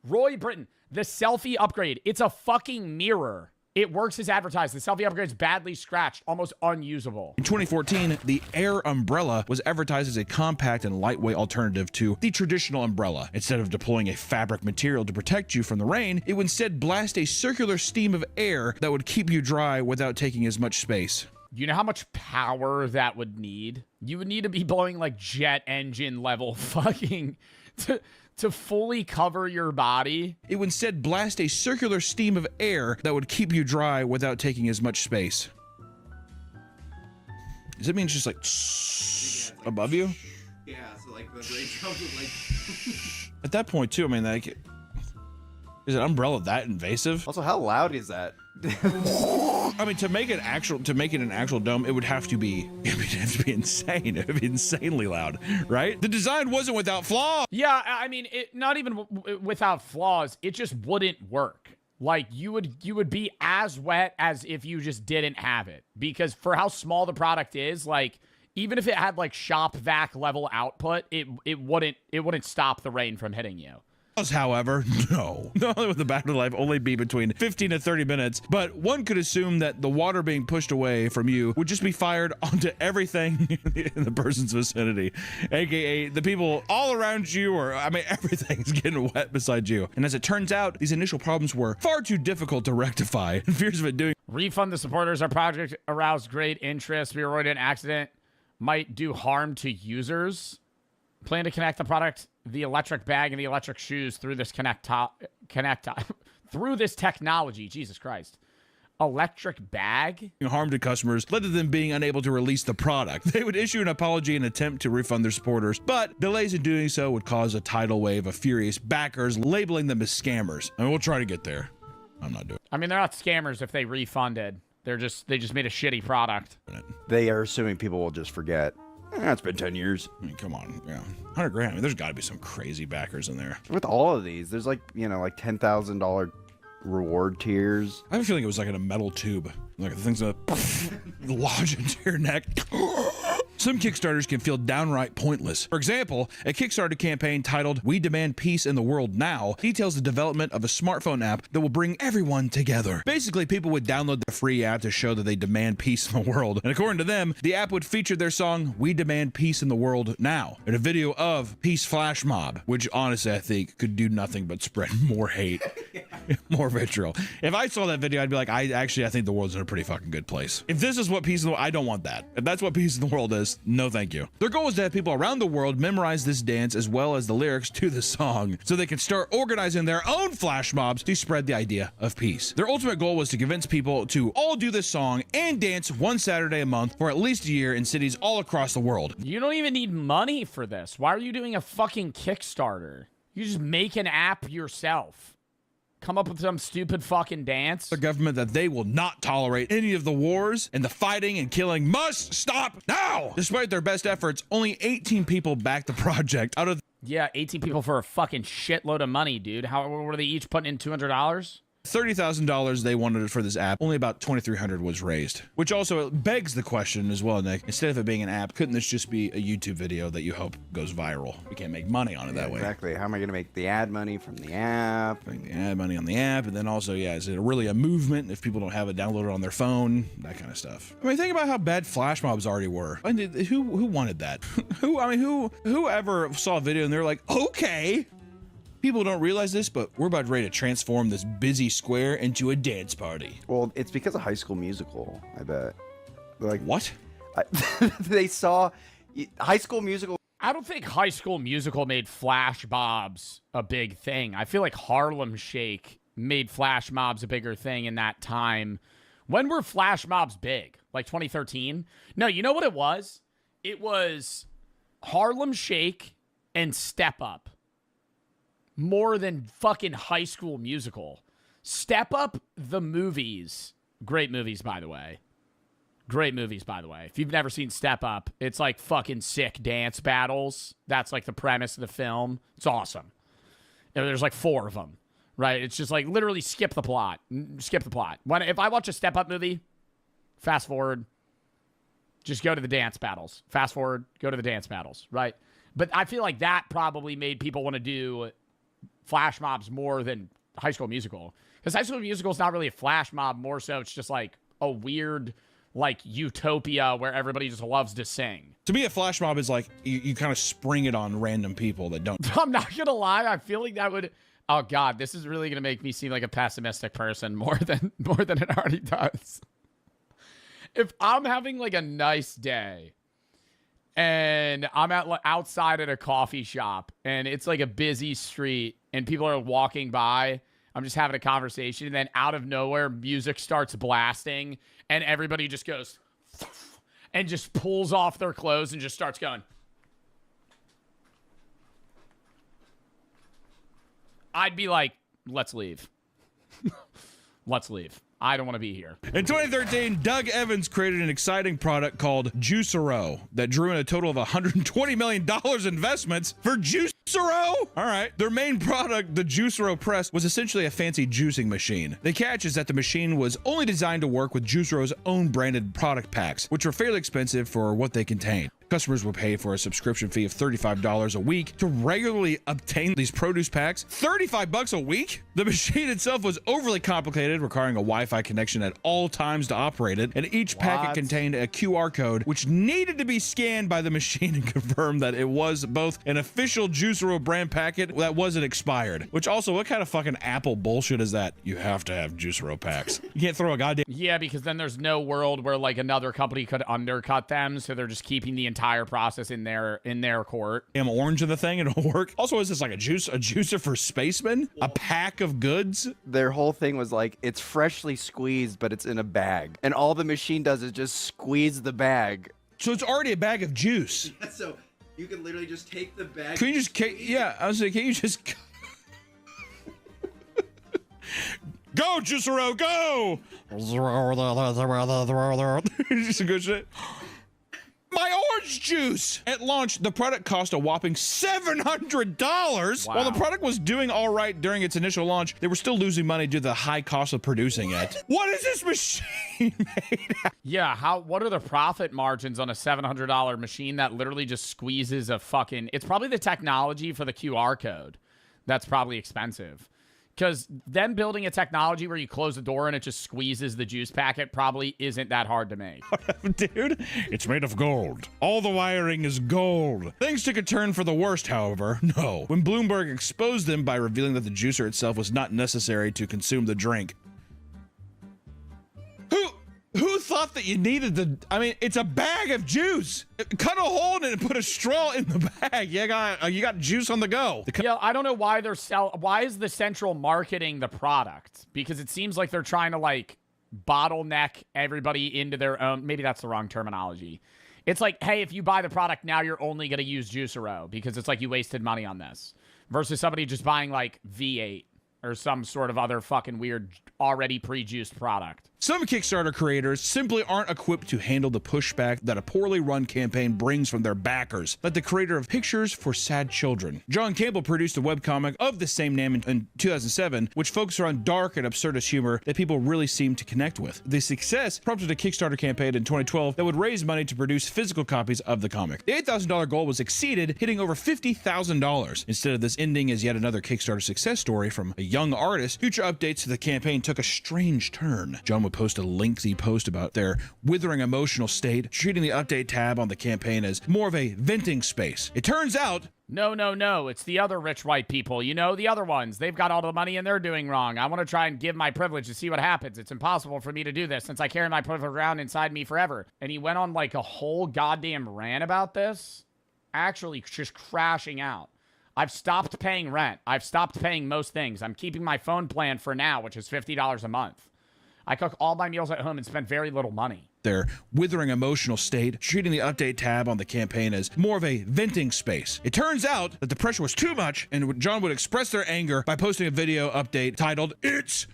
the selfie upgrade. It's a fucking mirror. It works as advertised. The selfie upgrade is badly scratched, almost unusable. In 2014, the Air umbrella was advertised as a compact and lightweight alternative to the traditional umbrella. Instead of deploying a fabric material to protect you from the rain, it would instead blast a circular stream of air that would keep you dry without taking as much space. You know how much power that would need? You would need to be blowing like jet engine level fucking to fully cover your body. It would instead blast a circular stream of air that would keep you dry without taking as much space. Does that mean it's just like above you? Yeah, so like the rain comes with like. At that point too, I mean, like, is an umbrella that invasive? Also, how loud is that? I mean, to make it an actual dome, it would have to be insane. It would be insanely loud, right? The design wasn't without flaws. Yeah, I mean, it not even without flaws. It just wouldn't work. Like you would be as wet as if you just didn't have it, because for how small the product is, like even if it had like shop vac level output, it wouldn't stop the rain from hitting you. However, no. Not only would the battery life only be between 15 to 30 minutes, but one could assume that the water being pushed away from you would just be fired onto everything in the person's vicinity, aka the people all around you, or I mean everything's getting wet beside you. And as it turns out, these initial problems were far too difficult to rectify, and fears of it doing. Refund the supporters. Our project aroused great interest. We avoided an accident might do harm to users. Plan to connect the product, the electric bag, and the electric shoes through this through this technology. Jesus Christ. Electric bag? Harm to customers led to them being unable to release the product. They would issue an apology and attempt to refund their supporters, but delays in doing so would cause a tidal wave of furious backers, labeling them as scammers. And we'll try to get there. I'm not doing it. I mean, they're not scammers if they refunded. They just made a shitty product. They are assuming people will just forget. It's been 10 years. I mean, come on. Yeah. 100 grand. I mean, there's got to be some crazy backers in there. With all of these, there's like, you know, like $10,000 reward tiers. I have a feeling it was like in a metal tube. Like the thing's gonna lodge into your neck. Some Kickstarters can feel downright pointless. For example, a Kickstarter campaign titled We Demand Peace in the World Now details the development of a smartphone app that will bring everyone together. Basically, people would download the free app to show that they demand peace in the world. And according to them, the app would feature their song We Demand Peace in the World Now and a video of Peace Flash Mob, which honestly I think could do nothing but spread more hate, more vitriol. If I saw that video, I'd be like, I think the world's in a pretty fucking good place. If this is what peace in the world, I don't want that. If that's what peace in the world is, no thank you. Their goal is to have people around the world memorize this dance as well as the lyrics to the song so they can start organizing their own flash mobs to spread the idea of peace. Their ultimate goal was to convince people to all do this song and dance one Saturday a month for at least a year in cities all across the world. You don't even need money for this. Why are you doing a fucking Kickstarter? You just make an app yourself. Come up with some stupid fucking dance. The government that they will not tolerate any of the wars and the fighting and killing must stop now. Despite their best efforts, only 18 people backed the project out of. Yeah, 18 people for a fucking shitload of money, dude. How were they each putting in $200? $30,000 they wanted for this app. Only about $2,300 was raised, which also begs the question as well, Nick. Instead of it being an app, couldn't this just be a YouTube video that you hope goes viral? We can't make money on it that way. Exactly. How am I going to make the ad money from the app? Make the ad money on the app, and then also, yeah, is it really a movement if people don't have it downloaded on their phone? That kind of stuff. I mean, think about how bad flash mobs already were. I mean, who wanted that? Whoever saw a video and they're like, okay. People don't realize this, but we're about ready to transform this busy square into a dance party. Well, it's because of High School Musical, I bet. They're like, what? They saw High School Musical. I don't think High School Musical made flash mobs a big thing. I feel like Harlem Shake made flash mobs a bigger thing in that time. When were flash mobs big? Like 2013? No, you know what it was? It was Harlem Shake and Step Up. More than fucking High School Musical. Step Up the movies. Great movies, by the way. Great movies, by the way. If you've never seen Step Up, it's like fucking sick dance battles. That's like the premise of the film. It's awesome. There's like 4 of them, right? It's just like literally skip the plot. Skip the plot. If I watch a Step Up movie, fast forward, just go to the dance battles. Fast forward, go to the dance battles, right? But I feel like that probably made people want to do flash mobs more than High School Musical. Because High School Musical is not really a flash mob, more so it's just like a weird, like, utopia where everybody just loves to sing. To me, a flash mob is like, you kind of spring it on random people that don't. I'm not gonna lie, I feel like that would, oh god, this is really gonna make me seem like a pessimistic person more than it already does. If I'm having like a nice day, and I'm outside at a coffee shop, and it's like a busy street, and people are walking by. I'm just having a conversation, and then out of nowhere, music starts blasting, and everybody just goes, and just pulls off their clothes and just starts going. I'd be like, let's leave. Let's leave. I don't want to be here. In 2013, Doug Evans created an exciting product called Juicero that drew in a total of $120 million investments for Juicero. All right. Their main product, the Juicero Press, was essentially a fancy juicing machine. The catch is that the machine was only designed to work with Juicero's own branded product packs, which were fairly expensive for what they contained. Customers would pay for a subscription fee of $35 a week to regularly obtain these produce packs. $35 a week? The machine itself was overly complicated, requiring a Wi-Fi connection at all times to operate it, and each packet contained a QR code which needed to be scanned by the machine and confirm that it was both an official Juicero brand packet that wasn't expired. Which also, what kind of fucking Apple bullshit is that? You have to have Juicero packs. You can't throw a goddamn... Yeah, because then there's no world where like another company could undercut them, so they're just keeping the entire process in their court. Damn orange in the thing, it'll work. Also, is this like a juicer for spacemen? A pack of goods? Their whole thing was like, it's freshly squeezed, but it's in a bag. And all the machine does is just squeeze the bag. So it's already a bag of juice. Yeah, so you can literally just take the bag. Can you just, yeah, I was like, can you just... Go, Juicero, go! Just a good shit. My orange juice! At launch, the product cost a whopping $700. Wow. While the product was doing all right during its initial launch, they were still losing money due to the high cost of producing it. What is this machine made out? Yeah, what are the profit margins on a $700 machine that literally just squeezes a fucking... It's probably the technology for the QR code that's probably expensive. Because them building a technology where you close the door and it just squeezes the juice packet probably isn't that hard to make. Dude, it's made of gold. All the wiring is gold. Things took a turn for the worst, however. No. When Bloomberg exposed them by revealing that the juicer itself was not necessary to consume the drink. Who thought that you needed the... I mean, it's a bag of juice. Cut a hole in it and put a straw in the bag. You got juice on the go. Yeah, I don't know why why is the central marketing the product? Because it seems like they're trying to, like, bottleneck everybody into their own... Maybe that's the wrong terminology. It's like, hey, if you buy the product now, you're only going to use Juicero because it's like you wasted money on this. Versus somebody just buying, like, V8 or some sort of other fucking weird, already pre-juiced product. Some Kickstarter creators simply aren't equipped to handle the pushback that a poorly run campaign brings from their backers, like the creator of Pictures for Sad Children. John Campbell produced a webcomic of the same name in 2007, which focused on dark and absurdist humor that people really seem to connect with. The success prompted a Kickstarter campaign in 2012 that would raise money to produce physical copies of the comic. The $8,000 goal was exceeded, hitting over $50,000. Instead of this ending as yet another Kickstarter success story from a young artist, future updates to the campaign took a strange turn. John would post a lengthy post about their withering emotional state, treating the update tab on the campaign as more of a venting space. It turns out... No, it's the other rich white people. You know, the other ones. They've got all the money and they're doing wrong. I want to try and give my privilege to see what happens. It's impossible for me to do this since I carry my privilege around inside me forever. And he went on like a whole goddamn rant about this. Actually, just crashing out. I've stopped paying rent. I've stopped paying most things. I'm keeping my phone plan for now, which is $50 a month. I cook all my meals at home and spend very little money. Their withering emotional state, treating the update tab on the campaign as more of a venting space. It turns out that the pressure was too much, and John would express their anger by posting a video update titled, "It's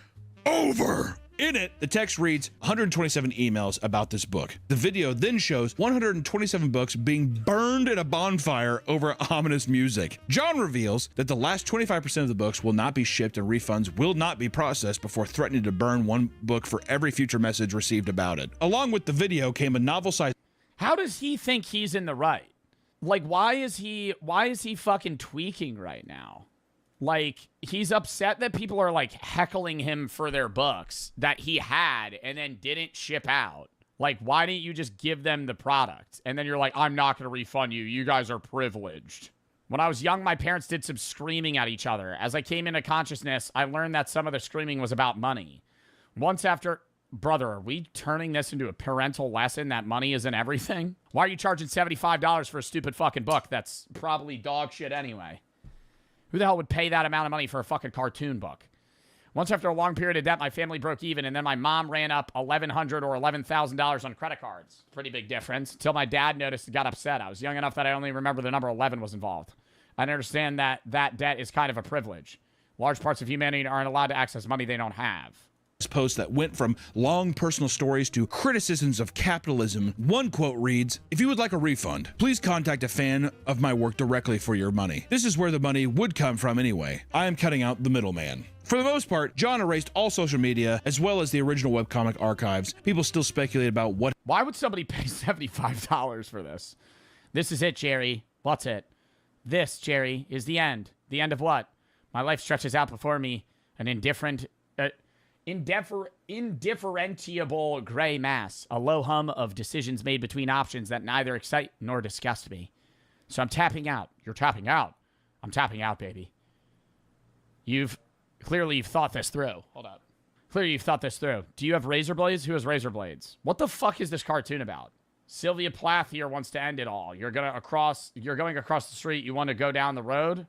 Over." In it, the text reads 127 emails about this book. The video then shows 127 books being burned in a bonfire over ominous music. John reveals that the last 25% of the books will not be shipped and refunds will not be processed before threatening to burn one book for every future message received about it. Along with the video came a novel-sized... How does he think he's in the right? Like, why is he fucking tweaking right now? Like, he's upset that people are, like, heckling him for their books that he had and then didn't ship out. Like, why didn't you just give them the product? And then you're like, I'm not going to refund you. You guys are privileged. When I was young, my parents did some screaming at each other. As I came into consciousness, I learned that some of the screaming was about money. Once after... Brother, are we turning this into a parental lesson that money isn't everything? Why are you charging $75 for a stupid fucking book that's probably dog shit anyway? Who the hell would pay that amount of money for a fucking cartoon book? Once after a long period of debt, my family broke even, and then my mom ran up $1,100 or $11,000 on credit cards. Pretty big difference. Until my dad noticed and got upset. I was young enough that I only remember the number 11 was involved. I understand that that debt is kind of a privilege. Large parts of humanity aren't allowed to access money they don't have. Post that went from long personal stories to criticisms of capitalism. One quote reads, "If you would like a refund, please contact a fan of my work directly for your money. This is where the money would come from anyway. I am cutting out the middleman." For the most part, John erased all social media as well as the original webcomic archives. People still speculate about what... Why would somebody pay $75 for this? This is it, Jerry. What's it? This, Jerry, is the end. The end of what? My life stretches out before me, an indifferentiable gray mass, a low hum of decisions made between options that neither excite nor disgust me. So I'm tapping out. You're tapping out. I'm tapping out, baby. Clearly you've thought this through. Hold up. Clearly you've thought this through. Do you have razor blades? Who has razor blades? What the fuck is this cartoon about? Sylvia Plath here wants to end it all. You're going across the street. You want to go down the road?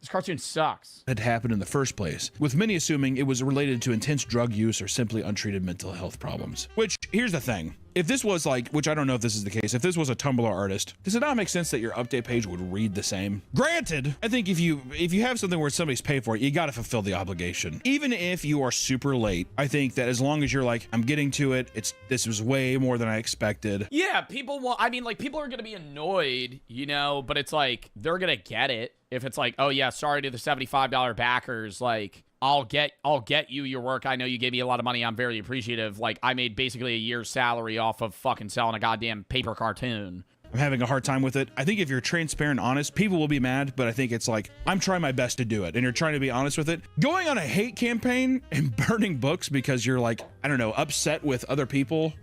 This cartoon sucks. Had happened in the first place, with many assuming it was related to intense drug use or simply untreated mental health problems. Which, here's the thing. If this was like, which I don't know if this is the case, if this was a Tumblr artist, does it not make sense that your update page would read the same? Granted, I think if you have something where somebody's paid for it, you gotta fulfill the obligation. Even if you are super late, I think that as long as you're like, I'm getting to it, this was way more than I expected. Yeah, people are gonna be annoyed, you know, but it's like, they're gonna get it. If it's like, oh yeah, sorry to the $75 backers, like, I'll get you your work. I know you gave me a lot of money. I'm very appreciative. Like, I made basically a year's salary off of fucking selling a goddamn paper cartoon. I'm having a hard time with it. I think if you're transparent and honest, people will be mad, but I think it's like, I'm trying my best to do it, and you're trying to be honest with it. Going on a hate campaign and burning books because you're like, I don't know, upset with other people,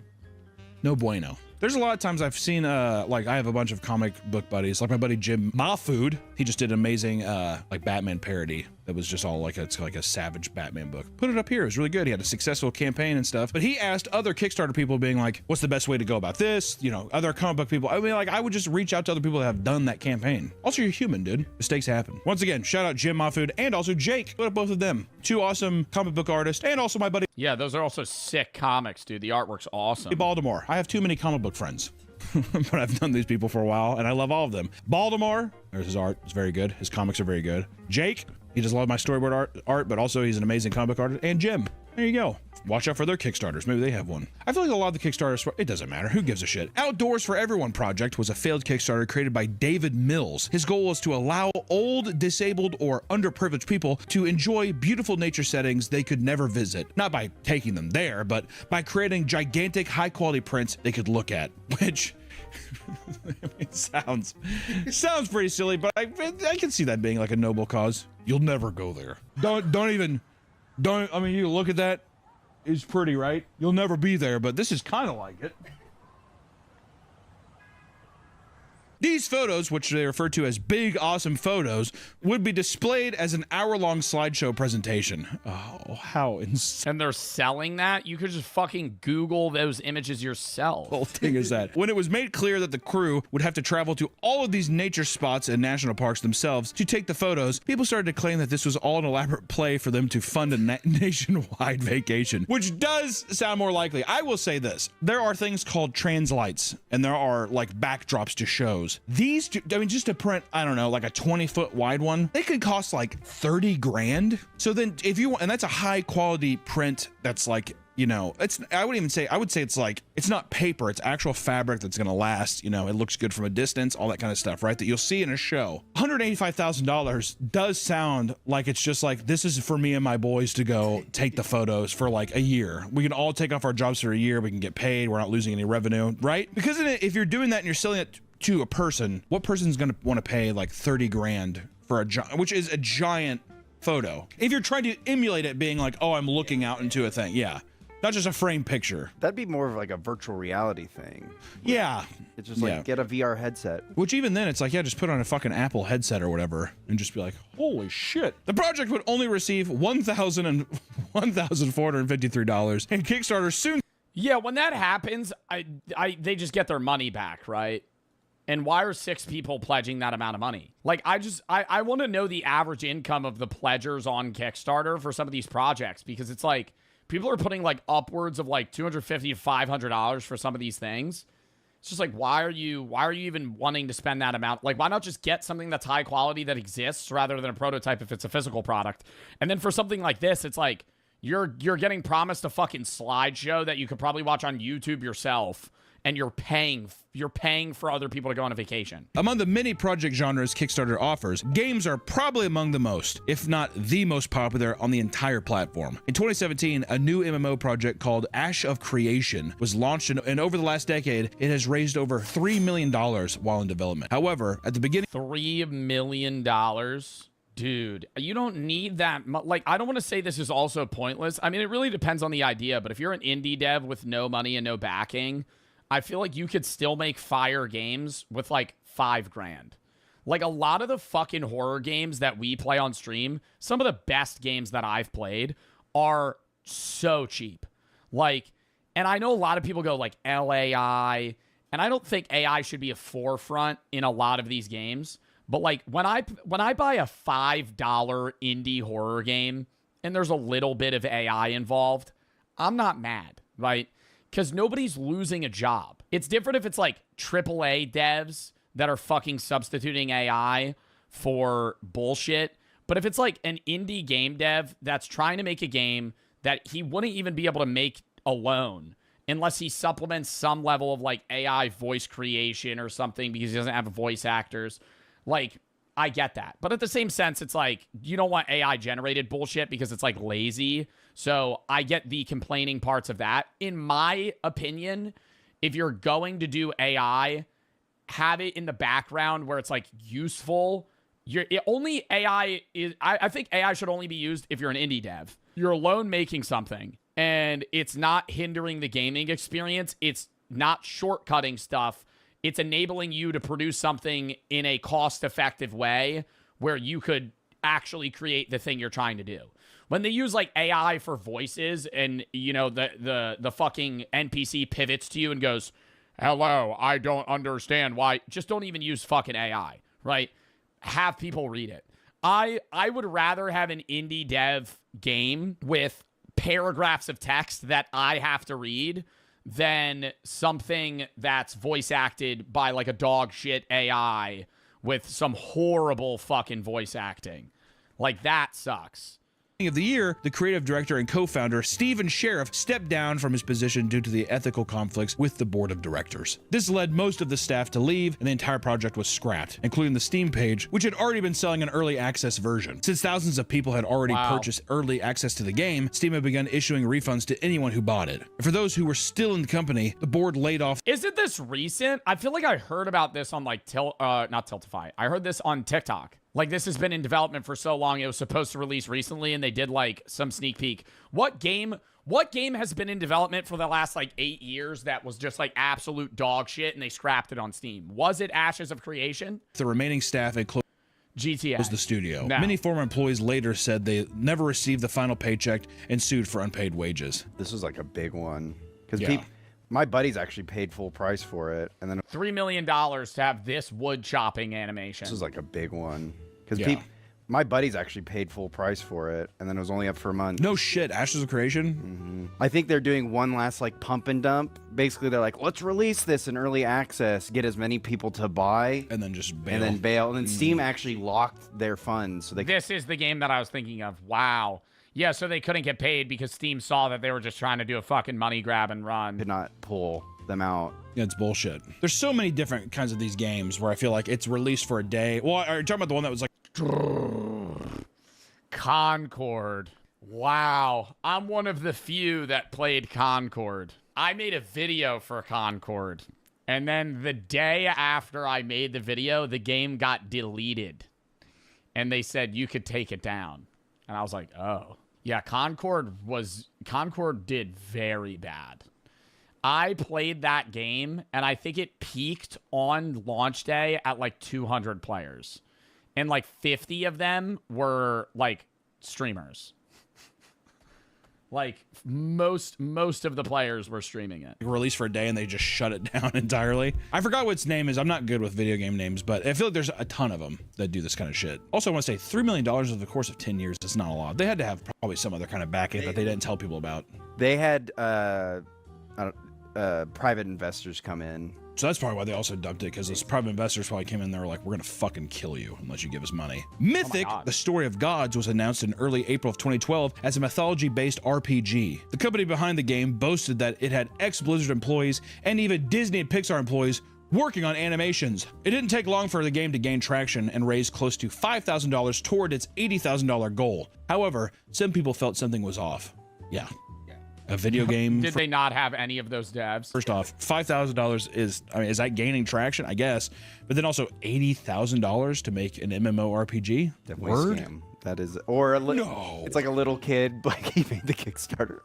no bueno. There's a lot of times I've seen, like, I have a bunch of comic book buddies, like my buddy Jim Mahfood. He just did an amazing, like, Batman parody that was just all like, it's like a savage Batman book. Put it up here. It was really good. He had a successful campaign and stuff. But he asked other Kickstarter people being like, what's the best way to go about this? You know, other comic book people. I mean, like, I would just reach out to other people that have done that campaign. Also, you're human, dude. Mistakes happen. Once again, shout out Jim Mahfood and also Jake. Put up both of them. Two awesome comic book artists and also my buddy. Yeah, those are also sick comics, dude. The artwork's awesome. Baltimore. I have too many comic book friends. But I've known these people for a while, and I love all of them. Baltimore, there's his art. It's very good. His comics are very good. Jake, he does a lot of my storyboard art, but also he's an amazing comic book artist. And Jim, there you go. Watch out for their Kickstarters. Maybe they have one. I feel like a lot of the Kickstarters, it doesn't matter. Who gives a shit? Outdoors for Everyone project was a failed Kickstarter created by David Mills. His goal was to allow old, disabled, or underprivileged people to enjoy beautiful nature settings they could never visit. Not by taking them there, but by creating gigantic, high-quality prints they could look at, which... it sounds pretty silly, but I can see that being like a noble cause. You'll never go there. Don't I mean, you look at that, it's pretty, right? You'll never be there, but this is kind of like it. These photos, which they refer to as big, awesome photos, would be displayed as an hour-long slideshow presentation. Oh, how insane. And they're selling that? You could just fucking Google those images yourself. The whole thing is that when it was made clear that the crew would have to travel to all of these nature spots and national parks themselves to take the photos, people started to claim that this was all an elaborate play for them to fund a nationwide vacation, which does sound more likely. I will say this. There are things called translights, and there are, like, backdrops to shows. These, I mean, just to print, I don't know, like a 20-foot wide one, they could cost like 30 grand. So then if you want, and that's a high quality print that's like, you know, I would say it's like, it's not paper, it's actual fabric that's gonna last, you know, it looks good from a distance, all that kind of stuff, right? That you'll see in a show. $185,000 does sound like it's just like, this is for me and my boys to go take the photos for like a year. We can all take off our jobs for a year, we can get paid, we're not losing any revenue, right? Because if you're doing that and you're selling it to a person, what person's gonna want to pay like 30 grand for which is a giant photo? If you're trying to emulate it being like, oh, I'm looking out into a thing, yeah. Not just a frame picture. That'd be more of like a virtual reality thing. Yeah. It's just like, get a VR headset. Which even then, it's like, yeah, just put on a fucking Apple headset or whatever and just be like, holy shit. The project would only receive $1,453, and Kickstarter soon... Yeah, when that happens, they just get their money back, right? And why are 6 people pledging that amount of money? Like, I want to know the average income of the pledgers on Kickstarter for some of these projects, because it's like, people are putting like upwards of like $250 to $500 for some of these things. It's just like, why are you even wanting to spend that amount? Like, why not just get something that's high quality that exists rather than a prototype if it's a physical product? And then for something like this, it's like, you're getting promised a fucking slideshow that you could probably watch on YouTube yourself. and you're paying for other people to go on a vacation. Among the many project genres Kickstarter offers, games are probably among the most, if not the most popular on the entire platform. In 2017, a new MMO project called Ash of Creation was launched, and over the last decade, it has raised over $3 million while in development. However, at the beginning... $3 million? Dude, you don't need that much. Like, I don't want to say this is also pointless. I mean, it really depends on the idea, but if you're an indie dev with no money and no backing, I feel like you could still make fire games with like $5,000. Like, a lot of the fucking horror games that we play on stream, some of the best games that I've played are so cheap. Like, and I know a lot of people go like LAI, and I don't think AI should be a forefront in a lot of these games. But like when I buy a $5 indie horror game and there's a little bit of AI involved, I'm not mad, right? Because nobody's losing a job. It's different if it's like AAA devs that are fucking substituting AI for bullshit. But if it's like an indie game dev that's trying to make a game that he wouldn't even be able to make alone unless he supplements some level of like AI voice creation or something because he doesn't have voice actors, like, I get that. But at the same sense, it's like, you don't want AI-generated bullshit because it's, like, lazy. So I get the complaining parts of that. In my opinion, if you're going to do AI, have it in the background where it's, like, useful. I think AI should only be used if you're an indie dev. You're alone making something, and it's not hindering the gaming experience. It's not shortcutting stuff. It's enabling you to produce something in a cost-effective way where you could actually create the thing you're trying to do. When they use like AI for voices and, you know, the fucking NPC pivots to you and goes, "Hello, I don't understand why." Just don't even use fucking AI, right? Have people read it. I would rather have an indie dev game with paragraphs of text that I have to read than something that's voice acted by like a dog shit AI with some horrible fucking voice acting. Like, that sucks. Of the year, the creative director and co-founder Stephen Sheriff stepped down from his position due to the ethical conflicts with the board of directors. This led most of the staff to leave, and the entire project was scrapped, including the Steam page, which had already been selling an early access version. Since thousands of people had already purchased early access to the game, Steam had begun issuing refunds to anyone who bought it. And for those who were still in the company, the board laid off. Isn't this recent? I feel like I heard about this on like not Tiltify. I heard this on TikTok. Like, this has been in development for so long. It was supposed to release recently, and they did, like, some sneak peek. What game has been in development for the last, like, 8 years that was just, like, absolute dog shit, and they scrapped it on Steam? Was it Ashes of Creation? The remaining staff had GTA was the studio. No. Many former employees later said they never received the final paycheck and sued for unpaid wages. This was, like, a big one. Because my buddies actually paid full price for it, and then $3 million to have this wood chopping animation. This was like a big one because my buddies actually paid full price for it, and then it was only up for a month. No shit, Ashes of Creation. I think they're doing one last like pump and dump. Basically, they're like, let's release this in early access, get as many people to buy, and then just bail. And then Steam actually locked their funds. So this is the game that I was thinking of. Wow. Yeah, so they couldn't get paid because Steam saw that they were just trying to do a fucking money grab and run. Could not pull them out. Yeah, it's bullshit. There's so many different kinds of these games where I feel like it's released for a day. Well, are you talking about the one that was like Concord? Wow. I'm one of the few that played Concord. I made a video for Concord. And then the day after I made the video, the game got deleted. And they said you could take it down. And I was like, oh. Yeah, Concord did very bad. I played that game, and I think it peaked on launch day at like 200 players. And like 50 of them were like streamers. Like most of the players were streaming it. Released for a day and they just shut it down entirely. I forgot what its name is. I'm not good with video game names, but I feel like there's a ton of them that do this kind of shit. Also, I want to say $3 million over the course of 10 years is not a lot. They had to have probably some other kind of backing that they didn't tell people about. They had private investors come in So that's probably why they also dumped it, because those private investors probably came in there like, we're gonna fucking kill you unless you give us money. Mythic, the Story of Gods, was announced in early April of 2012 as a mythology-based RPG. The company behind the game boasted that it had ex-Blizzard employees and even Disney and Pixar employees working on animations. It didn't take long for the game to gain traction and raise close to $5,000 toward its $80,000 goal. However, some people felt something was off. Yeah. A video game. Did they not have any of those devs? First off, $5,000 is, I mean, is that gaining traction? I guess. But then also $80,000 to make an MMORPG? Definitely a scam. That is, or no. It's like a little kid, but he made the Kickstarter.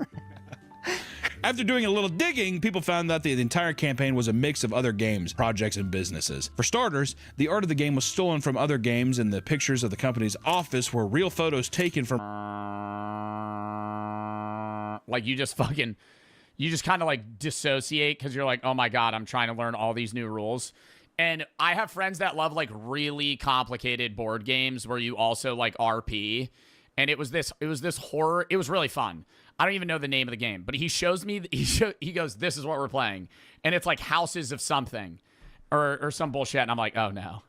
After doing a little digging, people found that the entire campaign was a mix of other games, projects, and businesses. For starters, the art of the game was stolen from other games, and the pictures of the company's office were real photos taken from... Like, you just kind of like dissociate because you're like, oh my God, I'm trying to learn all these new rules. And I have friends that love like really complicated board games where you also like RP. And it was this horror. It was really fun. I don't even know the name of the game, but he shows me, he goes, this is what we're playing. And it's like houses of something or some bullshit. And I'm like, oh no.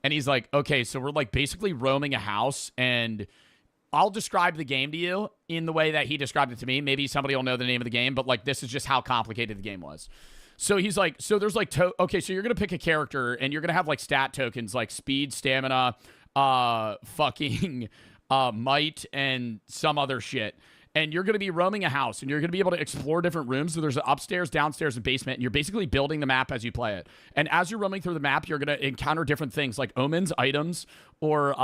And he's like, okay, so we're like basically roaming a house, and I'll describe the game to you in the way that he described it to me. Maybe somebody will know the name of the game, but like this is just how complicated the game was. So he's like, so there's like, okay, so you're going to pick a character and you're going to have like stat tokens like speed, stamina, fucking might, and some other shit. And you're going to be roaming a house, and you're going to be able to explore different rooms. So there's an upstairs, downstairs, and basement, and you're basically building the map as you play it. And as you're roaming through the map, you're going to encounter different things like omens, items, or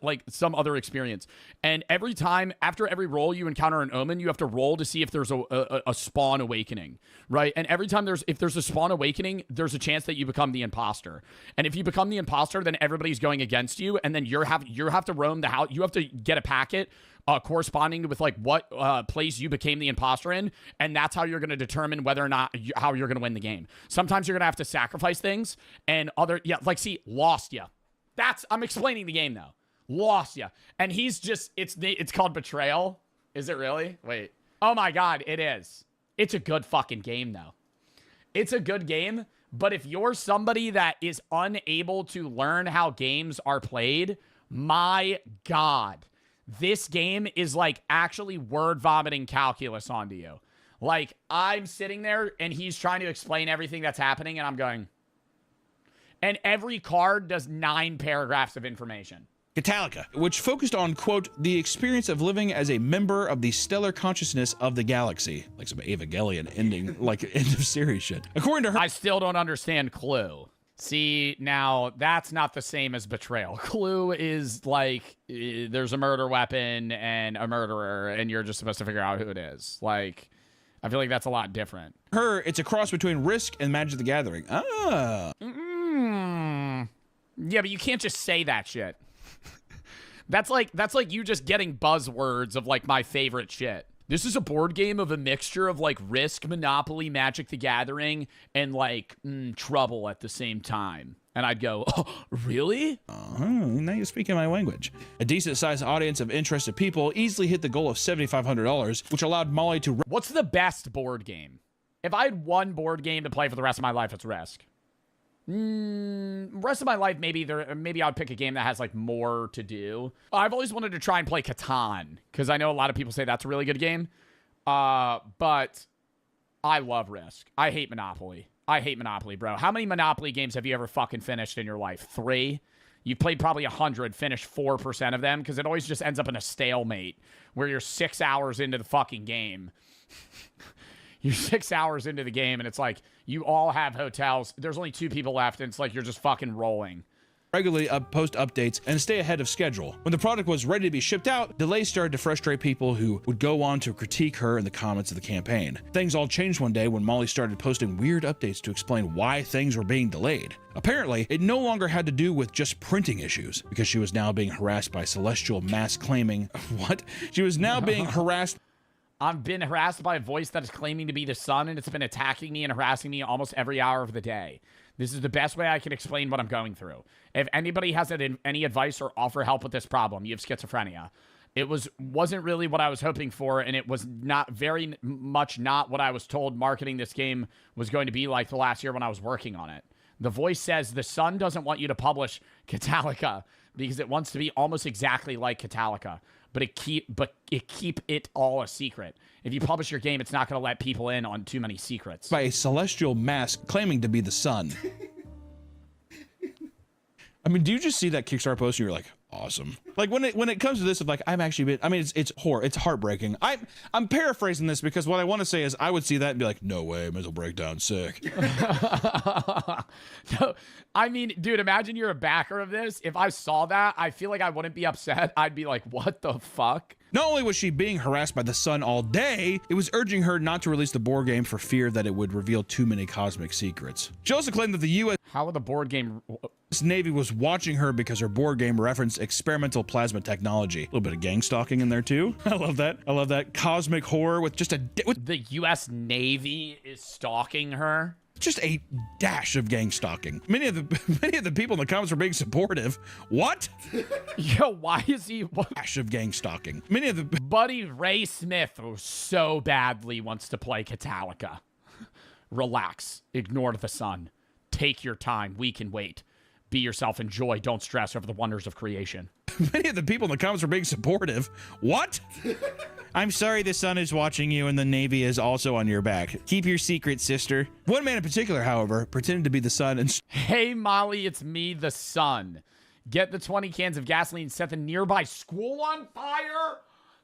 like some other experience. And every time, after every roll you encounter an omen, you have to roll to see if there's a spawn awakening, right? And every time if there's a spawn awakening, there's a chance that you become the imposter. And if you become the imposter, then everybody's going against you, and then you have to roam the house. You have to get a packet corresponding with like what place you became the imposter in, and that's how you're going to determine whether or not how you're going to win the game. Sometimes you're going to have to sacrifice things, and lost ya. I'm explaining the game though. Lost ya. And he's just, it's called Betrayal. Is it really? Wait. Oh my God, it is. It's a good fucking game though. It's a good game, but if you're somebody that is unable to learn how games are played, my God, this game is like actually word vomiting calculus onto you. Like, I'm sitting there and he's trying to explain everything that's happening, and I'm going, and every card does 9 paragraphs of information. Metallica, which focused on, quote, the experience of living as a member of the stellar consciousness of the galaxy. Like some Evangelion ending, like end of series shit. According to her, I still don't understand Clue. See, now that's not the same as Betrayal. Clue is like, there's a murder weapon and a murderer, and you're just supposed to figure out who it is. Like, I feel like that's a lot different. It's a cross between Risk and Magic the Gathering. Ah. Yeah, but you can't just say that shit. That's like you just getting buzzwords of like my favorite shit. This is a board game of a mixture of like Risk, Monopoly, Magic the Gathering, and like Trouble at the same time. And I'd go, oh, really? Now you're speaking my language. A decent-sized audience of interested people easily hit the goal of $7,500, which allowed Molly to... What's the best board game? If I had one board game to play for the rest of my life, it's Risk. Rest of my life, maybe I'd pick a game that has like more to do. I've always wanted to try and play Catan, because I know a lot of people say that's a really good game. But I love Risk. I hate Monopoly. Bro. How many Monopoly games have you ever fucking finished in your life? 3? You've played probably 100, finished 4% of them, because it always just ends up in a stalemate where you're 6 hours into the fucking game. You're 6 hours into the game, and it's like, you all have hotels. There's only 2 people left, and it's like you're just fucking rolling. Regularly post updates and stay ahead of schedule. When the product was ready to be shipped out, delays started to frustrate people who would go on to critique her in the comments of the campaign. Things all changed one day when Molly started posting weird updates to explain why things were being delayed. Apparently, it no longer had to do with just printing issues, because she was now being harassed by celestial mass claiming... What? She was now being harassed... I've been harassed by a voice that is claiming to be the sun, and it's been attacking me and harassing me almost every hour of the day. This is the best way I can explain what I'm going through. If anybody has any advice or offer help with this problem, you have schizophrenia. It wasn't really what I was hoping for, and it was not very much not what I was told marketing this game was going to be like the last year when I was working on it. The voice says the Sun doesn't want you to publish Catalica because it wants to be almost exactly like Catalica, but it keep it all a secret. If you publish your game, it's not going to let people in on too many secrets. By a celestial mass claiming to be the sun. I mean, do you just see that Kickstarter post and you're like, awesome? Like when it comes to this, of like, it's heartbreaking. I'm paraphrasing this because what I want to say is I would see that and be like, no way, mental breakdown, sick. No, I mean, dude, imagine you're a backer of this. If I saw that, I feel like I wouldn't be upset. I'd be like, what the fuck? Not only was she being harassed by the Sun all day, it was urging her not to release the board game for fear that it would reveal too many cosmic secrets. She also claimed that the U.S. How would the board game... Navy was watching her because her board game referenced experimental plasma technology. A little bit of gang stalking in there too. I love that. I love that. Cosmic horror with just the U.S. Navy is stalking her. Just a dash of gang stalking. Many of the people in the comments were being supportive. What? Yo, why is he... Dash of gang stalking. Many of the... Buddy Ray Smith so badly wants to play Catalica. Relax. Ignore the Sun. Take your time. We can wait. Be yourself. Enjoy. Don't stress over the wonders of creation. Many of the people in the comments were being supportive. What? I'm sorry the Sun is watching you and the Navy is also on your back. Keep your secret, sister. One man in particular, however, pretended to be the Sun and... Hey, Molly, it's me, the Sun. Get the 20 cans of gasoline, set the nearby school on fire?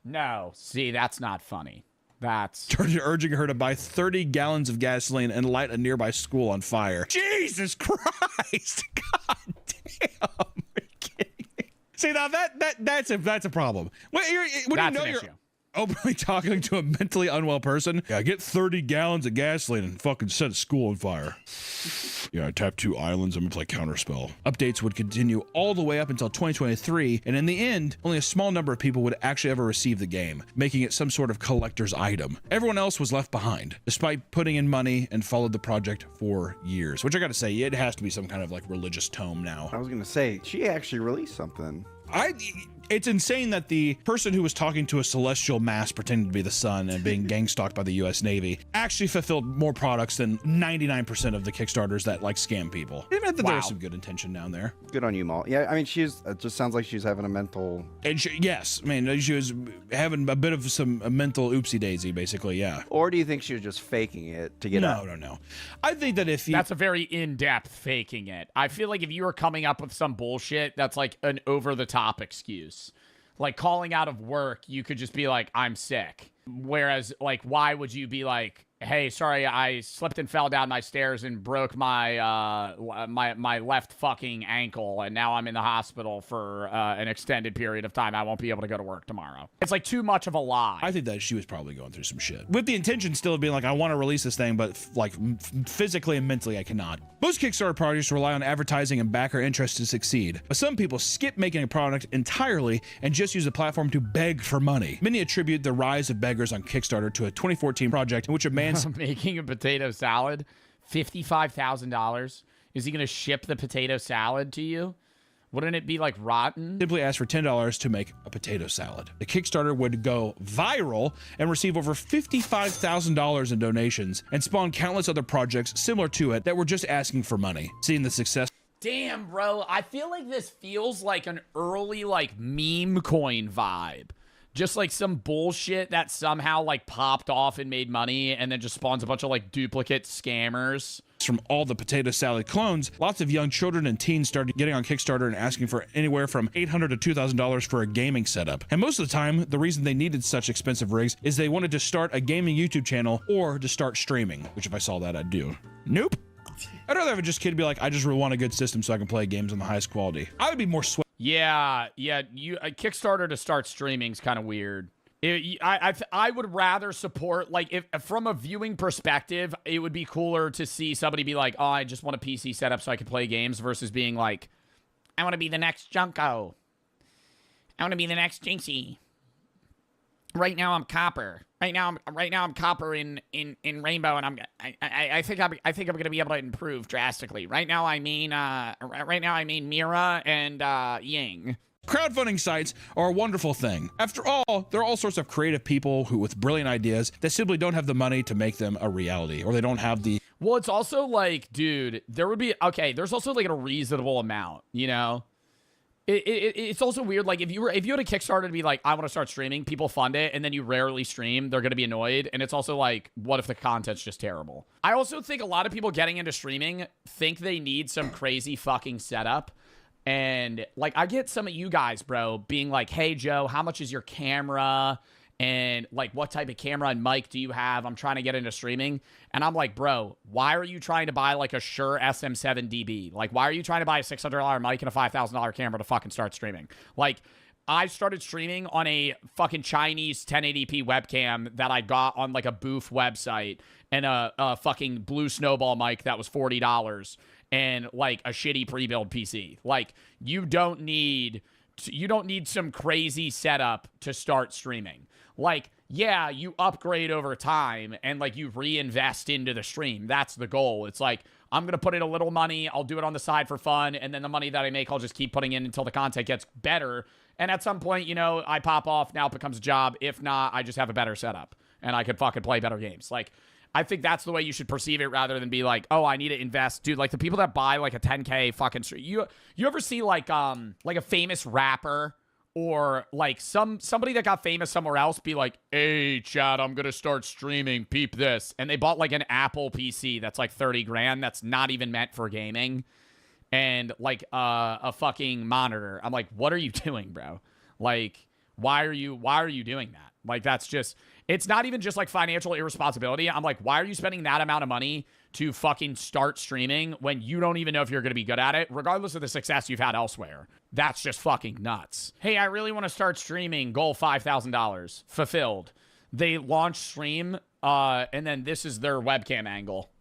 No. See, that's not funny. That's... Started urging her to buy 30 gallons of gasoline and light a nearby school on fire. Jesus Christ! God damn! Are you kidding me? See, now that's a problem. When that's you know an you're issue. openly talking to a mentally unwell person, yeah, get 30 gallons of gasoline and fucking set a school on fire. Yeah, I tapped 2 islands, I'm gonna play Counterspell. Updates would continue all the way up until 2023, and in the end, only a small number of people would actually ever receive the game, making it some sort of collector's item. Everyone else was left behind, despite putting in money and followed the project for years. Which I gotta say, it has to be some kind of like religious tome now. I was gonna say, she actually released something. It's insane that the person who was talking to a celestial mass pretending to be the Sun and being gang stalked by the U.S. Navy actually fulfilled more products than 99% of the Kickstarters that like scam people. Even if there was some good intention down there. Good on you, Mal. Yeah, I mean, it just sounds like she's having a mental... And yes, I mean, she was having a bit of a mental oopsie daisy, basically, yeah. Or do you think she was just faking it to get out? No. I think that if you... That's a very in-depth faking it. I feel like if you were coming up with some bullshit, that's like an over-the-top excuse. Like calling out of work, you could just be like, I'm sick. Whereas, like, why would you be like, hey, sorry, I slipped and fell down my stairs and broke my my left fucking ankle, and now I'm in the hospital for an extended period of time. I won't be able to go to work tomorrow. It's like too much of a lie. I think that she was probably going through some shit. With the intention still of being like, I want to release this thing, but like physically and mentally, I cannot. Most Kickstarter projects rely on advertising and backer interest to succeed, but some people skip making a product entirely and just use the platform to beg for money. Many attribute the rise of beggars on Kickstarter to a 2014 project in which a man making a potato salad, $55,000. Is he going to ship the potato salad to you? Wouldn't it be like rotten? Simply asked for $10 to make a potato salad. The Kickstarter would go viral and receive over $55,000 in donations and spawn countless other projects similar to it that were just asking for money. Seeing the success. Damn, bro. I feel like this feels like an early like meme coin vibe. Just like some bullshit that somehow like popped off and made money and then just spawns a bunch of like duplicate scammers. From all the potato salad clones, lots of young children and teens started getting on Kickstarter and asking for anywhere from $800 to $2,000 for a gaming setup. And most of the time, the reason they needed such expensive rigs is they wanted to start a gaming YouTube channel or to start streaming, which if I saw that, I'd do. Nope. I'd rather have a just kid be like, I just really want a good system so I can play games on the highest quality. I would be more sweat. Yeah, Kickstarter to start streaming is kind of weird. I would rather support, like, if from a viewing perspective, it would be cooler to see somebody be like, oh, I just want a PC setup so I can play games, versus being like, I want to be the next Junko. I want to be the next Jinxie. Right now I'm Copper. Right now I'm Copper in Rainbow, and I think I'm gonna be able to improve drastically. Right now I mean Mira and Ying. Crowdfunding sites are a wonderful thing. After all, there are all sorts of creative people who with brilliant ideas that simply don't have the money to make them a reality, or they don't have the... Well, it's also like, dude, there would be, okay, there's also like a reasonable amount, you know? It's also weird, like, if you had a Kickstarter to be like, I want to start streaming, people fund it, and then you rarely stream, they're going to be annoyed, and it's also like, what if the content's just terrible? I also think a lot of people getting into streaming think they need some crazy fucking setup, and, like, I get some of you guys, bro, being like, hey, Joe, how much is your camera? And, like, what type of camera and mic do you have? I'm trying to get into streaming. And I'm like, bro, why are you trying to buy, like, a Shure SM7DB? Like, why are you trying to buy a $600 mic and a $5,000 camera to fucking start streaming? Like, I started streaming on a fucking Chinese 1080p webcam that I got on, like, a Booth website and a fucking Blue Snowball mic that was $40 and, like, a shitty pre-built PC. Like, you don't need some crazy setup to start streaming. Like, yeah, you upgrade over time and, like, you reinvest into the stream. That's the goal. It's like, I'm going to put in a little money. I'll do it on the side for fun. And then the money that I make, I'll just keep putting in until the content gets better. And at some point, you know, I pop off. Now it becomes a job. If not, I just have a better setup and I could fucking play better games. Like, I think that's the way you should perceive it rather than be like, oh, I need to invest. Dude, like, the people that buy, like, a 10K fucking stream. You ever see, like a famous rapper or, like, somebody that got famous somewhere else be like, hey, Chad, I'm going to start streaming. Peep this. And they bought, like, an Apple PC that's, like, 30 grand. That's not even meant for gaming. And, like, a fucking monitor. I'm like, what are you doing, bro? Like, why are you doing that? Like, that's just... It's not even just, like, financial irresponsibility. I'm like, why are you spending that amount of money to fucking start streaming when you don't even know if you're going to be good at it, regardless of the success you've had elsewhere? That's just fucking nuts. Hey, I really want to start streaming. Goal $5,000. Fulfilled. They launch stream, and then this is their webcam angle.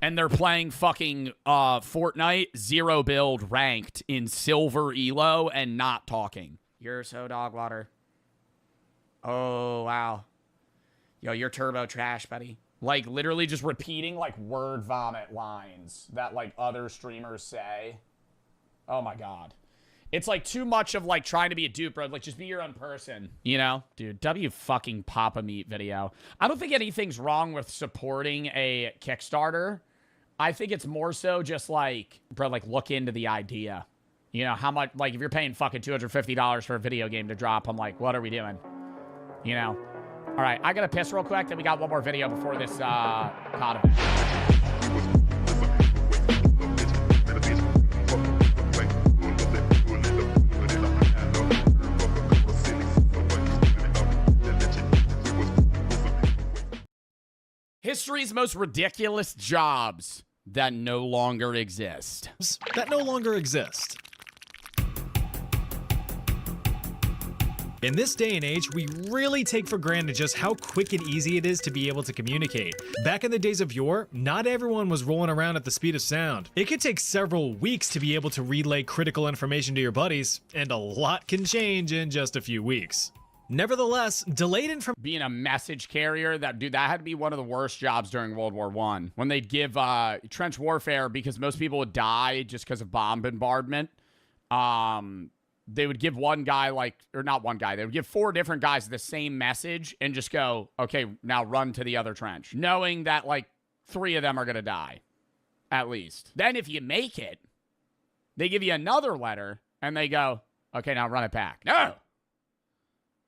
And they're playing fucking Fortnite, 0 build, ranked in silver elo, and not talking. You're so dog water. Oh, wow. Yo, you're turbo trash, buddy. Like, literally just repeating, like, word vomit lines that, like, other streamers say. Oh, my God. It's, like, too much of, like, trying to be a dupe, bro. Like, just be your own person, you know? Dude, W fucking Papa Meat video. I don't think anything's wrong with supporting a Kickstarter. I think it's more so just like, bro, like, look into the idea. You know, how much, like, if you're paying fucking $250 for a video game to drop, I'm like, what are we doing? You know? All right, I gotta piss real quick, then we got one more video before this COD event. History's most ridiculous jobs that no longer exist. That no longer exist. In this day and age, we really take for granted just how quick and easy it is to be able to communicate. Back in the days of yore, not everyone was rolling around at the speed of sound. It could take several weeks to be able to relay critical information to your buddies, and a lot can change in just a few weeks. Nevertheless, delayed information... Being a message carrier, that had to be one of the worst jobs during World War I. When they'd give trench warfare, because most people would die just because of bomb bombardment, they would give one guy, like, or not one guy, they would give 4 different guys the same message and just go, okay, now run to the other trench, knowing that, like, 3 of them are going to die, at least. Then if you make it, they give you another letter, and they go, okay, now run it back. No!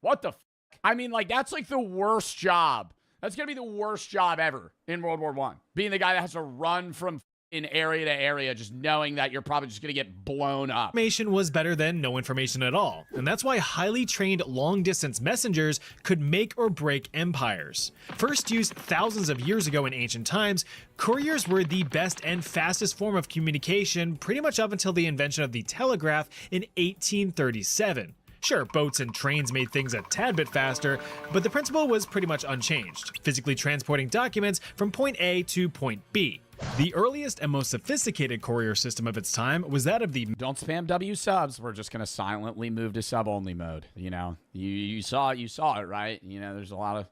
What the f? I mean, like, that's, like, the worst job. That's going to be the worst job ever in World War I. Being the guy that has to run from in area to area, just knowing that you're probably just going to get blown up. Information was better than no information at all. And that's why highly trained long-distance messengers could make or break empires. First used thousands of years ago in ancient times, couriers were the best and fastest form of communication pretty much up until the invention of the telegraph in 1837. Sure, boats and trains made things a tad bit faster, but the principle was pretty much unchanged, physically transporting documents from point A to point B. The earliest and most sophisticated courier system of its time was that of the... Don't spam W subs. We're just going to silently move to sub-only mode. You know, you saw it, right? You know, there's a lot of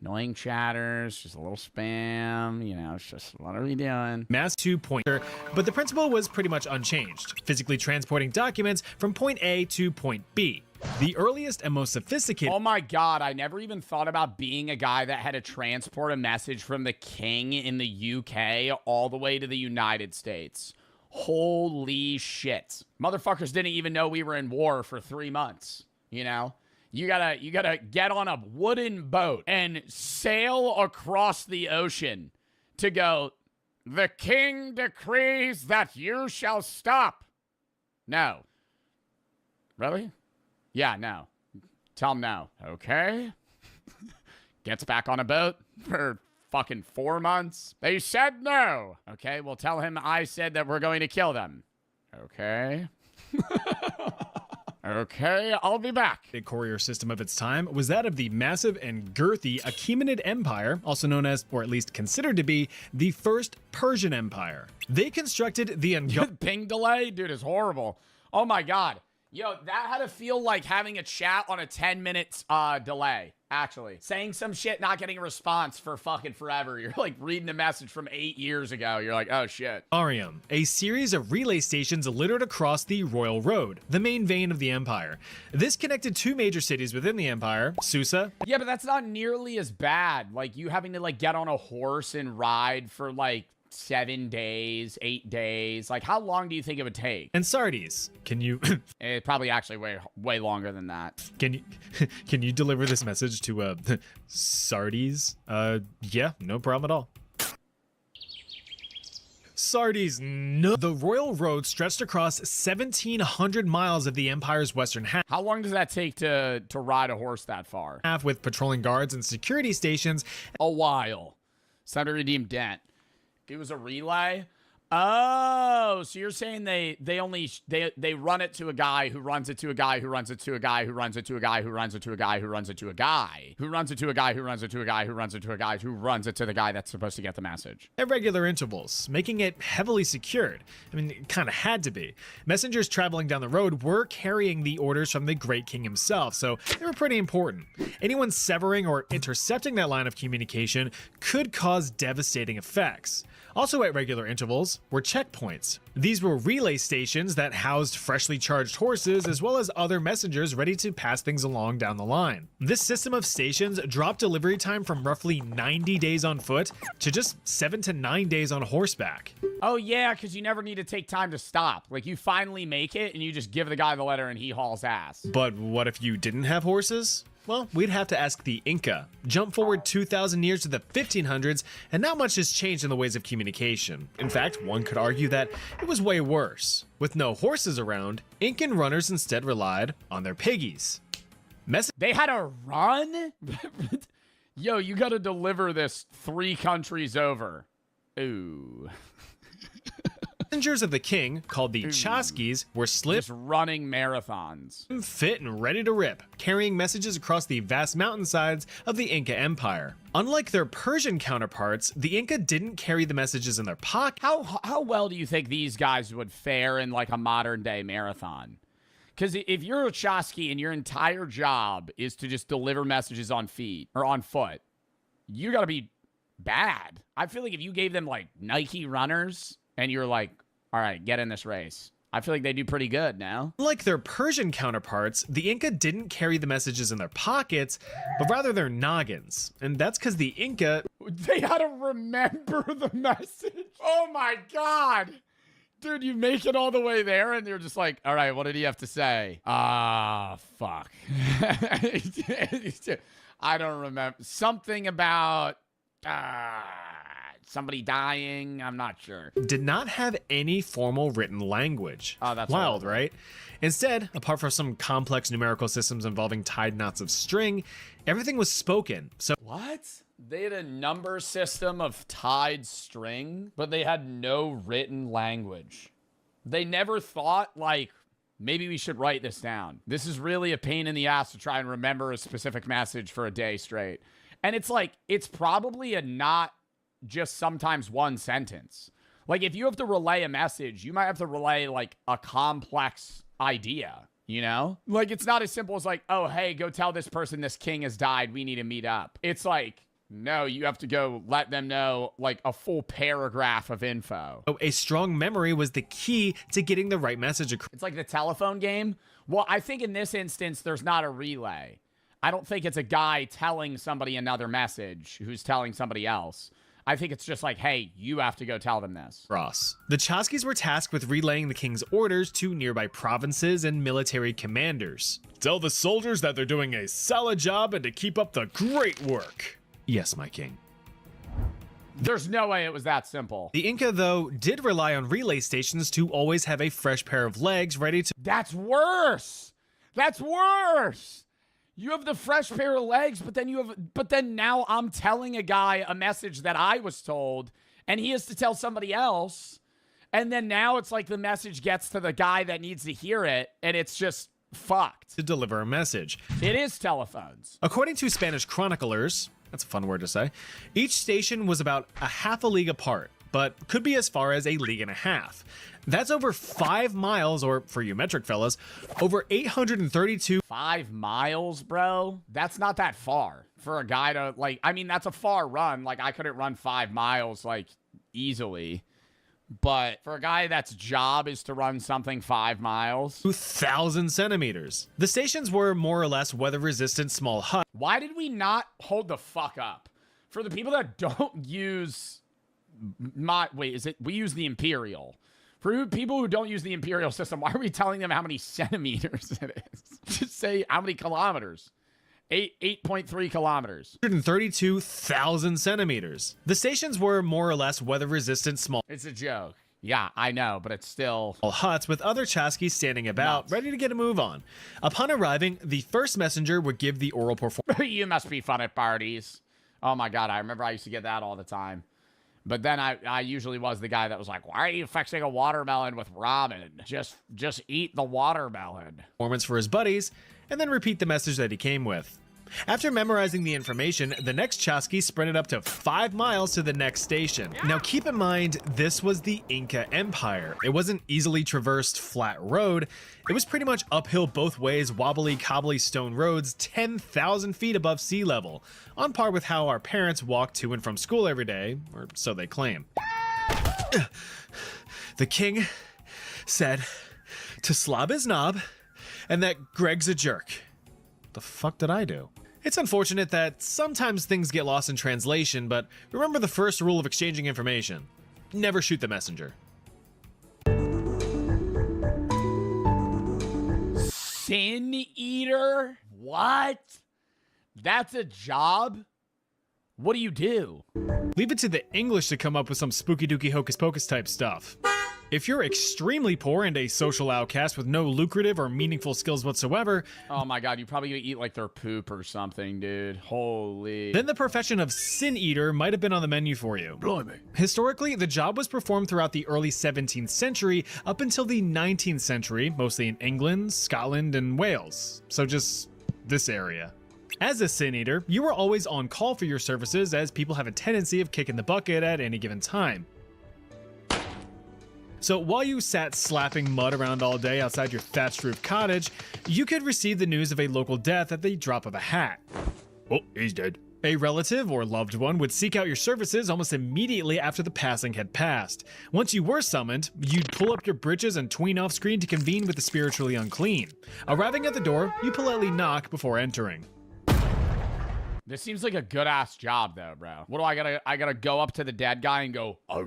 Annoying chatters, just a little spam, you know, it's just, what are we doing? Mass 2 pointer, but the principle was pretty much unchanged, physically transporting documents from point A to point B. The earliest and most sophisticated— Oh my God, I never even thought about being a guy that had to transport a message from the king in the UK all the way to the United States. Holy shit. Motherfuckers didn't even know we were in war for 3 months, you know? You gotta get on a wooden boat and sail across the ocean to go, the king decrees that you shall stop. No. Really? Yeah, no. Tell him no. Okay. Gets back on a boat for fucking 4 months. They said no. Okay, well tell him I said that we're going to kill them. Okay. Okay, I'll be back. The courier system of its time was that of the massive and girthy Achaemenid Empire, also known as, or at least considered to be, the first Persian Empire. They constructed the ping delay, dude, is horrible. Oh my God. Yo, that had to feel like having a chat on a 10-minute delay, actually. Saying some shit, not getting a response for fucking forever. You're like reading a message from 8 years ago. You're like, oh shit. Arium, a series of relay stations littered across the Royal Road, the main vein of the empire. This connected 2 major cities within the empire, Susa. Yeah, but that's not nearly as bad. Like you having to like get on a horse and ride for like 7 days, 8 days. Like, how long do you think it would take? And Sardes, can you? It probably actually way longer than that. Can you deliver this message to Sardes? Yeah, no problem at all. Sardes, no. The Royal Road stretched across 1,700 miles of the empire's western half. How long does that take to ride a horse that far? With patrolling guards and security stations. A while. It's time to redeem debt. It was a relay? Oh, so you're saying they run it to a guy who runs it to a guy who runs it to a guy who runs it to a guy who runs it to a guy who runs it to a guy who runs it to a guy who runs it to a guy who runs it to a guy who runs it to the guy that's supposed to get the message. At regular intervals, making it heavily secured. I mean, it kind of had to be. Messengers traveling down the road were carrying the orders from the Great King himself, so they were pretty important. Anyone severing or intercepting that line of communication could cause devastating effects. Also at regular intervals were checkpoints. These were relay stations that housed freshly charged horses as well as other messengers ready to pass things along down the line. This system of stations dropped delivery time from roughly 90 days on foot to just 7 to 9 days on horseback. Oh yeah, because you never need to take time to stop. Like you finally make it and you just give the guy the letter and he hauls ass. But what if you didn't have horses? Well, we'd have to ask the Inca. Jump forward 2,000 years to the 1500s, and not much has changed in the ways of communication. In fact, one could argue that it was way worse. With no horses around, Incan runners instead relied on their piggies. They had a run? Yo, you gotta deliver this 3 countries over. Ooh. Messengers of the king, called the Chaskis, were just running marathons. Fit and ready to rip, carrying messages across the vast mountainsides of the Inca Empire. Unlike their Persian counterparts, the Inca didn't carry the messages in their pocket. How well do you think these guys would fare in like a modern day marathon? Because if you're a Chasky and your entire job is to just deliver messages on feet or on foot, you gotta be bad. I feel like if you gave them like Nike runners and you're like, all right, get in this race, I feel like they do pretty good now. Like their Persian counterparts, the Inca didn't carry the messages in their pockets, but rather their noggins. And that's because the Inca... They had to remember the message. Oh my God. Dude, you make it all the way there and you're just like, all right, what did he have to say? Fuck. I don't remember. Something about... somebody dying, I'm not sure. Did not have any formal written language. Oh, that's wild, right? Instead, apart from some complex numerical systems involving tied knots of string, everything was spoken. So what? They had a number system of tied string, but they had no written language. They never thought, like, maybe we should write this down. This is really a pain in the ass to try and remember a specific message for a day straight. And it's like, it's probably a not just sometimes one sentence. Like if you have to relay a message, you might have to relay like a complex idea, you know? Like it's not as simple as like, oh, hey, go tell this person this king has died. We need to meet up. It's like, No, you have to go let them know like a full paragraph of info. A strong memory was the key to getting the right message across. It's like the telephone game. Well, I think in this instance, there's not a relay. I don't think it's a guy telling somebody another message who's telling somebody else. I think it's just like, hey, you have to go tell them this. The Chasquis were tasked with relaying the king's orders to nearby provinces and military commanders. Tell the soldiers that they're doing a solid job and to keep up the great work. Yes, my king. There's no way it was that simple. The Inca, though, did rely on relay stations to always have a fresh pair of legs ready to... That's worse! That's worse! You have the fresh pair of legs, but then now I'm telling a guy a message that I was told, and he has to tell somebody else, and then now it's like the message gets to the guy that needs to hear it, and it's just fucked. To deliver a message. It is telephones. According to Spanish chroniclers, that's a fun word to say, each station was about a half a league apart, but could be as far as a league and a half. That's over 5 miles, or for you metric fellas, over 832. 5 miles, bro? That's not that far for a guy to, like, I mean, that's a far run. Like, I couldn't run 5 miles, like, easily. But for a guy that's job is to run something 5 miles. 2,000 centimeters. The stations were more or less weather-resistant small huts. Why did we not hold the fuck up? For the people that don't use we use the Imperial. For people who don't use the Imperial system, why are we telling them how many centimeters it is? Just say how many kilometers. 8.3 kilometers. 132,000 centimeters. The stations were more or less weather-resistant small... It's a joke. Yeah, I know, but it's still... huts with other Chasquis standing about, ready to get a move on. Upon arriving, the first messenger would give the oral performance. You must be fun at parties. Oh my god, I remember I used to get that all the time. But then I usually was the guy that was like, why are you fixing a watermelon with ramen? Just eat the watermelon. Performance for his buddies, and then repeat the message that he came with. After memorizing the information, the next Chasqui sprinted up to 5 miles to the next station. Now keep in mind, this was the Inca Empire. It wasn't easily traversed flat road. It was pretty much uphill both ways, wobbly, cobbly stone roads 10,000 feet above sea level, on par with how our parents walk to and from school every day, or so they claim. The king said to slob his knob, and that Greg's a jerk. The fuck did I do? It's unfortunate that sometimes things get lost in translation, but remember the first rule of exchanging information. Never shoot the messenger. Sin Eater? What? That's a job? What do you do? Leave it to the English to come up with some spooky dooky hocus pocus type stuff. If you're extremely poor and a social outcast with no lucrative or meaningful skills whatsoever... Oh my god, you probably gonna eat like their poop or something, dude. Holy... Then the profession of Sin Eater might have been on the menu for you. Blimey. Historically, the job was performed throughout the early 17th century up until the 19th century, mostly in England, Scotland, and Wales. So just this area. As a Sin Eater, you were always on call for your services, as people have a tendency of kicking the bucket at any given time. So while you sat slapping mud around all day outside your thatched roof cottage, you could receive the news of a local death at the drop of a hat. Oh, he's dead. A relative or loved one would seek out your services almost immediately after the passing had passed. Once you were summoned, you'd pull up your britches and tween off screen to convene with the spiritually unclean. Arriving at the door, you politely knock before entering. This seems like a good ass job though, bro. What do I gotta go up to the dead guy and go, all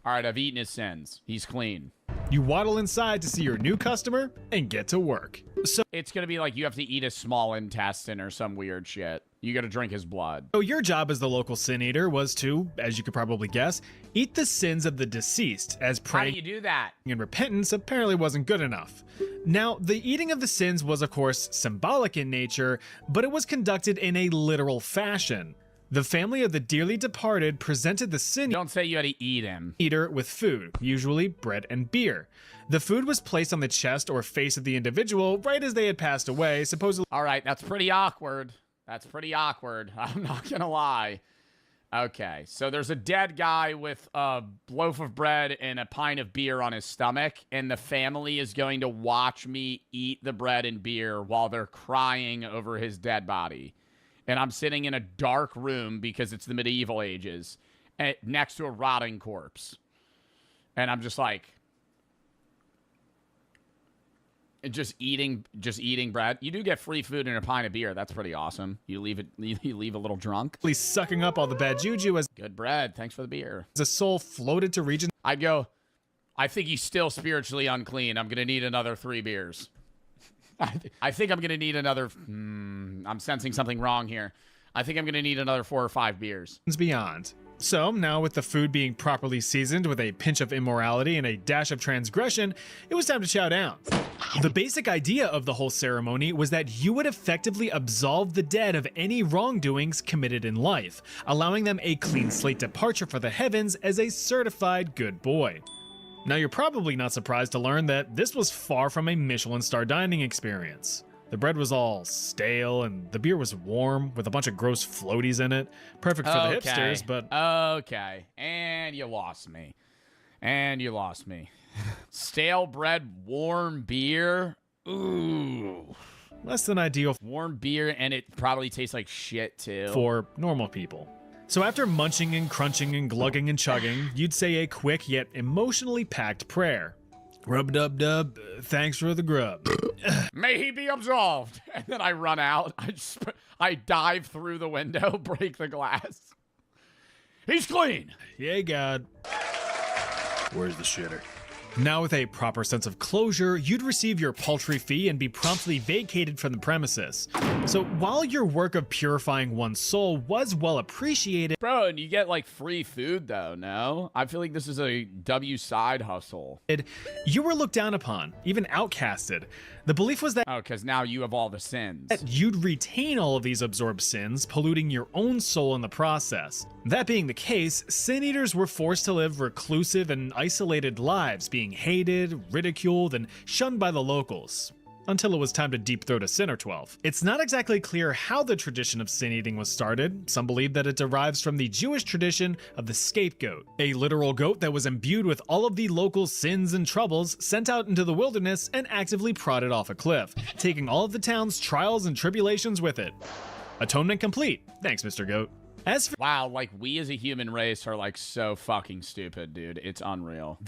right, I've eaten his sins. He's clean. You waddle inside to see your new customer and get to work. So it's gonna be like you have to eat a small intestine or some weird shit. You gotta drink his blood. So your job as the local Sin Eater was to, as you could probably guess, eat the sins of the deceased, as praying How do you do that? And repentance apparently wasn't good enough. Now, the eating of the sins was of course symbolic in nature, but it was conducted in a literal fashion. The family of the dearly departed presented the Sin Don't say you had to eat him. Eater with food, usually bread and beer. The food was placed on the chest or face of the individual right as they had passed away, supposedly. All right, that's pretty awkward. That's pretty awkward. I'm not gonna lie. Okay, so there's a dead guy with a loaf of bread and a pint of beer on his stomach, and the family is going to watch me eat the bread and beer while they're crying over his dead body. And I'm sitting in a dark room because it's the medieval ages, next to a rotting corpse. And I'm just like, just eating bread. You do get free food and a pint of beer. That's pretty awesome. You leave a little drunk. At least sucking up all the bad juju as good bread. Thanks for the beer. The soul floated to regions. I'd go, I think he's still spiritually unclean. I'm going to need another 3 beers. I think I'm going to need another, I'm sensing something wrong here. I think I'm going to need another 4 or 5 beers. Beyond. So, now with the food being properly seasoned with a pinch of immorality and a dash of transgression, it was time to chow down. The basic idea of the whole ceremony was that you would effectively absolve the dead of any wrongdoings committed in life, allowing them a clean slate departure for the heavens as a certified good boy. Now, you're probably not surprised to learn that this was far from a Michelin star dining experience. The bread was all stale, and the beer was warm with a bunch of gross floaties in it. Perfect for the hipsters, but... Okay, and you lost me. Stale bread, warm beer? Ooh. Less than ideal. Warm beer, and it probably tastes like shit, too. For normal people. So after munching and crunching and glugging and chugging, you'd say a quick yet emotionally packed prayer. Rub-a-dub-dub, thanks for the grub. May he be absolved. And then I run out. I dive through the window, break the glass. He's clean. Yay, God. Where's the shitter? Now with a proper sense of closure, you'd receive your paltry fee and be promptly vacated from the premises. So while your work of purifying one's soul was well appreciated... Bro, and you get like free food though, no? I feel like this is a W side hustle. You were looked down upon, even outcasted. The belief was that... Oh, because now you have all the sins. That you'd retain all of these absorbed sins, polluting your own soul in the process. That being the case, sin eaters were forced to live reclusive and isolated lives, being hated, ridiculed, and shunned by the locals. Until it was time to deep throat a sin or 12. It's not exactly clear how the tradition of sin eating was started. Some believe that it derives from the Jewish tradition of the scapegoat, a literal goat that was imbued with all of the local sins and troubles, sent out into the wilderness and actively prodded off a cliff, taking all of the town's trials and tribulations with it. Atonement complete. Thanks, Mr. Goat. Wow, like we as a human race are like so fucking stupid, dude. It's unreal.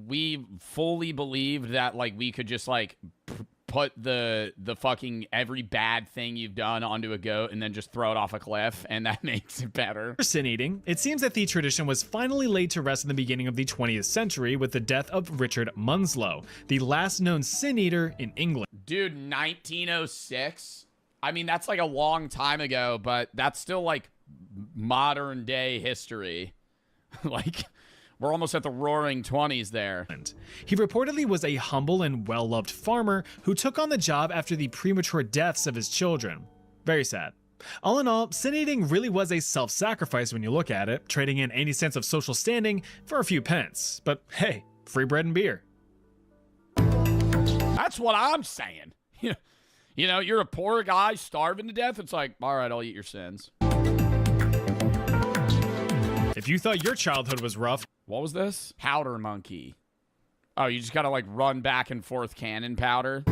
We fully believed that like we could just like put the fucking every bad thing you've done onto a goat and then just throw it off a cliff, and that makes it better. For sin eating, it seems that the tradition was finally laid to rest in the beginning of the 20th century with the death of Richard Munslow, the last known sin eater in England. Dude, 1906? I mean, that's like a long time ago, but that's still like modern day history. Like, we're almost at the roaring 20s there. He reportedly was a humble and well-loved farmer who took on the job after the premature deaths of his children. Very sad. All in all, sin eating really was a self-sacrifice when you look at it, trading in any sense of social standing for a few pence. But hey, free bread and beer. That's what I'm saying. You know, you're a poor guy starving to death. It's like, all right, I'll eat your sins. If you thought your childhood was rough... What was this? Powder monkey. Oh, you just gotta like run back and forth cannon powder?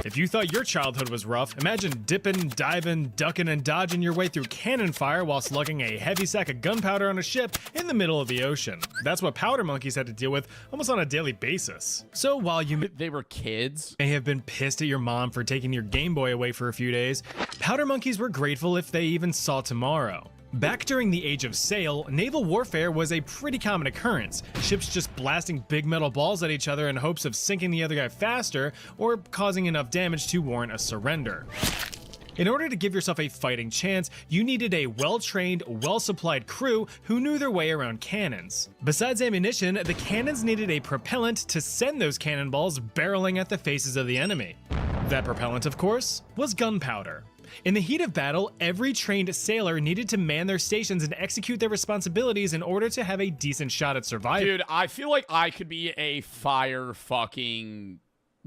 If you thought your childhood was rough, imagine dipping, diving, ducking, and dodging your way through cannon fire while slugging a heavy sack of gunpowder on a ship in the middle of the ocean. That's what powder monkeys had to deal with almost on a daily basis. So while they were kids, may have been pissed at your mom for taking your Game Boy away for a few days, powder monkeys were grateful if they even saw tomorrow. Back during the Age of Sail, naval warfare was a pretty common occurrence. Ships just blasting big metal balls at each other in hopes of sinking the other guy faster or causing enough damage to warrant a surrender. In order to give yourself a fighting chance, you needed a well-trained, well-supplied crew who knew their way around cannons. Besides ammunition, the cannons needed a propellant to send those cannonballs barreling at the faces of the enemy. That propellant, of course, was gunpowder. In the heat of battle, every trained sailor needed to man their stations and execute their responsibilities in order to have a decent shot at survival. Dude, I feel like I could be a fire fucking,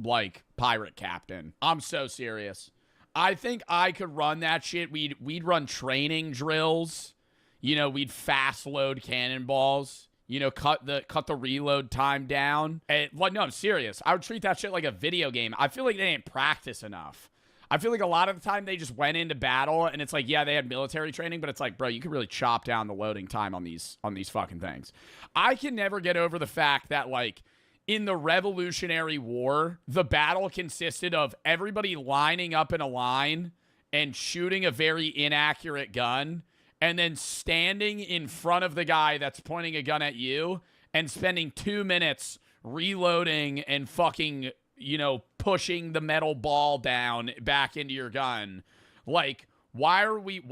like, pirate captain. I'm so serious. I think I could run that shit. We'd run training drills. You know, we'd fast load cannonballs. You know, cut the reload time down. Well, no, I'm serious. I would treat that shit like a video game. I feel like they didn't practice enough. I feel like a lot of the time they just went into battle and it's like, yeah, they had military training, but it's like, bro, you could really chop down the loading time on these fucking things. I can never get over the fact that, like, in the Revolutionary War, the battle consisted of everybody lining up in a line and shooting a very inaccurate gun and then standing in front of the guy that's pointing a gun at you and spending 2 minutes reloading and fucking, you know, pushing the metal ball down back into your gun. Like, why are we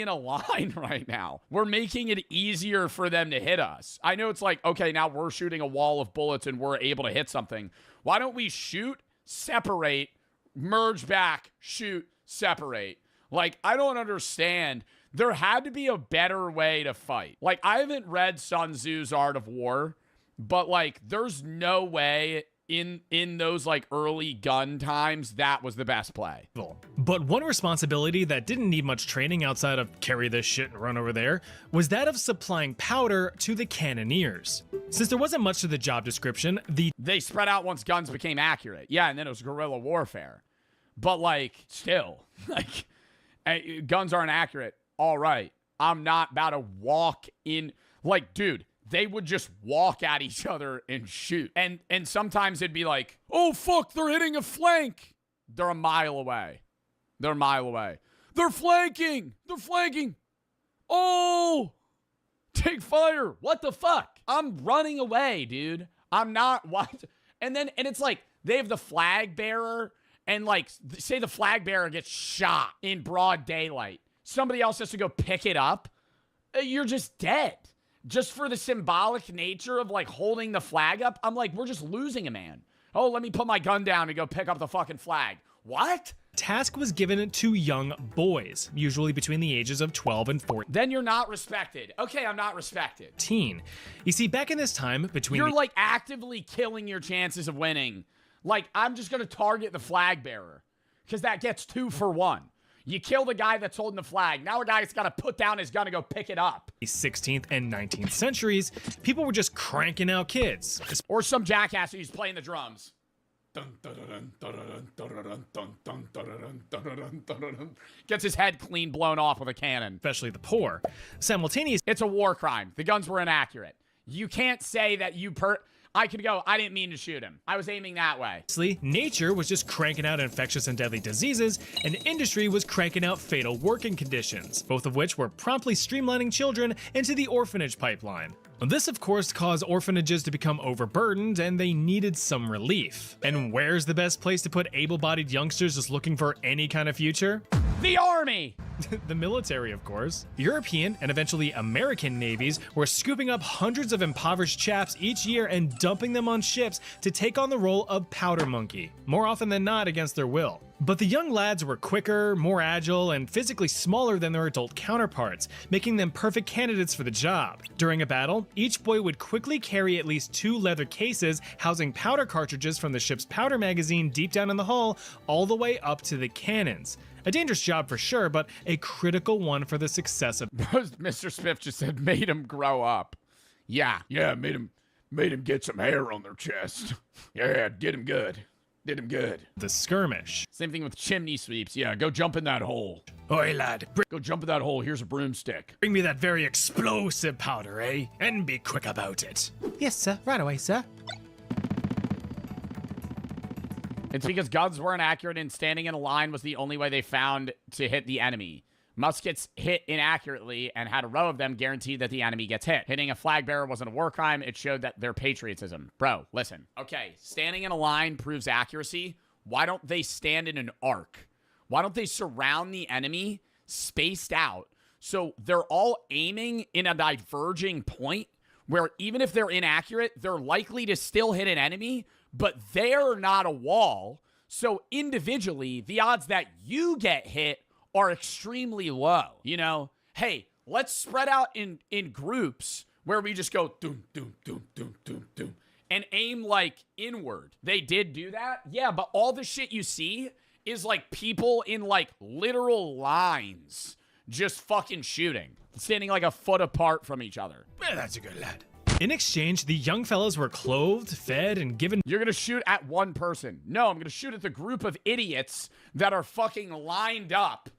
in a line right now? We're making it easier for them to hit us. I know it's like, okay, now we're shooting a wall of bullets and we're able to hit something. Why don't we shoot, separate, merge back, shoot, separate? Like, I don't understand. There had to be a better way to fight. Like, I haven't read Sun Tzu's Art of War, but, like, there's no way in those, like, early gun times that was the best play. But one responsibility that didn't need much training outside of carry this shit and run over there was that of supplying powder to the cannoneers. Since there wasn't much to the job description, they spread out once guns became accurate. Yeah, and then it was guerrilla warfare. But, like, still, like, guns aren't accurate. All right, I'm not about to walk in. Like, dude, they would just walk at each other and shoot. And sometimes it'd be like, oh, fuck, they're hitting a flank. They're a mile away. They're a mile away. They're flanking. They're flanking. Oh, take fire. What the fuck? I'm running away, dude. I'm not. What? And it's like they have the flag bearer. And, like, say the flag bearer gets shot in broad daylight. Somebody else has to go pick it up. You're just dead. Just for the symbolic nature of, like, holding the flag up. I'm like, we're just losing a man. Oh, let me put my gun down and go pick up the fucking flag. What? Task was given to young boys, usually between the ages of 12 and 14. Then you're not respected. Okay, I'm not respected. You see, back in this time between You're, like, actively killing your chances of winning. Like, I'm just going to target the flag bearer because that gets 2 for 1. You kill the guy that's holding the flag. Now a guy's got to put down his gun and go pick it up. The 16th and 19th centuries, people were just cranking out kids. Or some jackass who's playing the drums. Gets his head clean blown off with a cannon. Especially the poor. Simultaneously, it's a war crime. The guns were inaccurate. You can't say that I could go, I didn't mean to shoot him. I was aiming that way. Nature was just cranking out infectious and deadly diseases, and industry was cranking out fatal working conditions, both of which were promptly streamlining children into the orphanage pipeline. This, of course, caused orphanages to become overburdened, and they needed some relief. And where's the best place to put able-bodied youngsters just looking for any kind of future? The army! The military, of course. European and eventually American navies were scooping up hundreds of impoverished chaps each year and dumping them on ships to take on the role of powder monkey, more often than not against their will. But the young lads were quicker, more agile, and physically smaller than their adult counterparts, making them perfect candidates for the job. During a battle, each boy would quickly carry at least 2 leather cases housing powder cartridges from the ship's powder magazine deep down in the hull, all the way up to the cannons. A dangerous job for sure, but a critical one for the success of... Mr. Spiff just said, made him grow up. Yeah, made him get some hair on their chest. Yeah, did him good. Did him good. The skirmish. Same thing with chimney sweeps. Yeah, go jump in that hole. Oi, lad. Go jump in that hole. Here's a broomstick. Bring me that very explosive powder, eh? And be quick about it. Yes, sir. Right away, sir. It's because guns weren't accurate and standing in a line was the only way they found to hit the enemy. Muskets hit inaccurately and had a row of them guaranteed that the enemy gets hit. Hitting a flag bearer wasn't a war crime. It showed that their patriotism. Bro, listen. Okay, standing in a line proves accuracy. Why don't they stand in an arc? Why don't they surround the enemy spaced out so they're all aiming in a diverging point where even if they're inaccurate, they're likely to still hit an enemy, but they're not a wall. So individually, the odds that you get hit are extremely low. You know, hey, let's spread out in groups where we just go doom, doom, doom, doom, doom, doom, and aim like inward. They did do that, yeah, but all the shit you see is like people in like literal lines just fucking shooting, standing like a foot apart from each other. That's a good lad. In exchange, the young fellows were clothed, fed, and given— You're gonna shoot at one person. No, I'm gonna shoot at the group of idiots that are fucking lined up,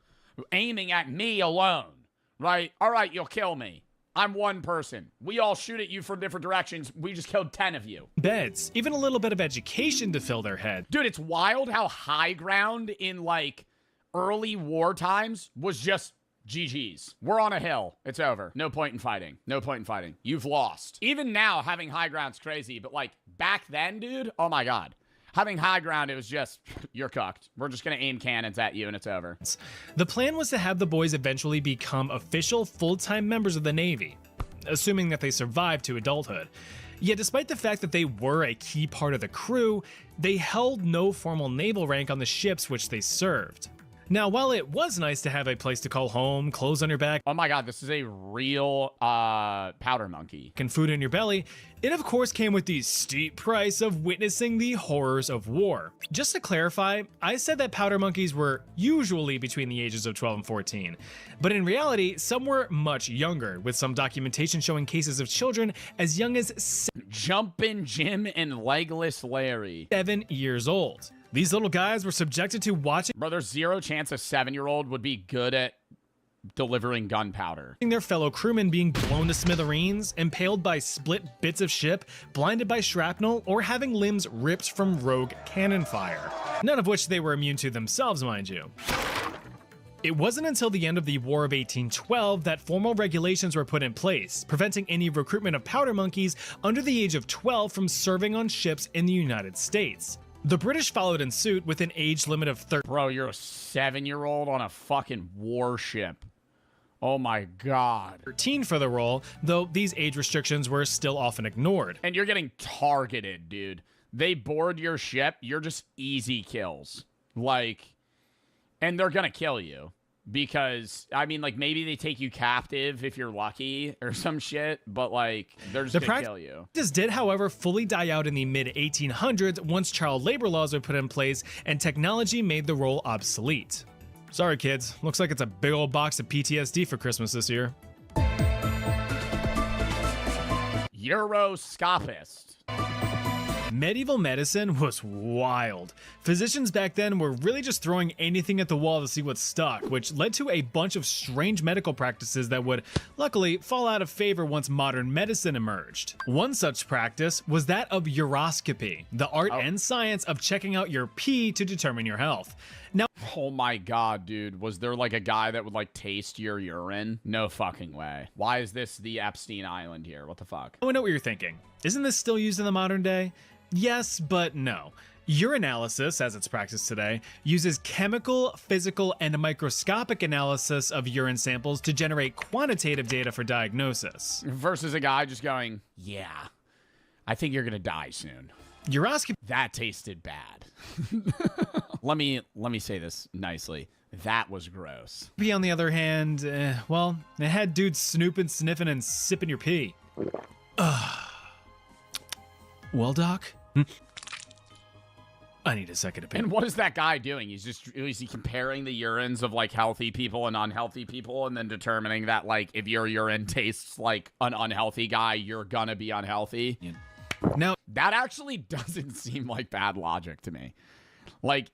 aiming at me alone. Right? All right, you'll kill me. I'm one person. We all shoot at you from different directions. We just killed 10 of you. Beds, even a little bit of education to fill their head. Dude, it's wild how high ground in like early war times was just GG's. We're on a hill. It's over. No point in fighting. No point in fighting. You've lost. Even now, having high ground's crazy, but like back then, dude, oh my God. Having high ground, it was just, you're cooked. We're just going to aim cannons at you and it's over. The plan was to have the boys eventually become official full-time members of the Navy, assuming that they survived to adulthood. Yet despite the fact that they were a key part of the crew, they held no formal naval rank on the ships which they served. Now, while it was nice to have a place to call home, clothes on your back— oh my God, this is a real powder monkey— and food in your belly, it of course came with the steep price of witnessing the horrors of war. Just to clarify, I said that powder monkeys were usually between the ages of 12 and 14, but in reality, some were much younger, with some documentation showing cases of children as young as Jumpin' Jim and Legless Larry. 7 years old. These little guys were subjected to watching— bro, there's zero chance a 7-year-old would be good at delivering gunpowder. Their fellow crewmen being blown to smithereens, impaled by split bits of ship, blinded by shrapnel, or having limbs ripped from rogue cannon fire. None of which they were immune to themselves, mind you. It wasn't until the end of the War of 1812 that formal regulations were put in place, preventing any recruitment of powder monkeys under the age of 12 from serving on ships in the United States. The British followed in suit with an age limit of 13. Bro, you're a 7-year-old on a fucking warship. Oh my God. 13 for the role, though these age restrictions were still often ignored. And you're getting targeted, dude. They board your ship, you're just easy kills. Like, and they're gonna kill you. Because, I mean, like, maybe they take you captive if you're lucky or some shit, but, like, they're just gonna kill you. This did, however, fully die out in the mid-1800s once child labor laws were put in place and technology made the role obsolete. Sorry, kids. Looks like it's a big old box of PTSD for Christmas this year. Euroscopist. Medieval medicine was wild. Physicians back then were really just throwing anything at the wall to see what stuck, which led to a bunch of strange medical practices that would, luckily, fall out of favor once modern medicine emerged. One such practice was that of uroscopy, the art and science of checking out your pee to determine your health. Now, oh my God, dude, was there like a guy that would like taste your urine? No fucking way. Why is this the Epstein Island here? What the fuck? I know what you're thinking. Isn't this still used in the modern day? Yes, but no. Urinalysis, as it's practiced today, uses chemical, physical, and microscopic analysis of urine samples to generate quantitative data for diagnosis. Versus a guy just going, yeah, I think you're gonna die soon. Uroscopy— that tasted bad. Let me say this nicely. That was gross. On the other hand, well, it had dudes snooping, sniffing, and sipping your pee. Well, Doc? I need a second opinion. And what is that guy doing? Is he comparing the urines of like healthy people and unhealthy people and then determining that like if your urine tastes like an unhealthy guy, you're gonna be unhealthy? Yeah. Now, that actually doesn't seem like bad logic to me. Like,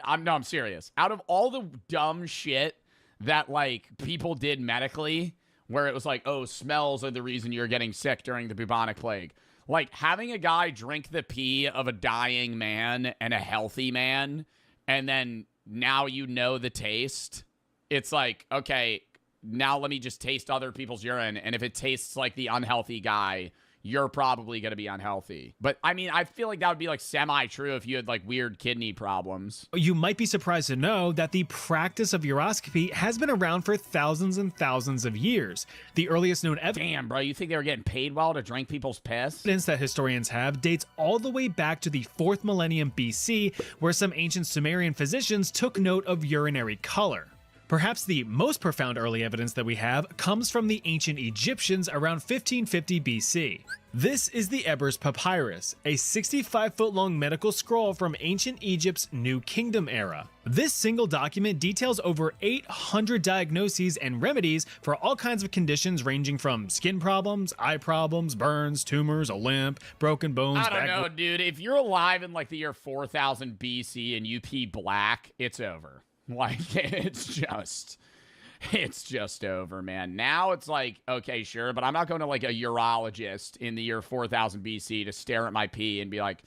I'm serious. Out of all the dumb shit that, like, people did medically, where it was like, oh, smells are the reason you're getting sick during the bubonic plague. Like, having a guy drink the pee of a dying man and a healthy man, and then now you know the taste, it's like, okay, now let me just taste other people's urine, and if it tastes like the unhealthy guy, you're probably going to be unhealthy. But, I mean, I feel like that would be, like, semi-true if you had, like, weird kidney problems. You might be surprised to know that the practice of uroscopy has been around for thousands and thousands of years. The earliest known evidence— damn, bro, you think they were getting paid well to drink people's piss? Evidence that historians have dates all the way back to the 4th millennium BC, where some ancient Sumerian physicians took note of urinary color. Perhaps the most profound early evidence that we have comes from the ancient Egyptians around 1550 BC. This is the Ebers Papyrus, a 65-foot-long medical scroll from ancient Egypt's New Kingdom era. This single document details over 800 diagnoses and remedies for all kinds of conditions ranging from skin problems, eye problems, burns, tumors, a limp, broken bones. I don't know, dude. If you're alive in like the year 4000 BC and you pee black, it's over. Like, it's just over, man. Now it's like, okay, sure, but I'm not going to like a urologist in the year 4000 BC to stare at my pee and be like,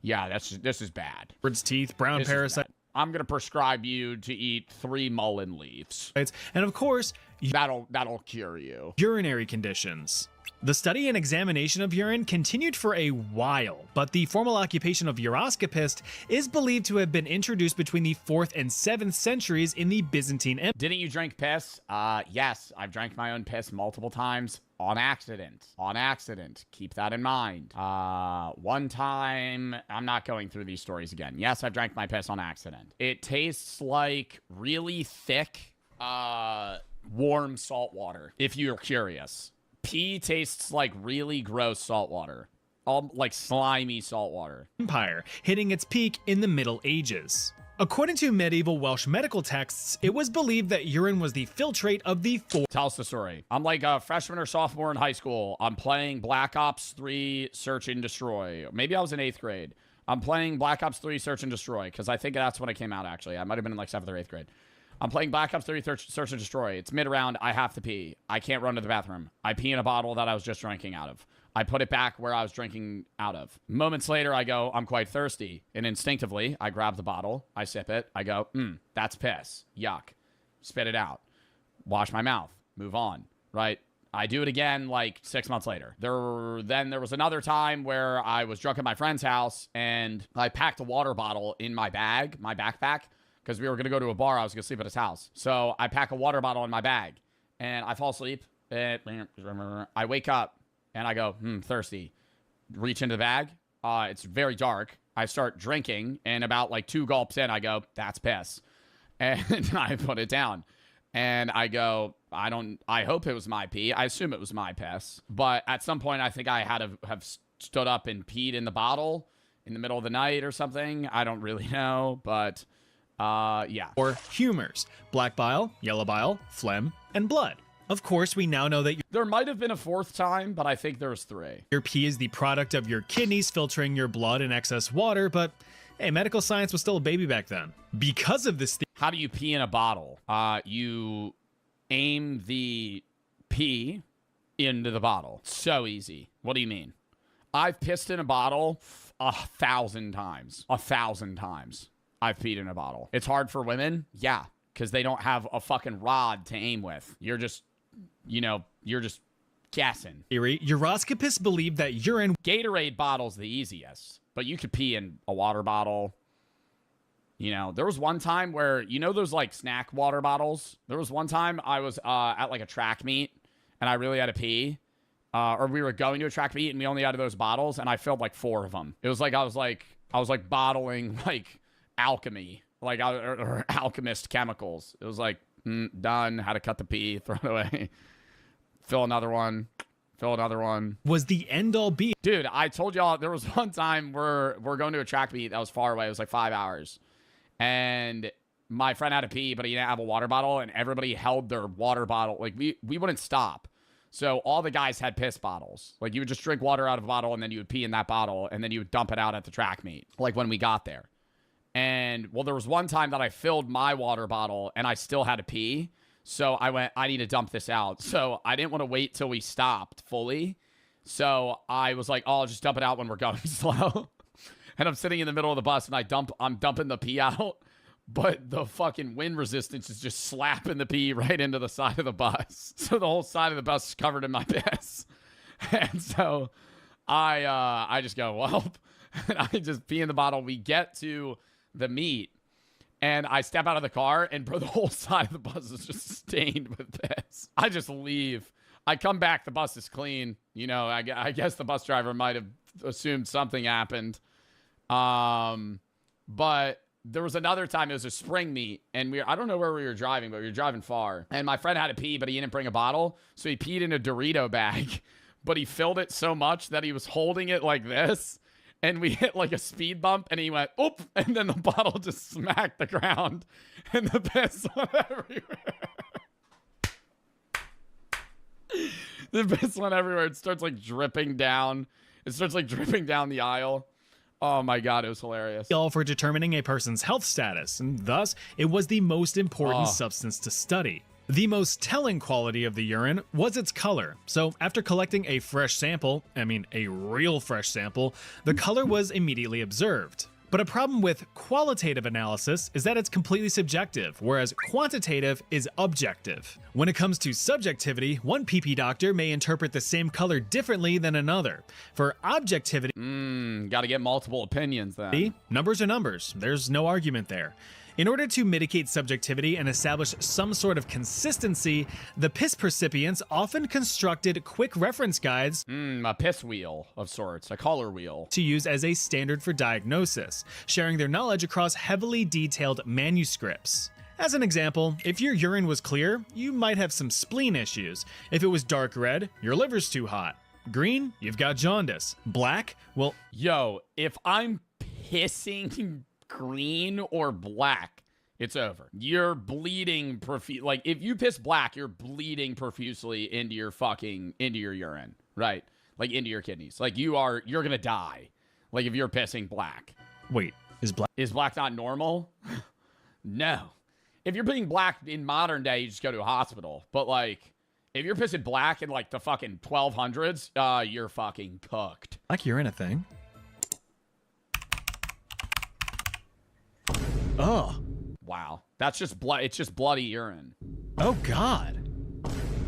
yeah, this is bad. Bird's teeth, brown parasite. I'm going to prescribe you to eat 3 mullein leaves. And of course, that'll cure you. Urinary conditions. The study and examination of urine continued for a while, but the formal occupation of uroscopist is believed to have been introduced between the 4th and 7th centuries in the Byzantine Empire. Didn't you drink piss? Yes, I've drank my own piss multiple times on accident. On accident. Keep that in mind. One time, I'm not going through these stories again. Yes, I've drank my piss on accident. It tastes like really thick, warm salt water, if you're curious. Pee tastes like really gross salt water. Like slimy salt water. Empire, hitting its peak in the Middle Ages. According to medieval Welsh medical texts, it was believed that urine was the filtrate of the Tell us the story. I'm like a freshman or sophomore in high school. I'm playing Black Ops 3 Search and Destroy. Maybe I was in 8th grade. I'm playing Black Ops 3 Search and Destroy, because I think that's when it came out, actually. I might have been in like 7th or 8th grade. I'm playing Black Ops 3 Search and Destroy. It's mid-round. I have to pee. I can't run to the bathroom. I pee in a bottle that I was just drinking out of. I put it back where I was drinking out of. Moments later, I go, I'm quite thirsty. And instinctively, I grab the bottle. I sip it. I go, that's piss. Yuck. Spit it out. Wash my mouth. Move on. Right? I do it again like 6 months later. Then there was another time where I was drunk at my friend's house, and I packed a water bottle in my bag, my backpack, because we were going to go to a bar. I was going to sleep at his house. So I pack a water bottle in my bag, and I fall asleep. I wake up, and I go, thirsty. Reach into the bag. It's very dark. I start drinking, and about like 2 gulps in, I go, that's piss. And I put it down. And I go, I hope it was my pee. I assume it was my piss. But at some point, I think I had to have stood up and peed in the bottle in the middle of the night or something. I don't really know, but... yeah. Or humors: black bile, yellow bile, phlegm, and blood. Of course, we now know that there might have been a 4th time, but I think there was 3. Your pee is the product of your kidneys filtering your blood and excess water, but hey, medical science was still a baby back then. Because of this... How do you pee in a bottle? You aim the pee into the bottle. So easy. What do you mean? I've pissed in a bottle 1,000 times. 1,000 times. I've peed in a bottle. It's hard for women? Yeah, because they don't have a fucking rod to aim with. You're just, you're just guessing. Uroscopists believe that urine... Gatorade bottle's the easiest, but you could pee in a water bottle. There was one time where, those like snack water bottles? There was one time I was at like a track meet, and I really had to pee. Or we were going to a track meet, and we only had those bottles, and I filled like 4 of them. It was like I was like bottling like alchemy, like or alchemist chemicals. It was like done. Had to cut the pee, throw it away, fill another one. Was the end all be? Dude, I told y'all there was one time we're going to a track meet that was far away. It was like 5 hours, and my friend had to pee, but he didn't have a water bottle, and everybody held their water bottle. Like we wouldn't stop. So all the guys had piss bottles. Like you would just drink water out of a bottle, and then you would pee in that bottle, and then you would dump it out at the track meet. Like when we got there. And, well, there was one time that I filled my water bottle and I still had to pee. So I went, I need to dump this out. So I didn't want to wait till we stopped fully. So I was like, oh, I'll just dump it out when we're going slow. And I'm sitting in the middle of the bus and I'm dumping the pee out. But the fucking wind resistance is just slapping the pee right into the side of the bus. So the whole side of the bus is covered in my piss. And so I just go, well, and I just pee in the bottle. We get to the meet, and I step out of the car, and bro, the whole side of the bus is just stained with piss. I just leave. I come back, the bus is clean. I guess the bus driver might have assumed something happened. But there was another time, it was a spring meet, and I don't know where we were driving, but we were driving far. And my friend had to pee, but he didn't bring a bottle. So he peed in a Dorito bag, but he filled it so much that he was holding it like this. And we hit like a speed bump, and he went, oop, and then the bottle just smacked the ground, and the piss went everywhere. The piss went everywhere. It starts like dripping down. It starts like dripping down the aisle. Oh my God, it was hilarious. All for determining a person's health status, and thus it was the most important substance to study. The most telling quality of the urine was its color. So after collecting a fresh sample, I mean a real fresh sample, the color was immediately observed. But a problem with qualitative analysis is that it's completely subjective, whereas quantitative is objective. When it comes to subjectivity, one PP doctor may interpret the same color differently than another. For objectivity, gotta get multiple opinions then. Numbers are numbers. There's no argument there. In order to mitigate subjectivity and establish some sort of consistency, the piss percipients often constructed quick reference guides, a piss wheel of sorts, a color wheel, to use as a standard for diagnosis, sharing their knowledge across heavily detailed manuscripts. As an example, if your urine was clear, you might have some spleen issues. If it was dark red, your liver's too hot. Green, you've got jaundice. Black, well, yo, if I'm pissing green or black, it's over. You're bleeding like if you piss black, you're bleeding profusely into your urine, right? Like into your kidneys. Like you're gonna die. Like if you're pissing black. Wait, is black not normal? No. If you're pissing black in modern day, you just go to a hospital. But like if you're pissing black in like the fucking 1200s, you're fucking cooked. Like urine a thing. Oh. Wow. That's just blood. It's just bloody urine. Oh, God.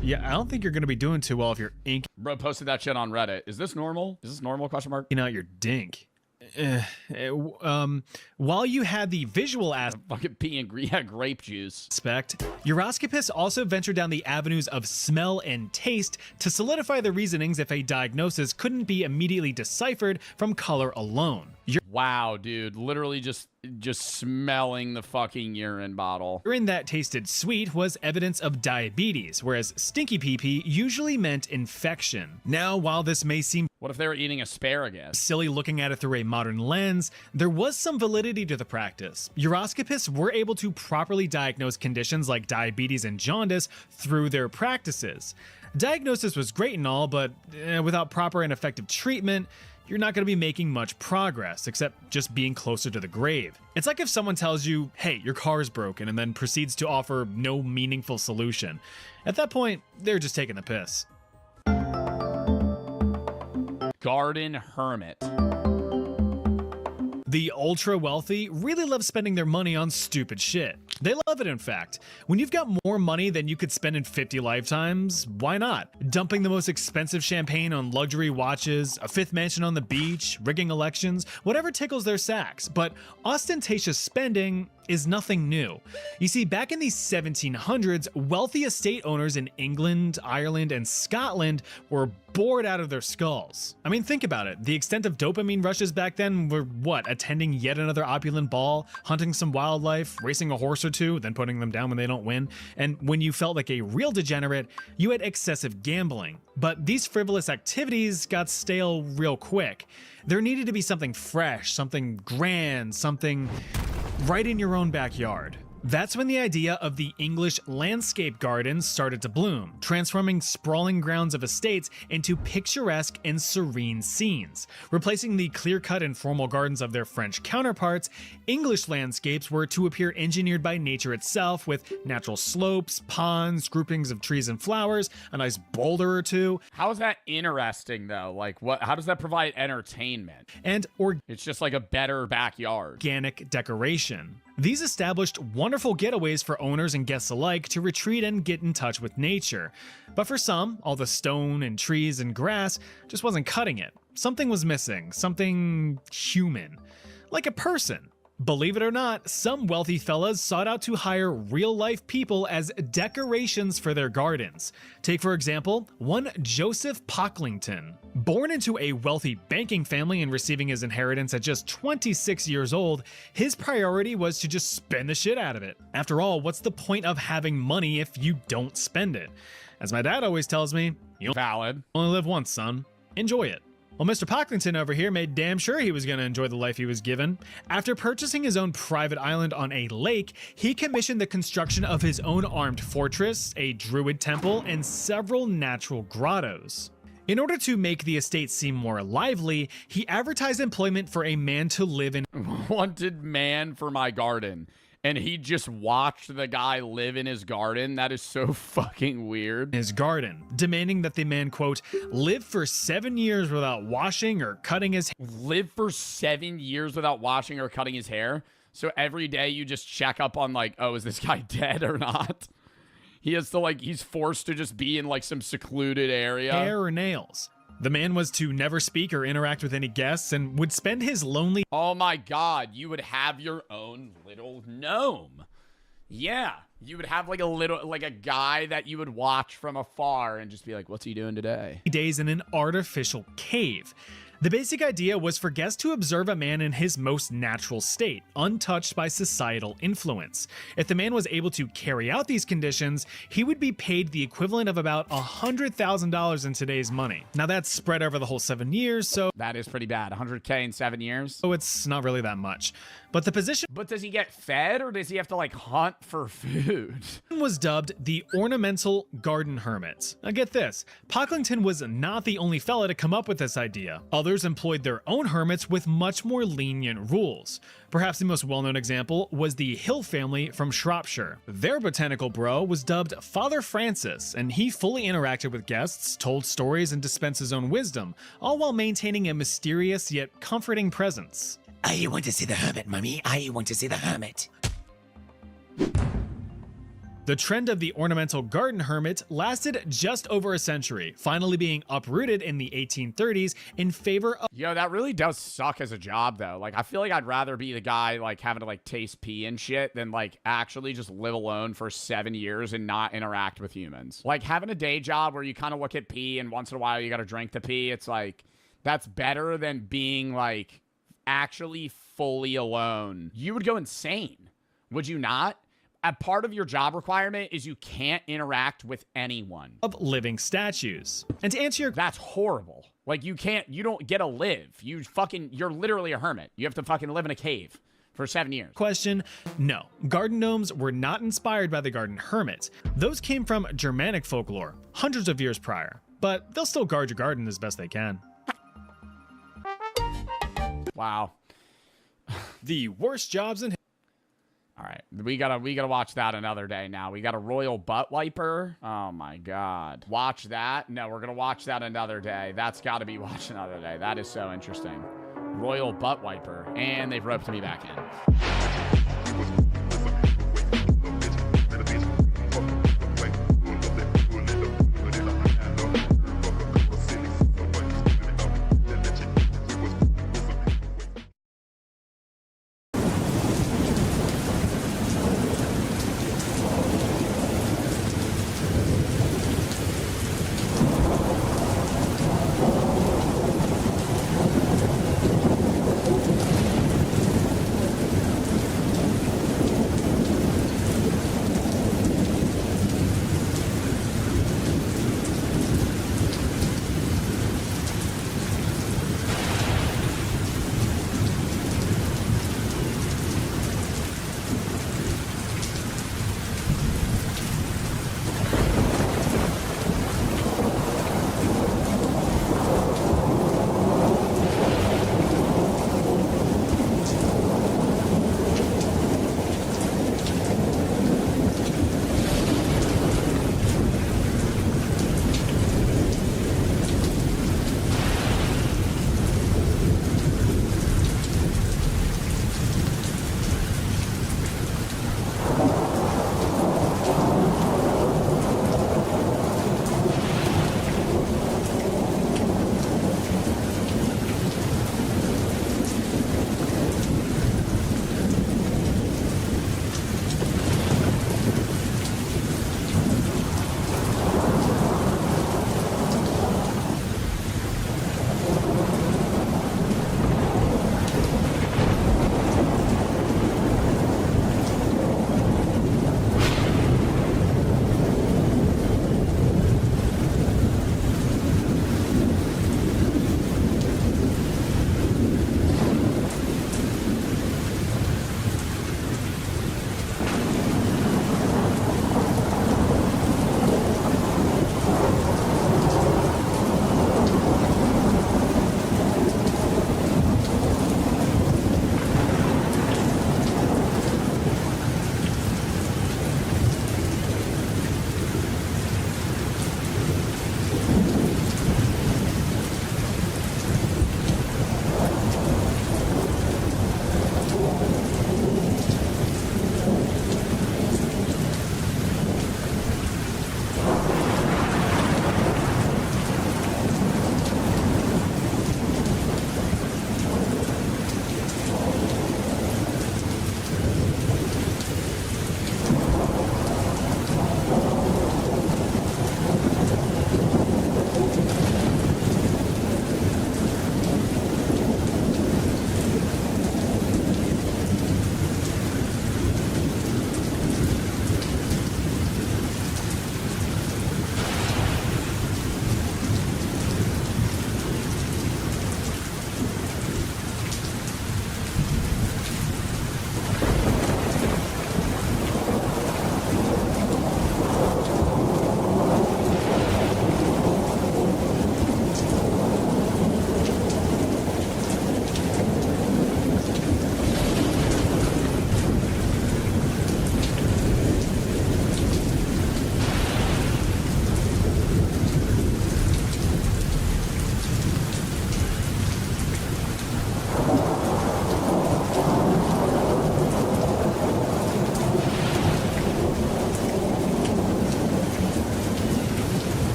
Yeah, I don't think you're going to be doing too well if you're ink. Bro posted that shit on Reddit. Is this normal? Is this normal? Question mark. You know, your dink. While you had the visual fucking pee and grape juice aspect, uroscopists also ventured down the avenues of smell and taste to solidify the reasonings if a diagnosis couldn't be immediately deciphered from color alone. Wow, dude, literally just smelling the fucking urine bottle. Urine that tasted sweet was evidence of diabetes, whereas stinky pee-pee usually meant infection. Now, while this may seem what if they were eating asparagus? Silly looking at it through a modern lens, there was some validity to the practice. Uroscopists were able to properly diagnose conditions like diabetes and jaundice through their practices. Diagnosis was great and all, but without proper and effective treatment, you're not going to be making much progress, except just being closer to the grave. It's like if someone tells you, hey, your car is broken, and then proceeds to offer no meaningful solution. At that point, they're just taking the piss. Garden hermit. The ultra wealthy really love spending their money on stupid shit. They love it, in fact. When you've got more money than you could spend in 50 lifetimes, why not? Dumping the most expensive champagne on luxury watches, a fifth mansion on the beach, rigging elections, whatever tickles their sacks. But ostentatious spending is nothing new. You see, back in the 1700s, wealthy estate owners in England, Ireland, and Scotland were bored out of their skulls. I mean, think about it. The extent of dopamine rushes back then were what? Attending yet another opulent ball, hunting some wildlife, racing a horse or two, then putting them down when they don't win. And when you felt like a real degenerate, you had excessive gambling. But these frivolous activities got stale real quick. There needed to be something fresh, something grand, something right in your own backyard. That's when the idea of the English landscape gardens started to bloom, transforming sprawling grounds of estates into picturesque and serene scenes. Replacing the clear-cut and formal gardens of their French counterparts, English landscapes were to appear engineered by nature itself, with natural slopes, ponds, groupings of trees and flowers, a nice boulder or two. How is that interesting, though? Like, how does that provide entertainment? And it's just like a better backyard. Organic decoration. These established wonderful getaways for owners and guests alike to retreat and get in touch with nature. But for some, all the stone and trees and grass just wasn't cutting it. Something was missing, something human. Like a person. Believe it or not, some wealthy fellas sought out to hire real-life people as decorations for their gardens. Take, for example, one Joseph Pocklington. Born into a wealthy banking family and receiving his inheritance at just 26 years old, his priority was to just spend the shit out of it. After all, what's the point of having money if you don't spend it? As my dad always tells me, you only live once, son. Enjoy it. Well, Mr. Pocklington over here made damn sure he was going to enjoy the life he was given. After purchasing his own private island on a lake, he commissioned the construction of his own armed fortress, a druid temple, and several natural grottos. In order to make the estate seem more lively, he advertised employment for a man to live in. Wanted man for my garden. And he just watched the guy live in his garden. That is so fucking weird. His garden, demanding that the man, quote, live for 7 years without washing or cutting his hair. Live for 7 years without washing or cutting his hair? So every day you just check up on like, oh, is this guy dead or not? He has to like, he's forced to just be in like some secluded area. Hair or nails. The man was to never speak or interact with any guests and would spend his lonely— Oh my God, you would have your own little gnome. Yeah, you would have like a guy that you would watch from afar and just be like, what's he doing today? Days in an artificial cave. The basic idea was for guests to observe a man in his most natural state, untouched by societal influence. If the man was able to carry out these conditions, he would be paid the equivalent of about $100,000 in today's money. Now that's spread over the whole 7 years, so— That is pretty bad. 100K in 7 years? So it's not really that much. But the position— But does he get fed or does he have to like hunt for food? Was dubbed the Ornamental Garden Hermit. Now get this, Pocklington was not the only fella to come up with this idea. Others employed their own hermits with much more lenient rules. Perhaps the most well-known example was the Hill family from Shropshire. Their botanical bro was dubbed Father Francis, and he fully interacted with guests, told stories, and dispensed his own wisdom, all while maintaining a mysterious yet comforting presence. I want to see the hermit, mummy. I want to see the hermit. The trend of the ornamental garden hermit lasted just over a century, finally being uprooted in the 1830s in favor of— Yo, that really does suck as a job, though. Like, I feel like I'd rather be the guy, like, having to, like, taste pee and shit than, like, actually just live alone for 7 years and not interact with humans. Like, having a day job where you kind of look at pee and once in a while you gotta drink the pee, it's like, that's better than being, like, actually fully alone. You would go insane, would you not? A part of your job requirement is you can't interact with anyone. Of living statues. And to answer your— That's horrible. Like, you don't get to live. You're literally a hermit. You have to fucking live in a cave for 7 years. Question: no, garden gnomes were not inspired by the garden hermit. Those came from Germanic folklore, hundreds of years prior. But they'll still guard your garden as best they can. Wow. The worst jobs in— All right, we gotta watch that another day now. We got a royal butt wiper. Oh my God. Watch that? No, we're gonna watch that another day. That's gotta be watched another day. That is so interesting. Royal butt wiper. And they've roped me back in.